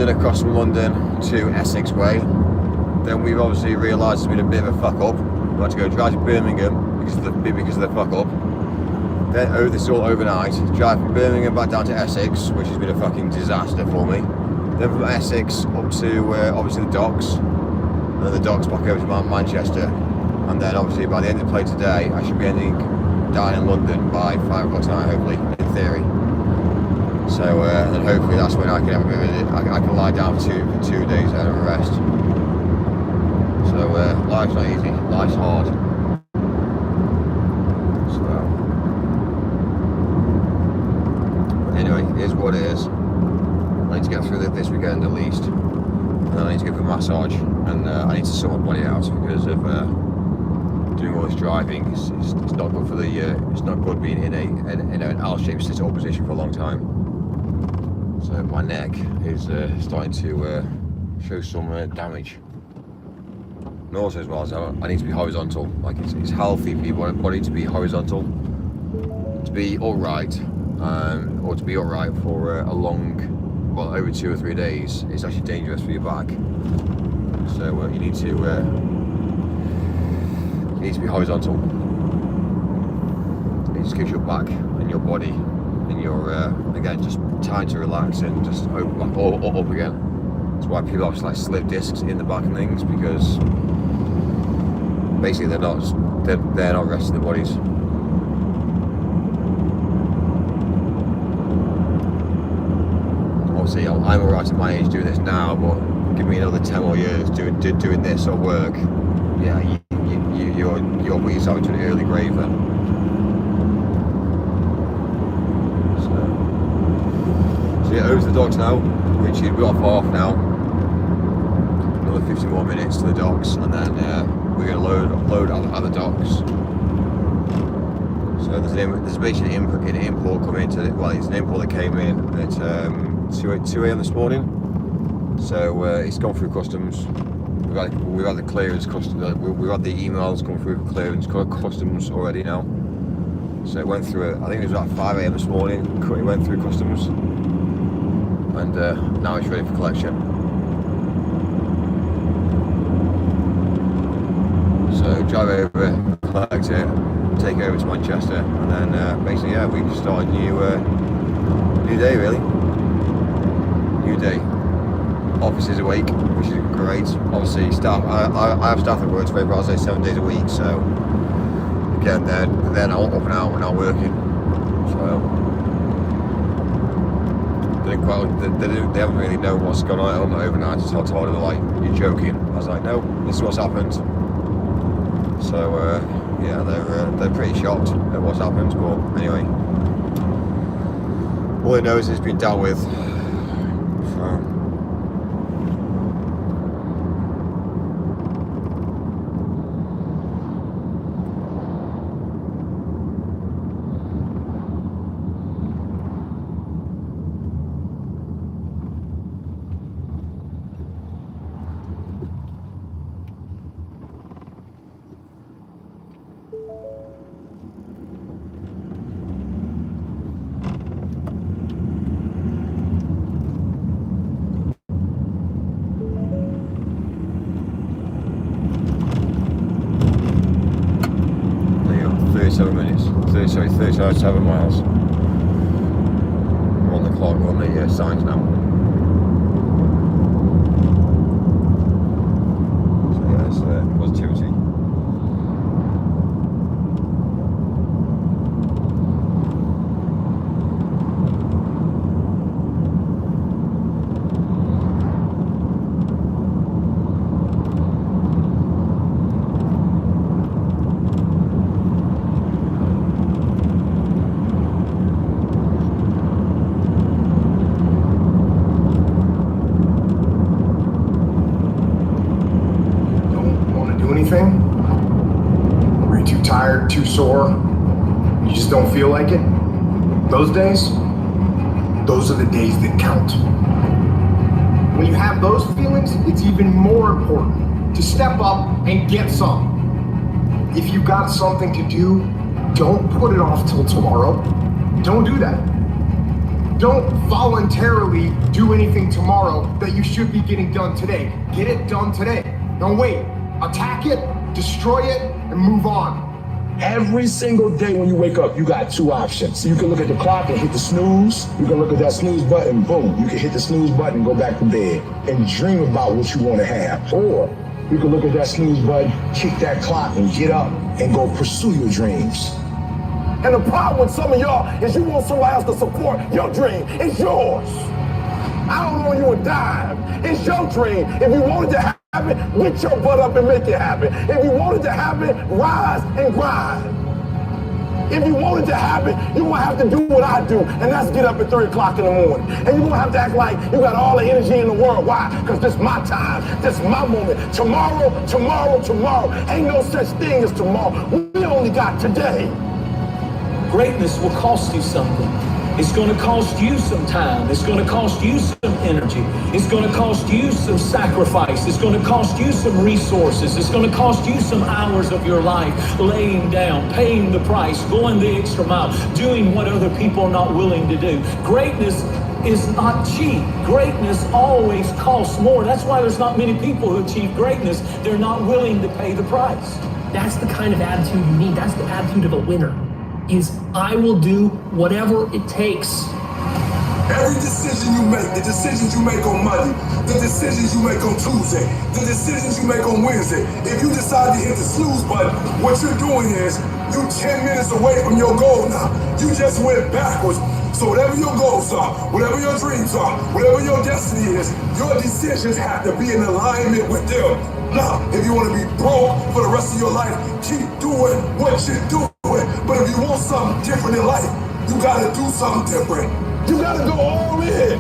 across from London to Essex Way. Then we've obviously realised it's been a bit of a fuck up. We had to go drive to Birmingham because of the fuck up. Then this is all overnight. Drive from Birmingham back down to Essex, which has been a fucking disaster for me. Then from Essex up to obviously the docks, and then the docks back over to Manchester. And then obviously by the end of the play today, I should be ending down in London by 5 o'clock tonight, hopefully, in theory. So and hopefully that's when I can have a bit of I can lie down for two days and have a rest. So life's not easy, life's hard. So anyway, it is what it is. I need to get through this weekend at least, and then I need to go for a massage, and I need to sort my body out because of doing all this driving. It's not good for the it's not good being in an L-shaped sit-up position for a long time. So my neck is starting to show some damage. And also as well, so I need to be horizontal. Like it's healthy for your body to be horizontal, to be upright, or to be upright for a long well, over 2 or 3 days, it's actually dangerous for your back. So you need to be horizontal. It just gives your back and your body and your again just time to relax and just open back up again. That's why people have like slip discs in the back and things, because basically they're not resting their bodies. Obviously, I'm alright at my age doing this now, but give me another 10 more years doing this sort of work. Yeah, you'll put yourself into an early grave then. So yeah, over to the docks now, which we're off half now. Another 50 more minutes to the docks, and then we're going to load at the docks. So there's basically an import coming into it. Well, it's an import that came in at 2 a.m. this morning. So it's gone through customs. We've had the clearance we've had the emails come through for clearance customs already now. So it went through I think it was about 5 a.m. this morning. It went through customs, and now it's ready for collection. So drive over, collect it, take it over to Manchester, and then basically we can start a new day really. New day. Office is awake, which is great. Obviously, staff. I have staff that works for me, I'll say 7 days a week. So again, they're now up and out. We're now working. So they haven't really known what's gone on overnight. I told them, like, you're joking. I was like, no, this is what's happened. So yeah, they're pretty shocked at what's happened. But anyway, all they know is it's been dealt with. So. There you go, 37 miles. We're on the clock, we're on the signs now. So yeah, it's positivity. Or you're too tired, too sore, you just don't feel like it? Those days, those are the days that count. When you have those feelings, it's even more important to step up and get some. If you've got something to do, don't put it off till tomorrow. Don't do that. Don't voluntarily do anything tomorrow that you should be getting done today. Get it done today. Don't wait. Attack it, destroy it, and move on. Every single day when you wake up, you got two options. You can look at the clock and hit the snooze. You can look at that snooze button, boom. You can hit the snooze button and go back to bed and dream about what you want to have. Or you can look at that snooze button, kick that clock, and get up and go pursue your dreams. And the problem with some of y'all is you want somebody else to support your dream. It's yours. I don't owe you a dime. It's your dream. If you want it to happen, get your butt up and make it happen. If you want it to happen, rise and grind. If you want it to happen, you're gonna have to do what I do, and that's get up at 3 o'clock in the morning. And you're gonna have to act like you got all the energy in the world. Why? Because this is my time, this is my moment. Tomorrow. Ain't no such thing as tomorrow. We only got today. Greatness will cost you something. It's going to cost you some time. It's going to cost you some energy. It's going to cost you some sacrifice. It's going to cost you some resources. It's going to cost you some hours of your life laying down, paying the price, going the extra mile, doing what other people are not willing to do. Greatness is not cheap. Greatness always costs more. That's why there's not many people who achieve greatness. They're not willing to pay the price. That's the kind of attitude you need. That's the attitude of a winner. Is I will do whatever it takes. Every decision you make, the decisions you make on Monday, the decisions you make on Tuesday, the decisions you make on Wednesday, if you decide to hit the snooze button, what you're doing is you 10 minutes away from your goal now. You just went backwards. So whatever your goals are, whatever your dreams are, whatever your destiny is, your decisions have to be in alignment with them. Now, if you want to be broke for the rest of your life, keep doing what you're doing. But if you want something different in life, you gotta do something different. You gotta go all in.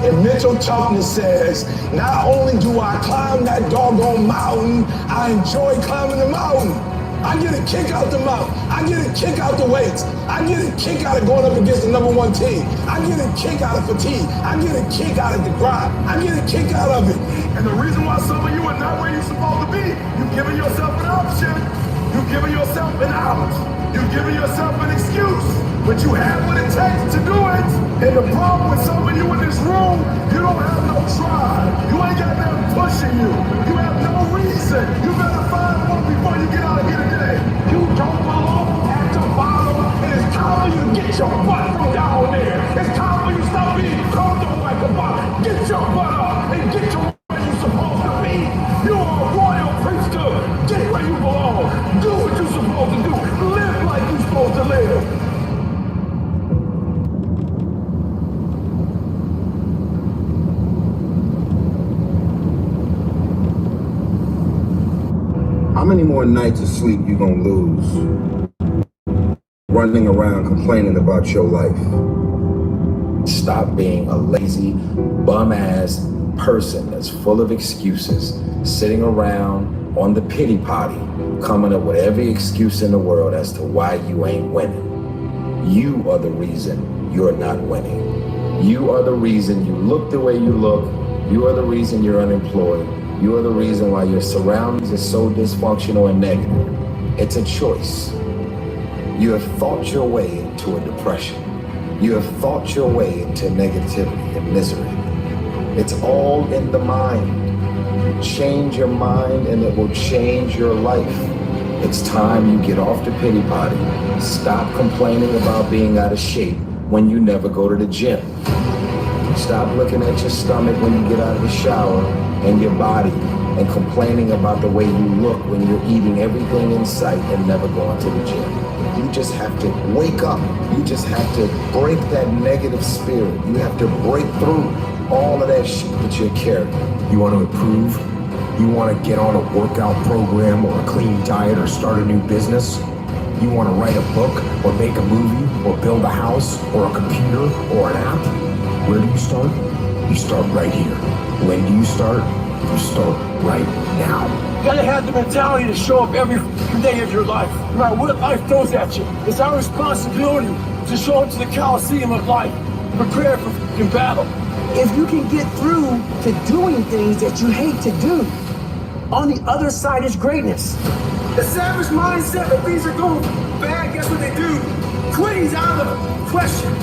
And mental toughness says, not only do I climb that doggone mountain, I enjoy climbing the mountain. I get a kick out the mountain. I get a kick out the weights. I get a kick out of going up against the number one team. I get a kick out of fatigue. I get a kick out of the grind. I get a kick out of it. And the reason why some of you are not where you're supposed to be, you've given yourself an option. You've given yourself an out. You've given yourself an excuse. But you have what it takes to do it. And the problem with some of you in this room, you don't have no drive. You ain't got them pushing you. You have no reason. You better find one before you get out of here today. You don't belong at the bottom. And it's time for you to get your butt from down there. It's time for you to stop being comfortable at the bottom. Get your butt up and get to where you're supposed to be. You are a royal priesthood. Get where you belong. Do what you're supposed to do. Live like you're supposed to live. How many more nights of sleep you gonna lose running around complaining about your life? Stop being a lazy, bum-ass person that's full of excuses, sitting around on the pity potty, coming up with every excuse in the world as to why you ain't winning. You are the reason you're not winning. You are the reason you look the way you look. You are the reason you're unemployed. You are the reason why your surroundings are so dysfunctional and negative. It's a choice. You have thought your way into a depression. You have thought your way into negativity and misery. It's all in the mind. Change your mind and it will change your life. It's time you get off the pity potty. Stop complaining about being out of shape when you never go to the gym. Stop looking at your stomach when you get out of the shower and your body and complaining about the way you look when you're eating everything in sight and never going to the gym. You just have to wake up. You just have to break that negative spirit. You have to break through all of that shit that you're carrying. You want to improve? You want to get on a workout program or a clean diet or start a new business? You want to write a book or make a movie or build a house or a computer or an app? Where do you start? You start right here. When do you start? You start right now. You gotta have the mentality to show up every day of your life, no matter what life throws at you. It's our responsibility to show up to the Coliseum of life, prepare for f***ing battle. If you can get through to doing things that you hate to do, on the other side is greatness. The savage mindset that things are going bad, guess what they do? Quitting's out of the question.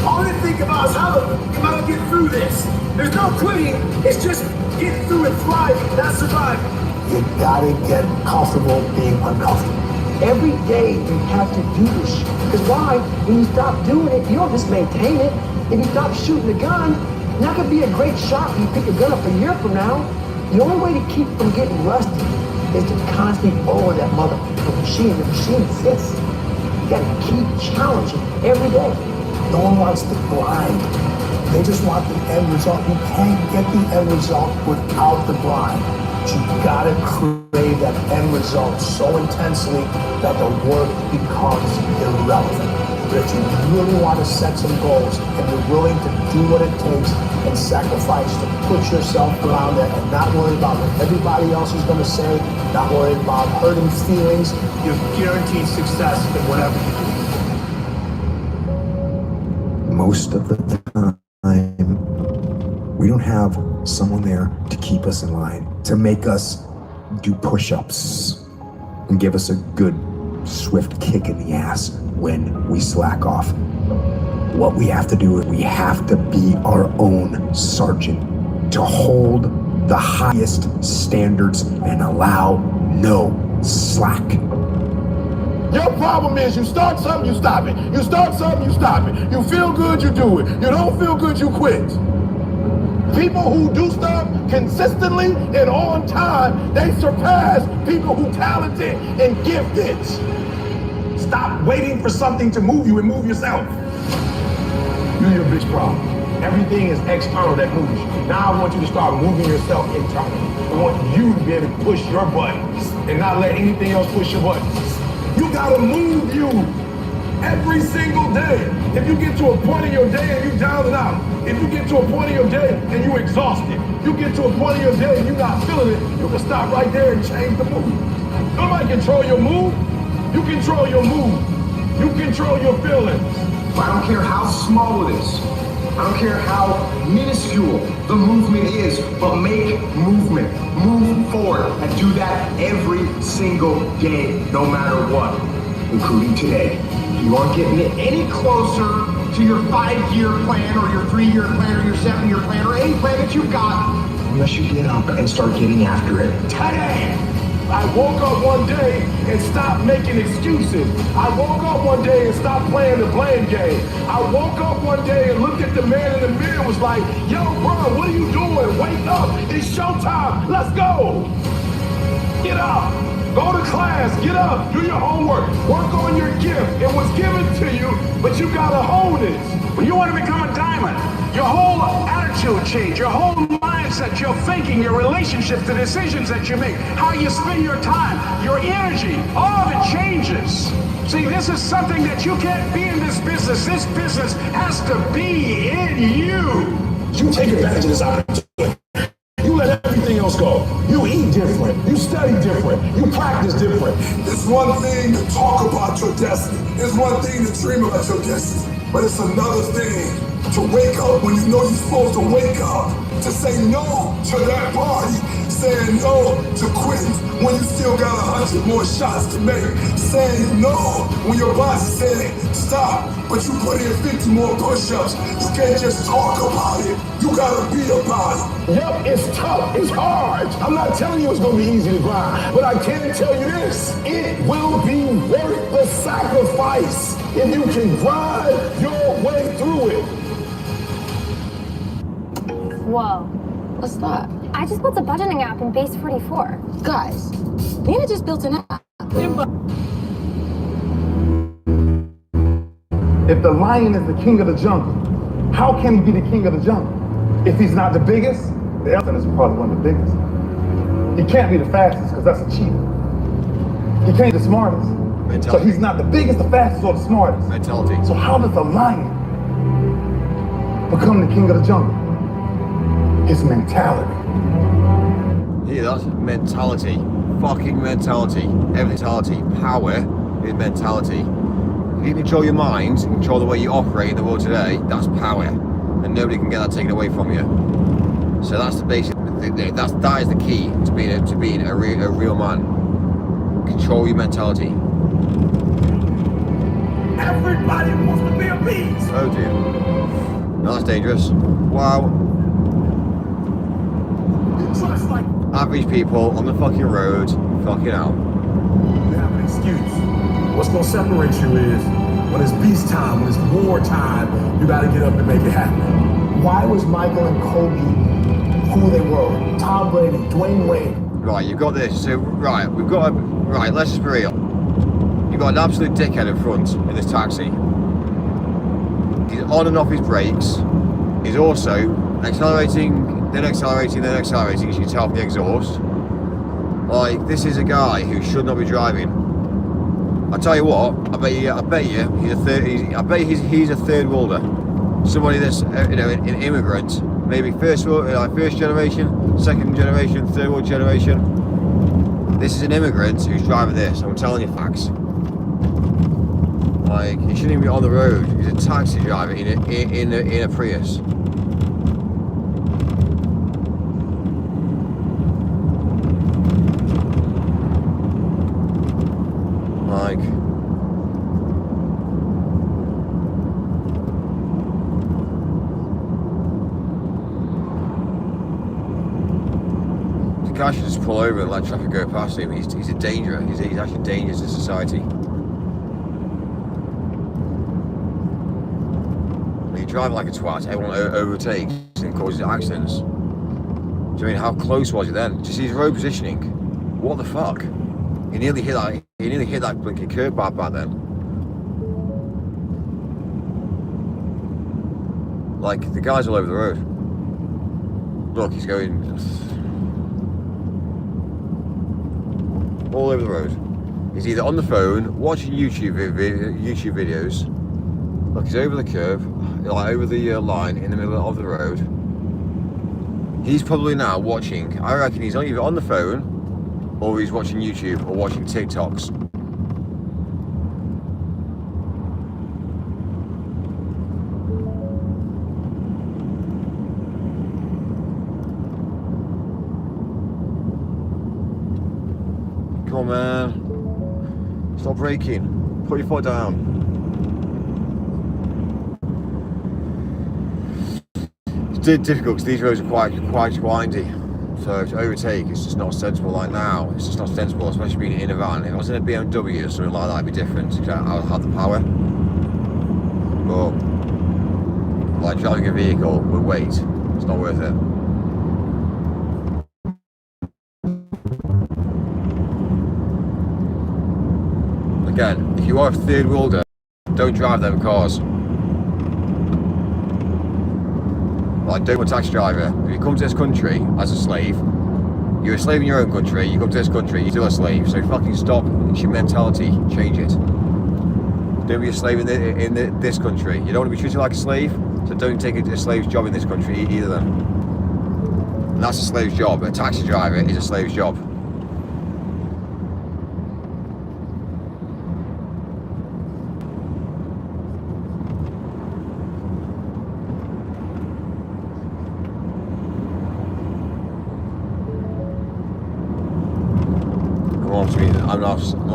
All they think about is how to get through this. There's no quitting, it's just get through and thrive, not survive. You gotta get comfortable being uncomfortable. Every day you have to do this. Because why? When you stop doing it, you don't just maintain it. If you stop shooting the gun, you're not gonna be a great shot when you pick a gun up a year from now. The only way to keep from getting rusty is to constantly forward that motherfucking machine. The machine exists. You gotta keep challenging every day. No one wants to grind. They just want the end result. You can't get the end result without the grind. But you gotta crave that end result so intensely that the work becomes irrelevant. But if you really want to set some goals and you're willing to do what it takes and sacrifice to put yourself around it and not worry about what everybody else is going to say, not worry about hurting feelings, you're guaranteed success in whatever you do. Most of the time, we don't have someone there to keep us in line, to make us do push-ups and give us a good, swift kick in the ass when we slack off. What we have to do is we have to be our own sergeant, to hold the highest standards and allow no slack. Your problem is you start something, you stop it. You start something, you stop it. You feel good, you do it. You don't feel good, you quit. People who do stuff consistently and on time, they surpass people who talented and gifted. Stop waiting for something to move you and move yourself. You're your biggest problem. Everything is external that moves you. Now I want you to start moving yourself internally. I want you to be able to push your buttons and not let anything else push your buttons. You gotta move you every single day. If you get to a point in your day and you down and out, if you get to a point in your day and you're exhausted, you get to a point in your day and you're not feeling it, you can stop right there and change the mood. Nobody control your mood. You control your mood. You control your feelings. I don't care how small it is. I don't care how minuscule the movement is, but make movement. Move forward and do that every single day, no matter what, including today. You aren't getting it any closer to your 5-year plan or your 3-year plan or your 7-year plan or any plan that you've got unless you get up and start getting after it today. I woke up one day and stopped making excuses. I woke up one day and stopped playing the blame game. I woke up one day and looked at the man in the mirror and was like, yo, bro, what are you doing? Wake up. It's showtime. Let's go. Get up. Go to class. Get up. Do your homework. Work on your gift. It was given to you, but you got to hone it. When you want to become a diamond, your whole attitude change, your whole mindset, your thinking, your relationships, the decisions that you make, how you spend your time, your energy, all of it changes. See, this is something that you can't be in this business. This business has to be in you. You take advantage of this opportunity. You let everything else go. You eat different. You study different. You practice different. It's one thing to talk about your destiny. It's one thing to dream about your destiny. But it's another thing to wake up when you know you're supposed to wake up. To say no to that party. Saying no to quitting when you still got 100 more shots to make. Saying no when your boss said stop, but you put in 50 more push-ups. You can't just talk about it. You gotta be about it. Yep, it's tough. It's hard. I'm not telling you it's gonna be easy to grind, but I can tell you this. It will be worth the sacrifice if you can grind your way through it. Whoa. What's that? I just built a budgeting app in Base 44. Guys, Nina just built an app. If the lion is the king of the jungle, how can he be the king of the jungle? If he's not the biggest, the elephant is probably one of the biggest. He can't be the fastest because that's a cheater. He can't be the smartest. Mentality. So he's not the biggest, the fastest, or the smartest. Mentality. So how does a lion become the king of the jungle? His mentality. Yeah, that's mentality. Fucking mentality. Every mentality. Power is mentality. If you control your mind, control the way you operate in the world today, that's power. And nobody can get that taken away from you. So that's the basic, that is the key to being a real man. Control your mentality. Everybody wants to be a beast. Oh dear. No, that's dangerous. Wow. Just like Average people on the fucking road, fucking out. You have an excuse. What's gonna separate you is when it's beast time, when it's war time, you gotta get up and make it happen. Why was Michael and Kobe who they were? Tom Brady, Dwayne Wade. Right, you've got this. So, right, let's just be real. You've got an absolute dickhead in front in this taxi. He's on and off his brakes. He's also accelerating, then accelerating, then accelerating, as you can tell from the exhaust. Like, this is a guy who should not be driving. I tell you what, I bet you he's a third worlder. Somebody that's an immigrant, maybe first generation, second generation, third world generation. This is an immigrant who's driving this. I'm telling you facts. Like, he shouldn't even be on the road. He's a taxi driver in a Prius. the guy should just pull over and let traffic go past him. He's a danger. He's actually dangerous to society. When you drive like a twat, everyone overtakes and causes accidents. Do you mean, how close was he then? Just his road positioning. What the fuck? He nearly hit that blinking curb back then. Like, the guy's all over the road. Look, he's going all over the road. He's either on the phone, watching YouTube videos. Look, he's over the curb, like over the line in the middle of the road. He's probably now watching, I reckon he's either on the phone, or he's watching YouTube, or watching TikToks. Come on, man. Stop braking. Put your foot down. It's difficult because these roads are quite windy. So to overtake, it's just not sensible like now. It's just not sensible, especially being in a van. If I was in a BMW or something like that, it'd be different, because I would have the power. But like driving a vehicle with weight, it's not worth it. Again, if you are a third worlder, don't drive them cars. Like, don't be a taxi driver. If you come to this country as a slave, you're a slave in your own country, you come to this country, you're still a slave. So fucking stop. It's your mentality. Change it. Don't be a slave in this country. You don't want to be treated like a slave, so don't take a slave's job in this country either then. And that's a slave's job. A taxi driver is a slave's job.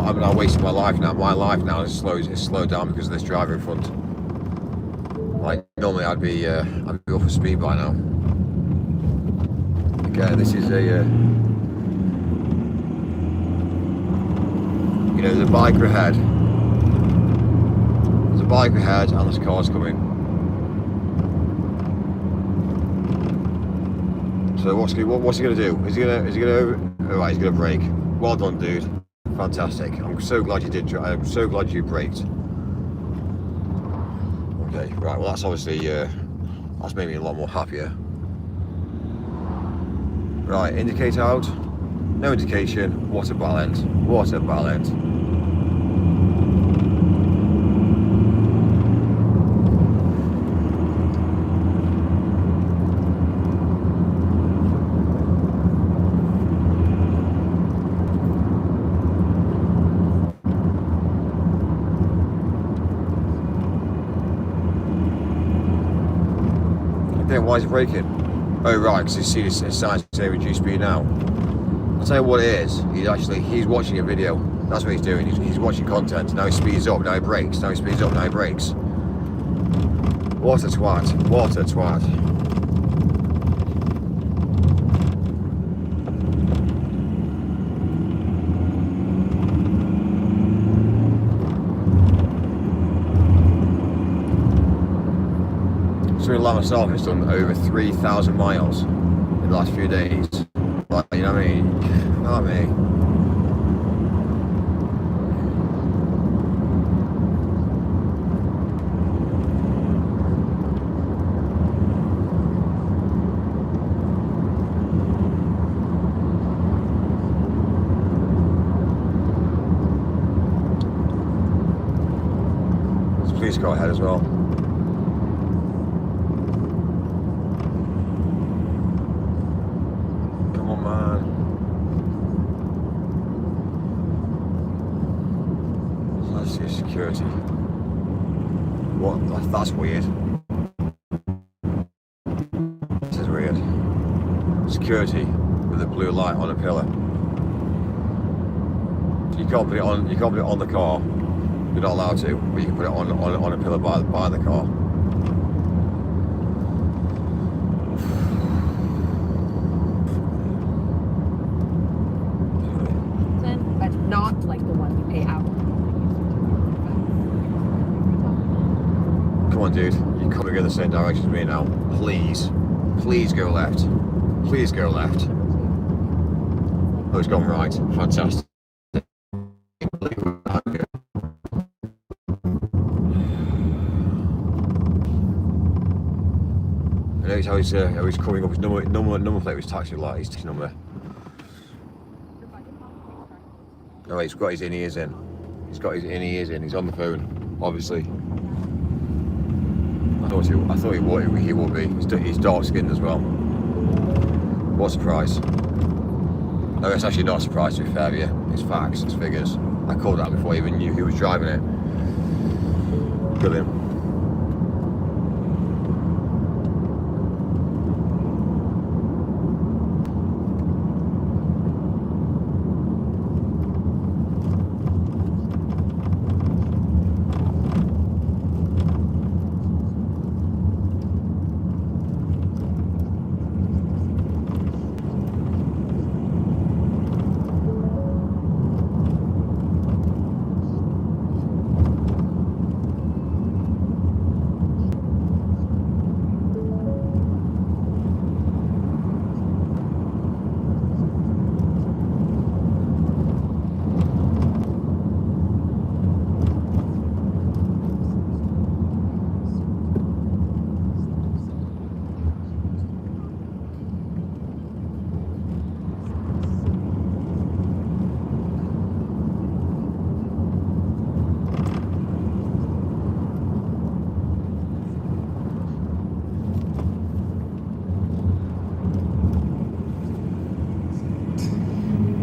I'm not wasting my life now. My life now is slowed down because of this driver in front. Like, normally I'd be up for speed by now. Okay, this is a you know, there's a biker ahead. There's a biker ahead and there's cars coming. So what's he gonna do? Is he gonna alright, he's gonna brake. Well done, dude. Fantastic. I'm so glad you did. I'm so glad you braked. Okay, right. Well, that's obviously that's made me a lot more happier. Right, indicator out. No indication. What a ball end. What a ball end. Why is he braking? Oh right, because you see this sign say reduce speed now. I'll tell you what it is. He's watching a video. That's what he's doing. He's watching content. Now he speeds up. Now he brakes. Now he speeds up. Now he brakes. What a twat. What a twat. Something like myself has done over 3,000 miles in the last few days. Like, you know what I mean? Not me. There's a police car ahead as well. Security. What? That's weird. This is weird. Security with a blue light on a pillar. So you can't put it on. You can't put it on the car. You're not allowed to, but you can put it on a pillar by the car. on, dude. You can't go the same direction as me now. Please. Please go left. Please go left. Oh, it's gone right. Fantastic. I know how he's coming up his number plate was taxi light, his number. Oh, he's got his in-ears in. He's got his in-ears in. He's on the phone, obviously. I thought he would be. He's dark-skinned as well. What a surprise. No, it's actually not a surprise, to be fair, yeah. It's facts, it's figures. I called that before I even knew who was driving it. Brilliant.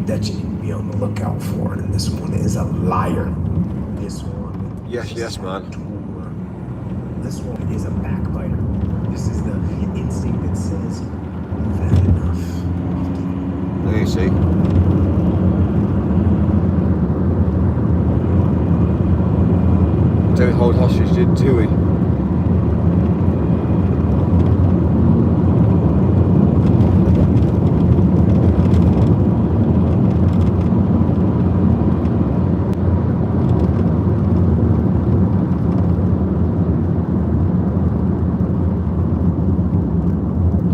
That you need to be on the lookout for, and this one is a liar. This one. Yes, man. This one is a backbiter. This is the instinct that says, you've had enough. There you see. Don't hold hostage, do we?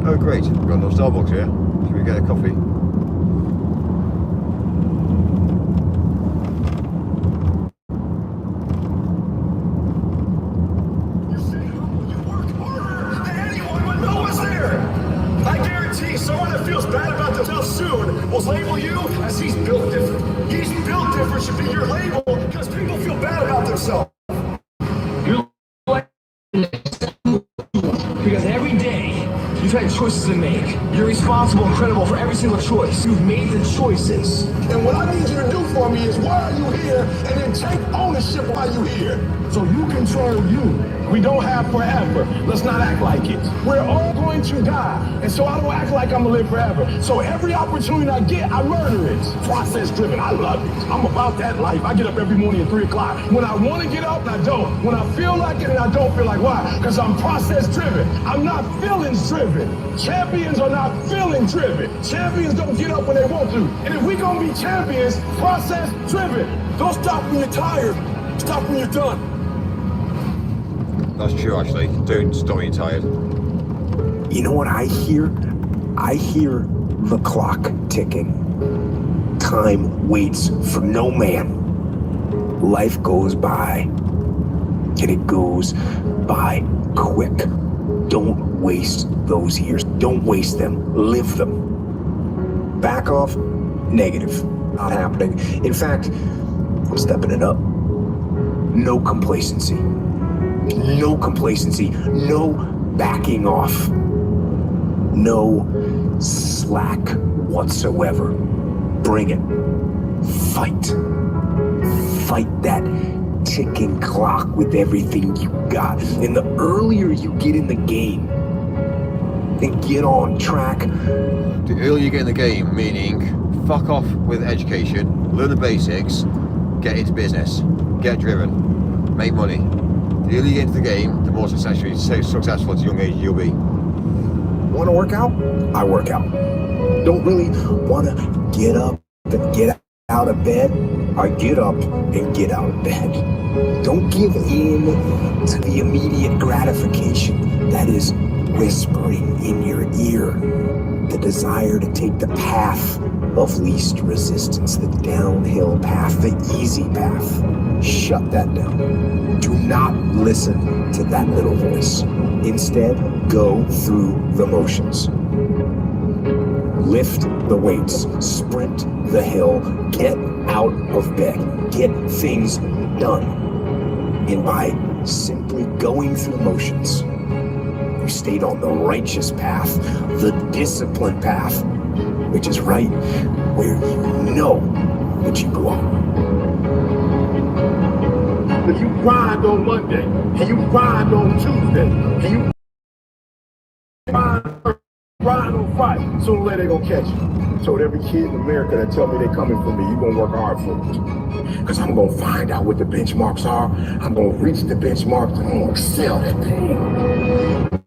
Oh great, we've got no Starbucks here. Should we get a coffee? No one's there! I guarantee someone that feels bad about themselves soon will label you as he's built different. He's built different should be your label because people feel bad about themselves. Because every day you've had choices to make. You're responsible and credible for every single choice. You've made the choices. And what I need you to do for me is why are you here and then take ownership while you're here. So you control you. We don't have forever. Let's not act like it. We're all going to die. And so I don't act like I'm gonna live forever. So every opportunity I get, I murder it. Process driven, I love it. I'm about that life. I get up every morning at 3 o'clock. When I wanna get up, I don't. When I feel like it, and I don't feel like why? Because I'm process driven. I'm not feelings driven. Champions are not feeling driven. Champions don't get up when they want to. And if we gonna be champions, process driven. Don't stop when you're tired. Stop when you're done. That's true, actually. Don't stop when you're tired. You know what I hear? I hear the clock ticking. Time waits for no man. Life goes by, and it goes by quick. Don't waste those years. Don't waste them. Live them. Back off, negative. Not happening. In fact, I'm stepping it up. No complacency. No complacency. No backing off. No slack whatsoever. Bring it. Fight. Fight that ticking clock with everything you got. And the earlier you get in the game and get on track. The earlier you get in the game, meaning fuck off with education, learn the basics, get into business, get driven, make money. The earlier you get into the game, the more successful at a young age you'll be. Want to work out? I work out. Don't really want to get up and get out of bed, or get up and get out of bed. Don't give in to the immediate gratification that is whispering in your ear the desire to take the path of least resistance, the downhill path, the easy path. Shut that down. Do not listen to that little voice. Instead, go through the motions. Lift the weights, sprint the hill, get out of bed, get things done. And by simply going through the motions, you stayed on the righteous path, the disciplined path, which is right where you know that you belong. If you grind on Monday, and you grind on Tuesday, and you grind on Friday, sooner or later they gonna catch you. I told every kid in America that tell me they coming for me, you gonna work hard for it. Because I'm gonna find out what the benchmarks are, I'm gonna reach the benchmarks, and I'm gonna excel that thing.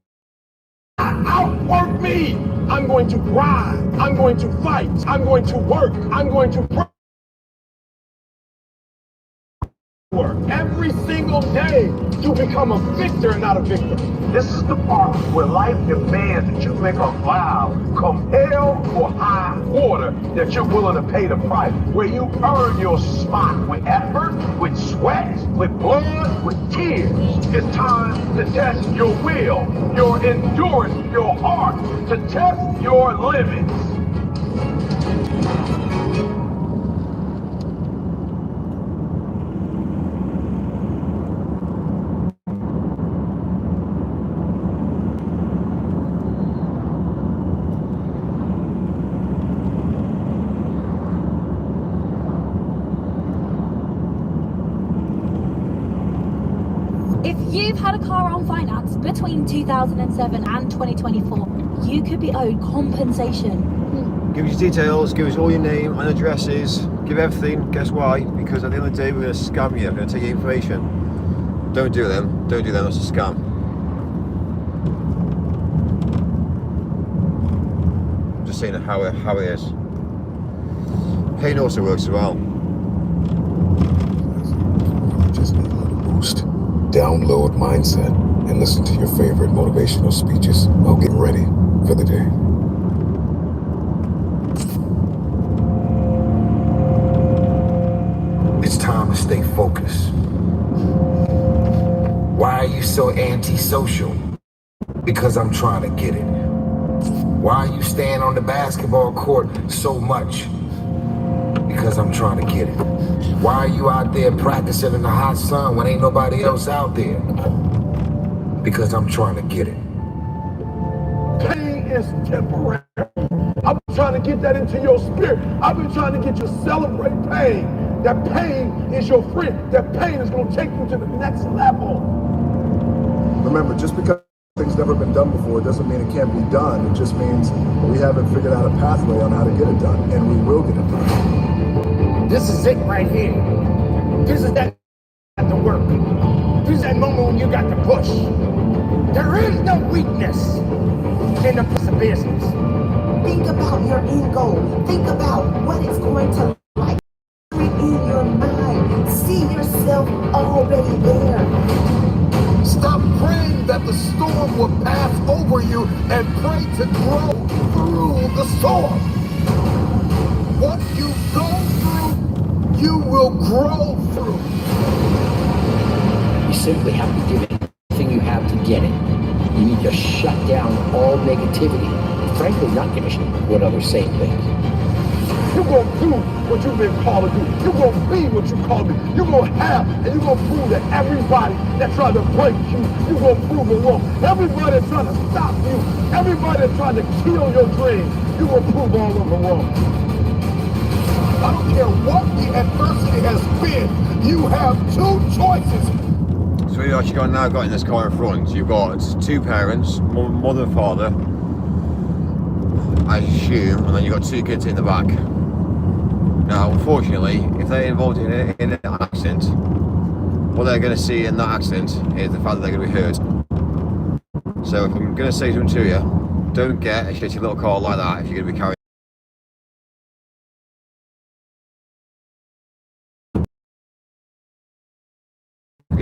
Outwork me! I'm going to grind, I'm going to fight, I'm going to work, I'm going to work. Every single day, you become a victor and not a victim. This is the part where life demands that you make a vow, come hell or high water, that you're willing to pay the price, where you earn your spot with effort, with sweat, with blood, with tears. It's time to test your will, your endurance, your heart, to test your limits. If you've had a car on finance between 2007 and 2024, you could be owed compensation. Give us your details, give us all your name and addresses, give everything. Guess why? Because at the end of the day, we're going to scam you, we're going to take your information. Don't do them, that's a scam. Just saying how it is. Pain also works as well. Just need a little boost. Download Mindset and listen to your favorite motivational speeches while getting ready for the day. It's time to stay focused. Why are you so antisocial? Because I'm trying to get it. Why are you staying on the basketball court so much? Because I'm trying to get it. Why are you out there practicing in the hot sun when ain't nobody else out there? Because I'm trying to get it. Pain is temporary. I've been trying to get that into your spirit. I've been trying to get you to celebrate pain. That pain is your friend. That pain is going to take you to the next level. Remember, just because things never been done before doesn't mean it can't be done. It just means we haven't figured out a pathway on how to get it done, and we will get it done. This is it right here. This is that to work. This is that moment when you got to push. There is no weakness in the business. Think about your end goal. Think about what it's going to look like in your mind. See yourself already there. Stop praying that the storm will pass over you and pray to grow through the storm. What you go through, you will grow through. You simply have to give everything you have to get it. You need to shut down all negativity. Frankly, not give a shit what others say and think. You're going to do what you've been called to do. You're going to be what you called to be. You're going to have, and you're going to prove that everybody that tried to break you, you're going to prove it wrong. Everybody that's trying to stop you, everybody that's trying to kill your dreams, you're going to prove all of them wrong. I don't care what the adversity has been, you have two choices. So you actually got in this car in front, you've got two parents, mother and father, I assume, and then you've got two kids in the back. Now, unfortunately, if they're involved in an accident, what they're going to see in that accident is the fact that they're going to be hurt. So if I'm going to say something to you, don't get a shitty little car like that if you're going to be carrying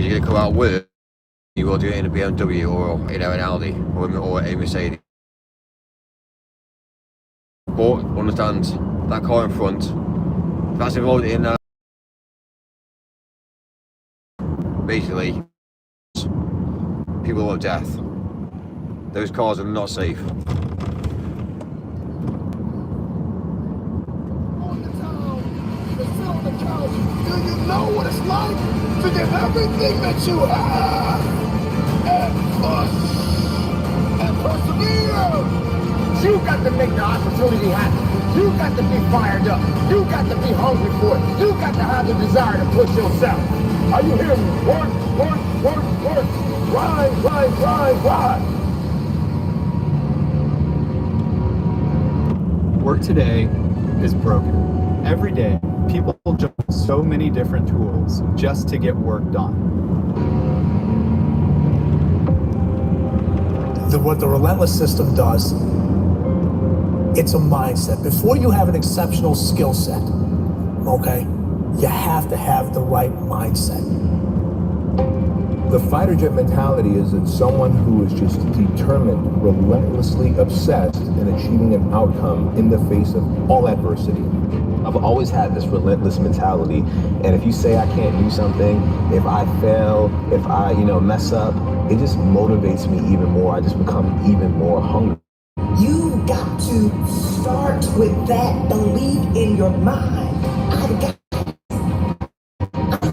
Because you're going to come out of work, you will do it in a BMW or an Audi or a Mercedes. But understand that car in front, if that's involved in that, basically, people love death. Those cars are not safe. Do you know what it's like to give everything that you have and push and persevere? You got to make the opportunity happen. You got to be fired up. You got to be hungry for it. You got to have the desire to push yourself. Are you hearing me? Work, work, work, work. Grind, grind, grind, grind. Work today is broken. Every day, people jump so many different tools just to get work done. What the Relentless system does, it's a mindset. Before you have an exceptional skill set, okay, you have to have the right mindset. The fighter jet mentality is that someone who is just determined, relentlessly obsessed in achieving an outcome in the face of all adversity. I've always had this relentless mentality, and if you say I can't do something, if I fail, if I, mess up, it just motivates me even more. I just become even more hungry. You've got to start with that belief in your mind. I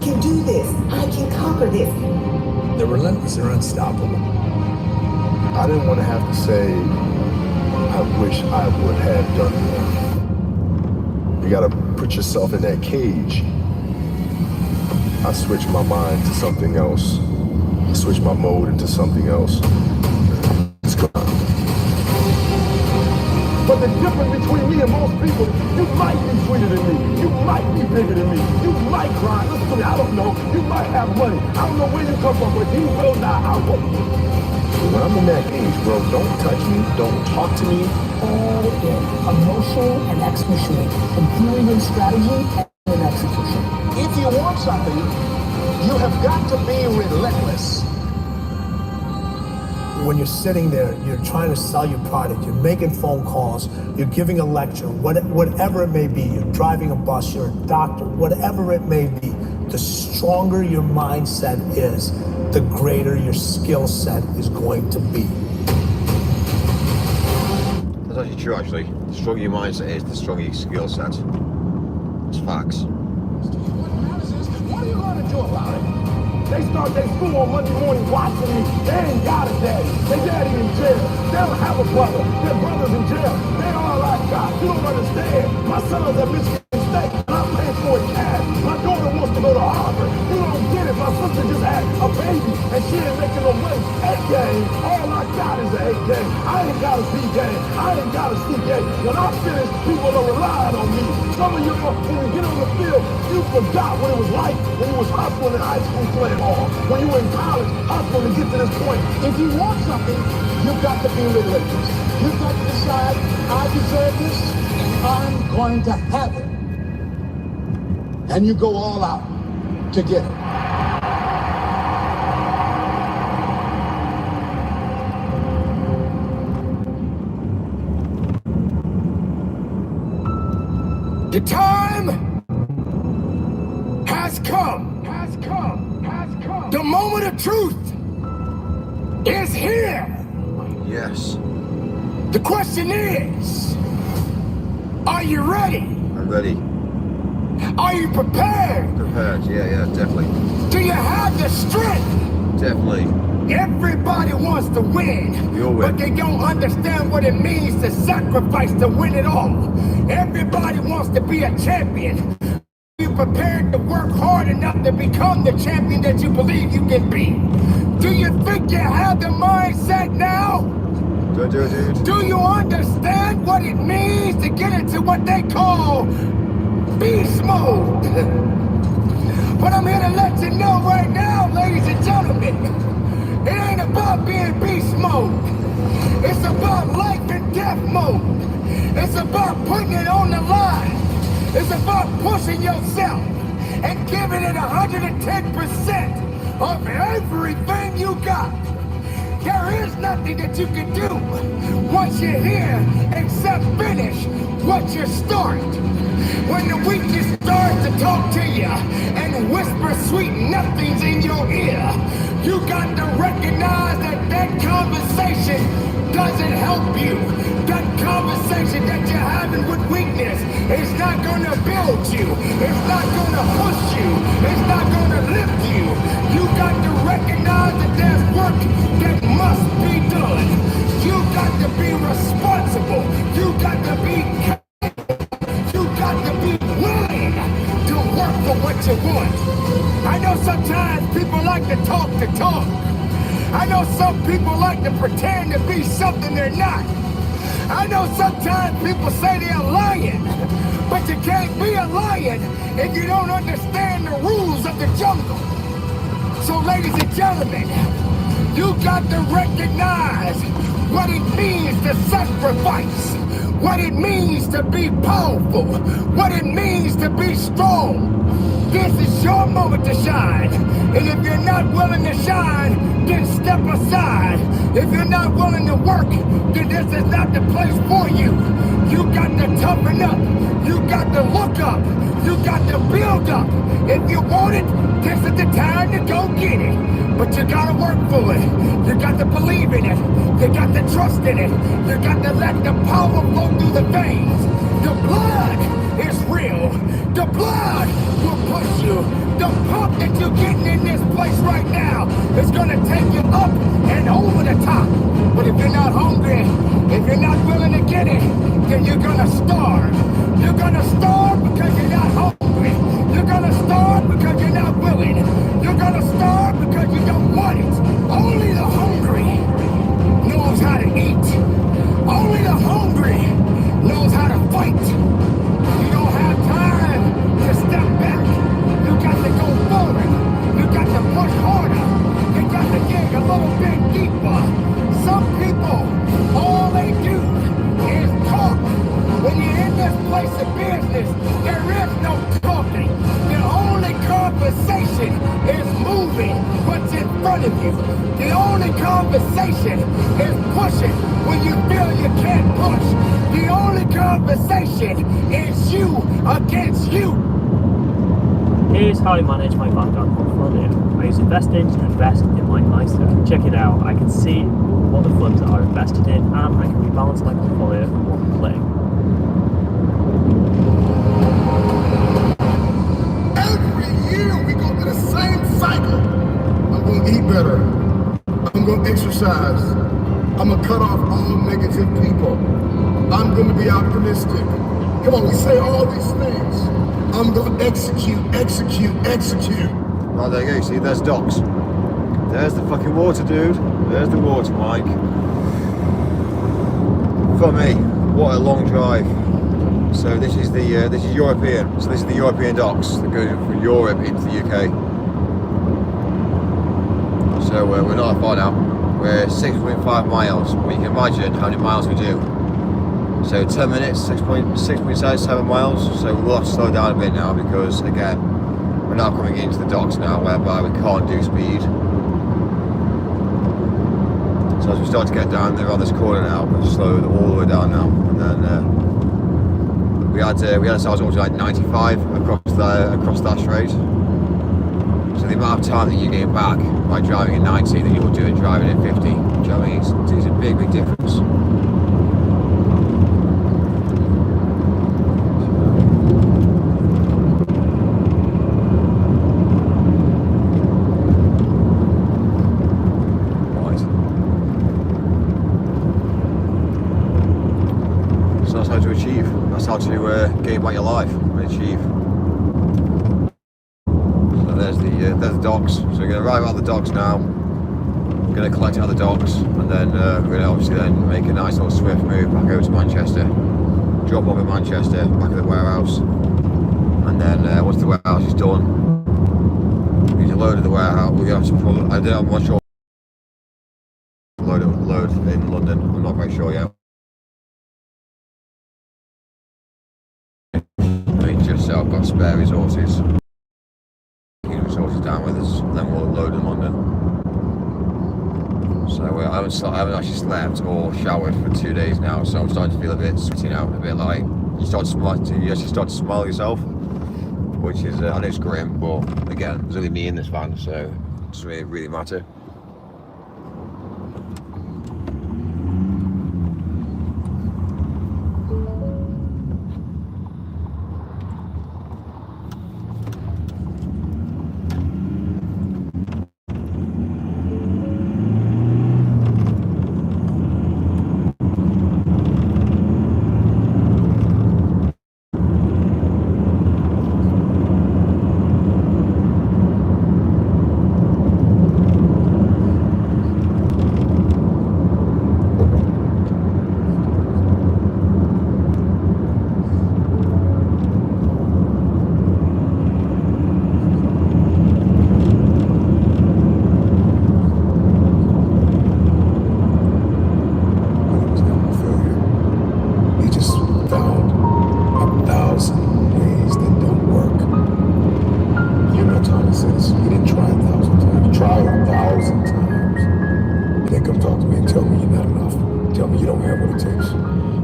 can do this. I can conquer this. The Relentless are unstoppable. I didn't want to have to say, I wish I would have done more. You gotta put yourself in that cage. I switched my mind to something else. I switched my mode into something else. Let's go. But the difference between me and most people, you might be sweeter than me. You might be bigger than me. You might cry. Listen to me, I don't know. You might have money. I don't know where you come from, but you will not outwork me. When I'm in that cage, bro, don't touch me. Don't talk to me. All in emotion and execution, and theory and strategy and execution. If you want something, you have got to be relentless. When you're sitting there, you're trying to sell your product, you're making phone calls, you're giving a lecture, whatever it may be, you're driving a bus, you're a doctor, whatever it may be, the stronger your mindset is, the greater your skill set is going to be. That's actually true, actually. The stronger your mindset is, the stronger your skill set. It's facts. What are you going to do about it? They start their school on Monday morning watching me. They ain't got a daddy. Their daddy in jail. They don't have a brother. Their brother's in jail. They all like God. You don't understand. My son's at Michigan State, and I'm paying for it cash. My daughter wants to go to Harvard. You don't get it. My sister just had a baby, and she ain't making no money. A game. All I got is an A game. I ain't got a B game. I ain't got a C game. When I finish, people are relying on me. Some of y'all, when you get on the field, you forgot what it was like when you was hustling in high school playing ball. When you were in college, hustling to get to this point. If you want something, you've got to be relentless. You've got to decide, I deserve this, and I'm going to have it. And you go all out to get it. The time has come. Has come. Has come. The moment of truth is here. Yes. The question is, are you ready? I'm ready. Are you prepared? Prepared, yeah, definitely. Do you have the strength? Definitely. Everybody wants to win, but they don't understand what it means to sacrifice to win it all. Everybody wants to be a champion. Are you prepared to work hard enough to become the champion that you believe you can be? Do you think you have the mindset now? Do you understand what it means to get into what they call beast mode? But I'm here to let you know right now, ladies and gentlemen, it ain't about being beast mode. It's about life and death mode. It's about putting it on the line. It's about pushing yourself and giving it 110% of everything you got. There is nothing that you can do once you're here except finish what you start. When the weakness starts to talk to you and whisper sweet nothings in your ear, you got to recognize that that conversation doesn't help you. That conversation that you're having with weakness is not going to build you. It's not going to push you. It's not going to lift you. You got to recognize that there's work that must be done. You got to be responsible. You got to be You got to be willing to work for what you want. I know sometimes people like to talk the talk. I know some people like to pretend to be something they're not. I know sometimes people say they're lying, but you can't be a lion if you don't understand the rules of the jungle. So ladies and gentlemen, you got to recognize what it means to sacrifice, what it means to be powerful, what it means to be strong. This is your moment to shine. And if you're not willing to shine, then step aside. If you're not willing to work, then this is not the place for you. You got to toughen up. You got to look up. You got to build up. If you want it, this is the time to go get it. But you gotta work for it. You got to believe in it. You got to trust in it. You got to let the power flow through the veins. The blood is real. The blood will push you. The pump that you're getting in this place right now is gonna take you up and over the top. But if you're not hungry, if you're not willing to get it, then you're gonna starve. You're gonna starve because you're not hungry. You're gonna starve because you're not willing. You're gonna starve because you don't want it. Only the hungry knows how to eat. Only the hungry knows how to fight. You don't have time to step back. You got to go forward. You got to push harder. You got to dig a little bit deeper. Some people, all they do is talk. When you're in this place of business, there is no talking. The only conversation is moving what's in front of you. The only conversation is pushing when you feel you can't push. The only conversation is you against you. Here's how I manage my Vanguard portfolio. I use investing to invest in my ISA. Check it out. I can see what the funds are invested in and I can rebalance my portfolio in one click. Every year we go through the same cycle. I'm gonna eat better. I'm gonna exercise. I'm gonna cut off all negative people. I'm gonna be optimistic. Come on, we say all these things. I'm gonna execute. Right, there you go, see, there's docks. There's the fucking water, dude. There's the water, Mike. For me, what a long drive. So this is European. So this is the European docks that go from Europe into the UK. So we're not far now. We're 6.5 miles. Well, you can imagine how many miles we do. So 10 minutes, 6.7 miles. So we'll have to slow down a bit now because, again, we're now coming into the docks now whereby we can't do speed. So as we start to get down, they're on this corner now. We've slowed all the way down now. And then we had ourselves up to like 95 across that straight. So the amount of time that you gain back by driving at 90 that you're doing driving at 50, do you know what I mean? It's a big, big difference. How to gain back your life and achieve. So there's the docks. So we're going to arrive at the docks now. We're going to collect out the docks, and then we're going to obviously then make a nice little swift move back over to Manchester. Drop off at Manchester, back at the warehouse, and then once the warehouse is done, we need to load at the warehouse. We're going to have to pull. I'm not sure. Load in London. I'm not quite sure yet. Just so I've got spare resources. Resources down with us, then we'll load them on haven't actually slept or showered for 2 days now, so I'm starting to feel a bit sweaty now, a bit like you actually start to smile yourself, which is I know it's grim, but again, there's only me in this van, so it doesn't really matter.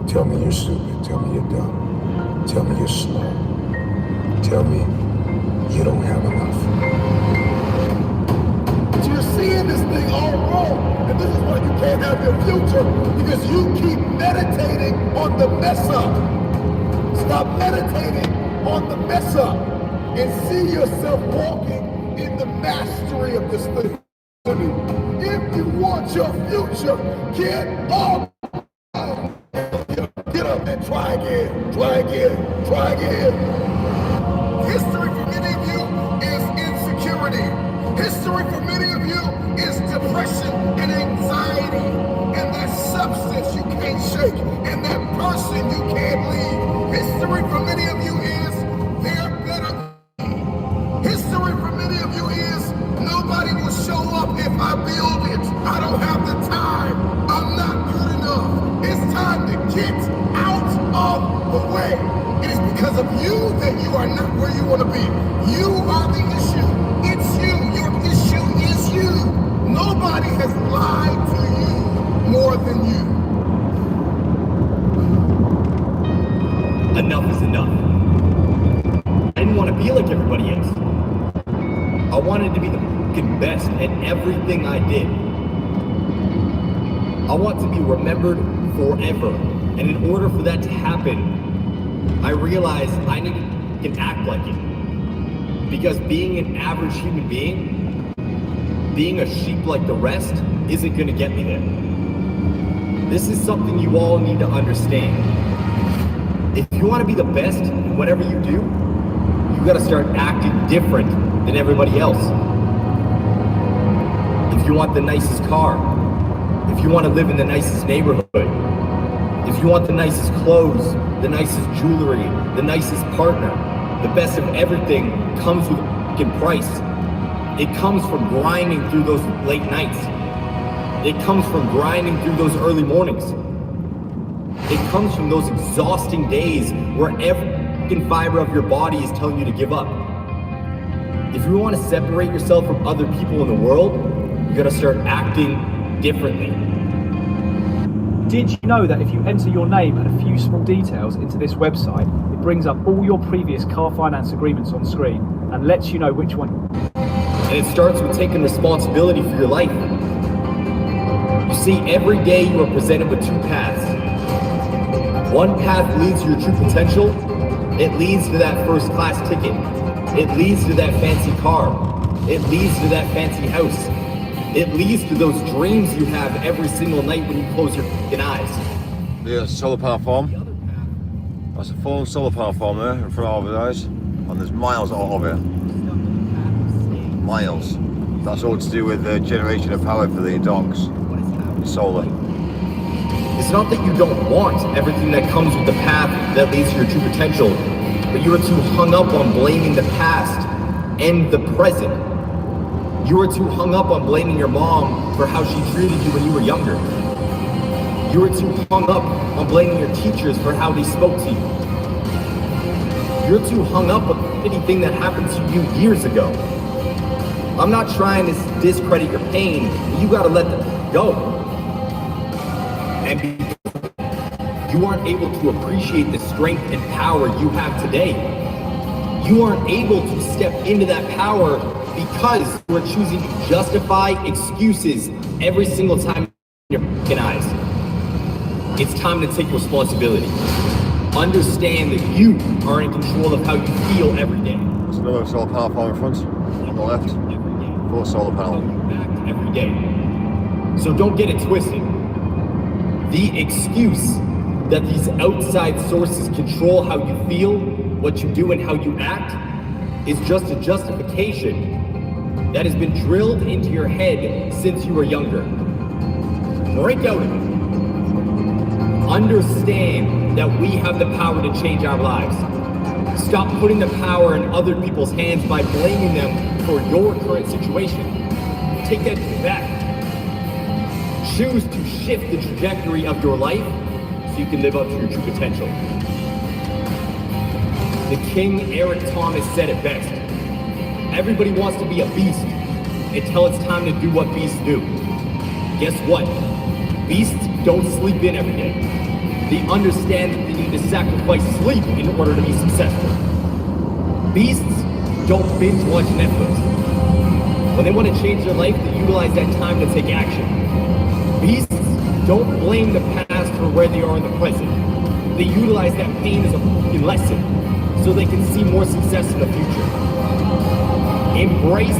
Tell me you're stupid. Tell me you're dumb. Tell me you're slow. Tell me you don't have enough. But you're seeing this thing all wrong. And this is why you can't have your future, because you keep meditating on the mess up. Stop meditating on the mess up and see yourself walking in the mastery of this thing. If you want your future, get up. Get up and try again, try again, try again. History for many of you is insecurity. History for many of you is depression and anxiety. And that substance you can't shake. And that person you can't leave. History for many of you is they're better. History for many of you is nobody will show up if I build it. I don't have the time. I'm not good enough. It's time to get out of the way. It is because of you that you are not where you want to be. You are the issue. It's you. Your issue is you. Nobody has lied to you more than you. Enough is enough. I didn't want to be like everybody else. I wanted to be the fucking best at everything I did. I want to be remembered forever. And in order for that to happen, I realized I needed to act like it. Because being an average human being, being a sheep like the rest, isn't going to get me there. This is something you all need to understand. If you want to be the best in whatever you do, you got to start acting different than everybody else. If you want the nicest car, if you want to live in the nicest neighborhood, if you want the nicest clothes, the nicest jewelry, the nicest partner, the best of everything comes with a fucking price. It comes from grinding through those late nights. It comes from grinding through those early mornings. It comes from those exhausting days where every fucking fiber of your body is telling you to give up. If you want to separate yourself from other people in the world, you got to start acting differently. Did you know that if you enter your name and a few small details into this website, it brings up all your previous car finance agreements on screen and lets you know which one? And it starts with taking responsibility for your life. You see, every day you are presented with two paths. One path leads to your true potential. It leads to that first class ticket. It leads to that fancy car. It leads to that fancy house. It leads to those dreams you have every single night when you close your fucking eyes. Yeah, solar power farm. That's a full solar power farm there in front of our eyes. And there's miles of it. Miles. That's all to do with the generation of power for the docks. Solar. It's not that you don't want everything that comes with the path that leads to your true potential, but you are too hung up on blaming the past and the present. You are too hung up on blaming your mom for how she treated you when you were younger. You are too hung up on blaming your teachers for how they spoke to you. You're too hung up on anything that happened to you years ago. I'm not trying to discredit your pain, but you gotta let them go. And you aren't able to appreciate the strength and power you have today. You aren't able to step into that power because you are choosing to justify excuses every single time in your fucking eyes. It's time to take responsibility. Understand that you are in control of how you feel every day. There's another solar panel farm in front, on the left. Full solar panel. Every day. So don't get it twisted. The excuse that these outside sources control how you feel, what you do, and how you act is just a justification that has been drilled into your head since you were younger. Break out of it. Understand that we have the power to change our lives. Stop putting the power in other people's hands by blaming them for your current situation. Take that back. Choose to shift the trajectory of your life so you can live up to your true potential. The King Eric Thomas said it best. Everybody wants to be a beast until it's time to do what beasts do. Guess what? Beasts don't sleep in every day. They understand that they need to sacrifice sleep in order to be successful. Beasts don't binge watch Netflix. When they want to change their life, they utilize that time to take action. Beasts don't blame the past for where they are in the present. They utilize that pain as a fucking lesson so they can see more success in the future. Embrace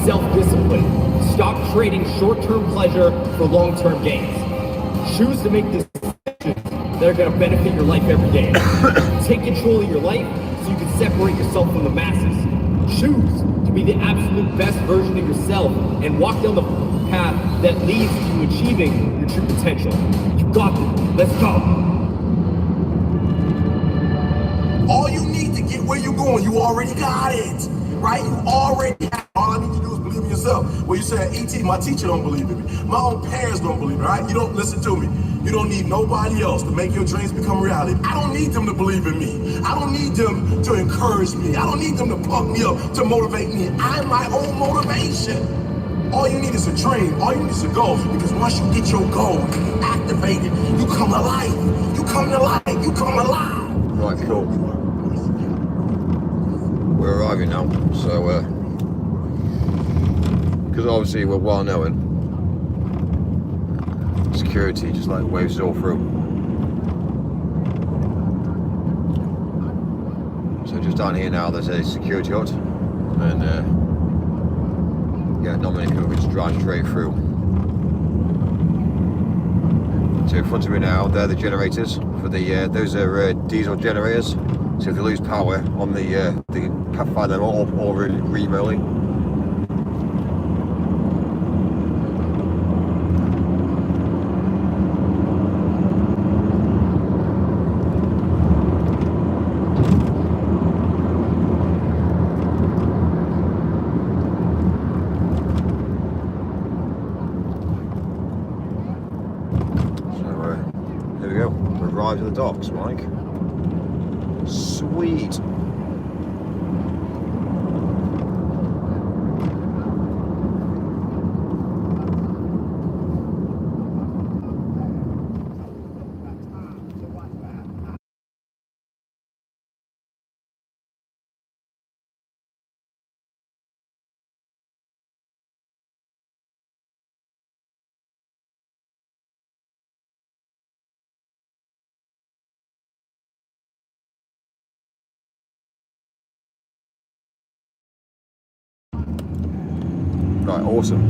self-discipline. Stop trading short-term pleasure for long-term gains. Choose to make decisions that are going to benefit your life every day. Take control of your life so you can separate yourself from the masses. Choose to be the absolute best version of yourself and walk down the path that leads to achieving your true potential. You got this. Let's go. All you need to get where you're going, you already got it, right? You already have it. All I need you to do is believe in yourself. Well, you said, E.T., my teacher don't believe in me. My own parents don't believe in me, right? You don't listen to me. You don't need nobody else to make your dreams become reality. I don't need them to believe in me. I don't need them to encourage me. I don't need them to pump me up, to motivate me. I'm my own motivation. All you need is a dream. All you need is a goal. Because once you get your goal, you activate it, you come alive. You come to life. You come alive. Right, cool. We're arriving now, so because obviously we're well known, security just like waves it all through. So just down here now there's a security hut, and yeah, not many people can just drive straight through. So in front of me now, they're the generators for the those are diesel generators. So if you lose power on the you can fire them all remotely. Here we go. We've arrived at the docks, Mike. Sweet. Right, awesome.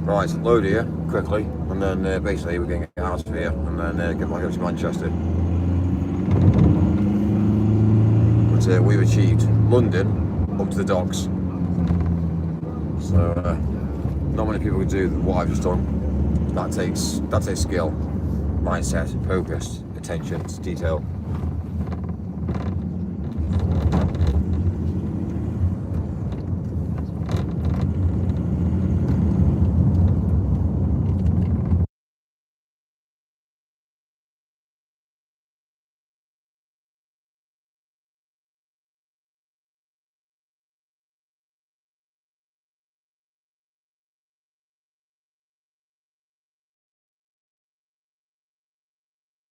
Right, load here quickly, and then basically we're going to get out of here and then get back up to Manchester. But we've achieved London up to the docks. So not many people can do what I've just done. That takes skill, mindset, focus, attention to detail.